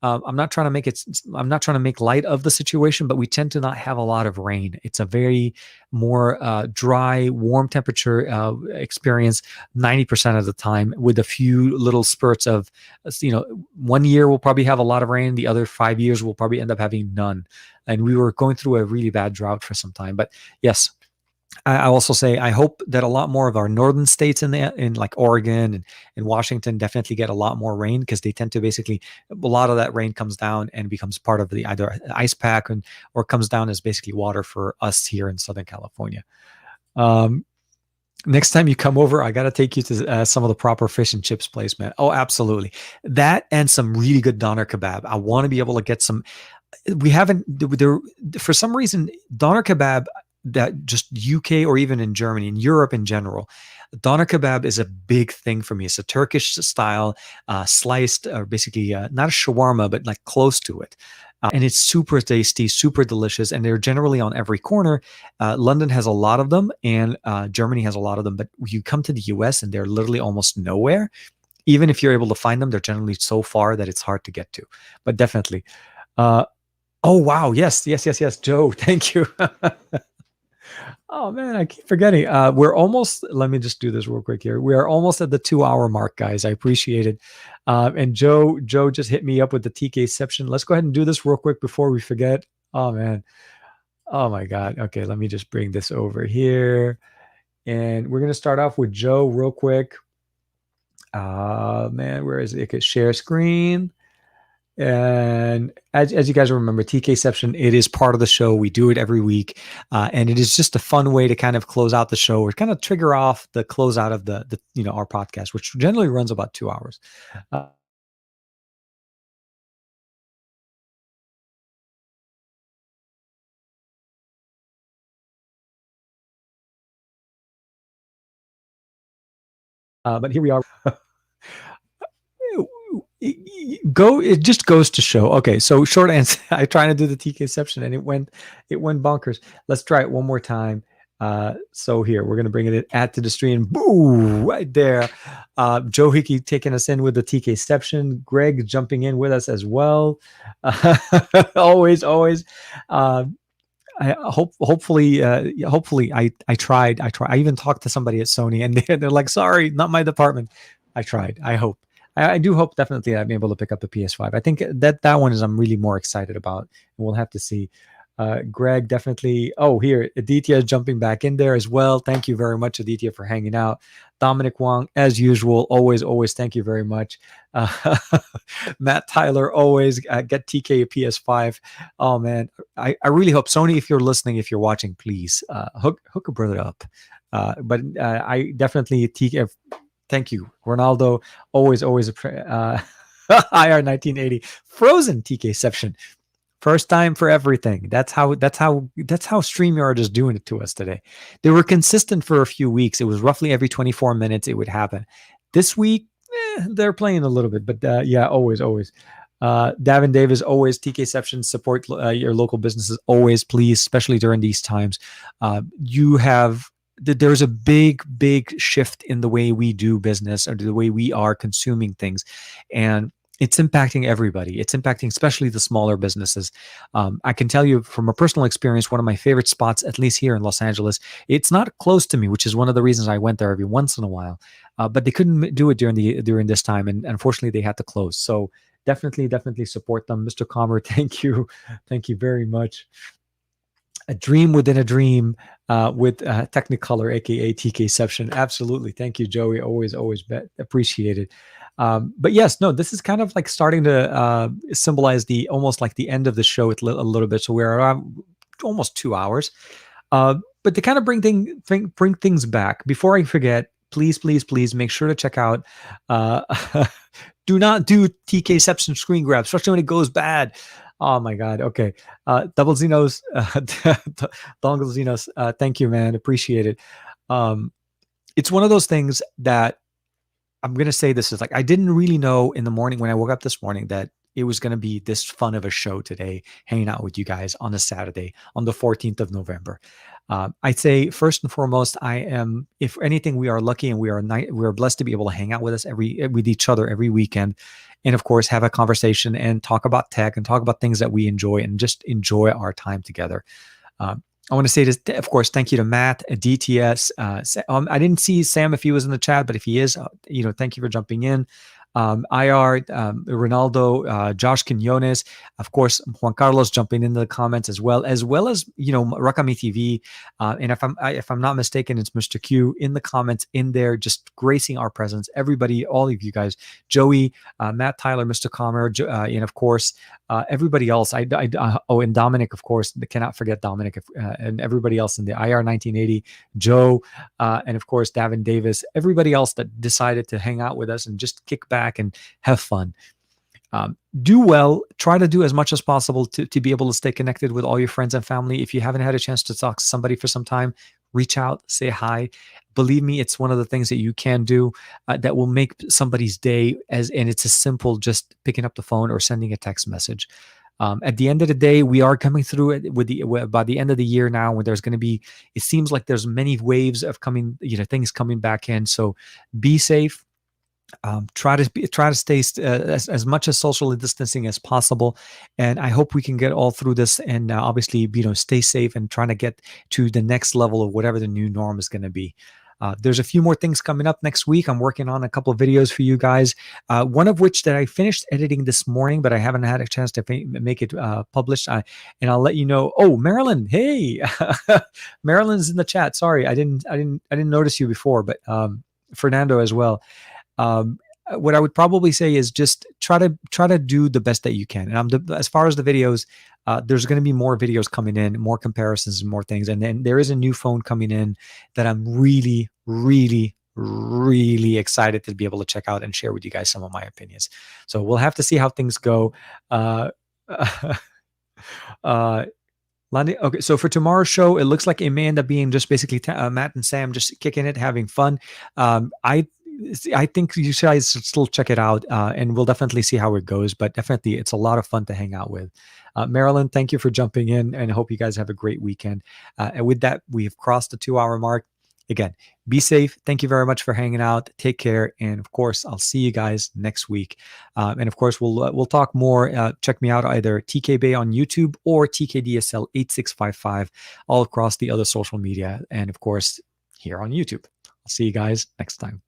I'm not trying to make light of the situation, but we tend to not have a lot of rain. It's a very more dry, warm temperature experience 90% of the time, with a few little spurts of, 1 year we'll probably have a lot of rain. The other 5 years we'll probably end up having none. And we were going through a really bad drought for some time. But yes, I also say I hope that a lot more of our northern states in like Oregon and Washington definitely get a lot more rain, because they tend to basically, a lot of that rain comes down and becomes part of the either ice pack, or comes down as basically water for us here in Southern California. Um, Next time you come over, I got to take you to some of the proper fish and chips place, man. Oh, absolutely. That and some really good doner kebab. I want to be able to get some. We haven't there for some reason, doner kebab, that just UK or even in Germany, in Europe in general, doner kebab is a big thing for me. It's a Turkish style, sliced, or basically not a shawarma, but like close to it. And it's super tasty, super delicious, and they're generally on every corner. London has a lot of them, and Germany has a lot of them. But you come to the US, and they're literally almost nowhere. Even if you're able to find them, they're generally so far that it's hard to get to. But definitely. Uh, oh wow, yes, yes, yes, yes, Joe. Thank you. Oh man, I keep forgetting. We're almost. Let me just do this real quick here. We are almost at the 2 hour mark, guys. I appreciate it. And Joe just hit me up with the tkception. Let's go ahead and do this real quick before we forget. Oh man. Oh my God. Okay, let me just bring this over here, and we're gonna start off with Joe real quick. Man, where is it? Okay, share screen. And as you guys remember, tkception, it is part of the show. We do it every week, and it is just a fun way to kind of close out the show, or kind of trigger off the closeout of the our podcast, which generally runs about 2 hours. Uh, but here we are. It just goes to show. Okay, so short answer. I tried to do the tkception, and it went bonkers. Let's try it one more time. So here we're gonna bring it in, add to the stream. Boo! Right there. Joe Hickey taking us in with the tkception. Greg jumping in with us as well. Always. Uh, hopefully I tried. I even talked to somebody at Sony, and they're like, sorry, not my department. I tried. I hope. I do hope definitely I'm able to pick up the PS5. I think that one is I'm really more excited about, and we'll have to see. Greg definitely. Oh, here Aditya is jumping back in there as well. Thank you very much, Aditya, for hanging out. Dominic Wong, as usual, always. Thank you very much. Uh, Matt Tyler, always get TK a PS5. Oh man, I really hope Sony, if you're listening, if you're watching, please hook a brother up. But I definitely TK. Thank you, Ronaldo. Always IR 1980 frozen TKception. First time for everything. That's how StreamYard is doing it to us today. They were consistent for a few weeks. It was roughly every 24 minutes it would happen. This week, they're playing a little bit, but yeah, always. Davin Davis, always TKception, support your local businesses, always, please, especially during these times. There's a big shift in the way we do business, or the way we are consuming things, and it's impacting everybody. It's impacting especially the smaller businesses. I can tell you from a personal experience, one of my favorite spots, at least here in Los Angeles, it's not close to me, which is one of the reasons I went there every once in a while. But they couldn't do it during this time, and unfortunately they had to close. So definitely support them, Mr. Comer. Thank you very much. A dream within a dream, with Technicolor, aka TKception. Absolutely, thank you, Joey. Always appreciate it. But yes, no, this is kind of like starting to symbolize the almost like the end of the show a little bit. So we're around almost 2 hours. But to kind of bring things back, before I forget, please make sure to check out. Uh, do not do TKception screen grabs, especially when it goes bad. Oh my God. Okay. Double Xenos, Dongle Xenos. Thank you, man. Appreciate it. Um, it's one of those things that I'm going to say, this is like, I didn't really know in the morning when I woke up this morning that it was going to be this fun of a show today, hanging out with you guys on a Saturday, on the 14th of November. I'd say first and foremost, if anything, we are lucky, and we are blessed to be able to hang out with with each other every weekend. And of course, have a conversation and talk about tech and talk about things that we enjoy, and just enjoy our time together. I want to say this, of course, thank you to Matt at DTS. I didn't see Sam if he was in the chat, but if he is, thank you for jumping in. IR, Ronaldo, Josh Quinones, of course, Juan Carlos jumping into the comments as Rakami TV. And if I'm not mistaken, it's Mr. Q in the comments in there, just gracing our presence. Everybody, all of you guys, Joey, Matt Tyler, Mr. Comer, and of course, everybody else. And Dominic, of course, cannot forget Dominic, and everybody else in the IR 1980, Joe, and of course, Davin Davis, everybody else that decided to hang out with us and just kick back and have fun. Do well, try to do as much as possible to be able to stay connected with all your friends and family. If you haven't had a chance to talk to somebody for some time, reach out, say hi. Believe me, it's one of the things that you can do that will make somebody's day, and it's as simple just picking up the phone or sending a text message. At the end of the day, we are coming through it by the end of the year now, when there's going to be, it seems like there's many waves of things coming back in. So be safe. Try to stay as much as socially distancing as possible, and I hope we can get all through this, and obviously stay safe and trying to get to the next level of whatever the new norm is going to be. There's a few more things coming up next week. I'm working on a couple of videos for you guys, one of which that I finished editing this morning, but I haven't had a chance to make it published. And I'll let you know. Oh, Marilyn, hey, Marilyn's in the chat. Sorry, I didn't notice you before, but Fernando as well. What I would probably say is just try to do the best that you can. And as far as the videos, there's going to be more videos coming in, more comparisons and more things. And then there is a new phone coming in that I'm really, really, really excited to be able to check out and share with you guys some of my opinions. So we'll have to see how things go. Okay, so for tomorrow's show, it looks like it may end up being just basically Matt and Sam just kicking it, having fun. I think you guys should still check it out, and we'll definitely see how it goes. But definitely, it's a lot of fun to hang out with. Marilyn, thank you for jumping in, and I hope you guys have a great weekend. And with that, we have crossed the 2-hour mark. Again, be safe. Thank you very much for hanging out. Take care, and of course, I'll see you guys next week. And of course, we'll talk more. Check me out either TK Bay on YouTube or TKDSL 8655 all across the other social media, and of course, here on YouTube. I'll see you guys next time.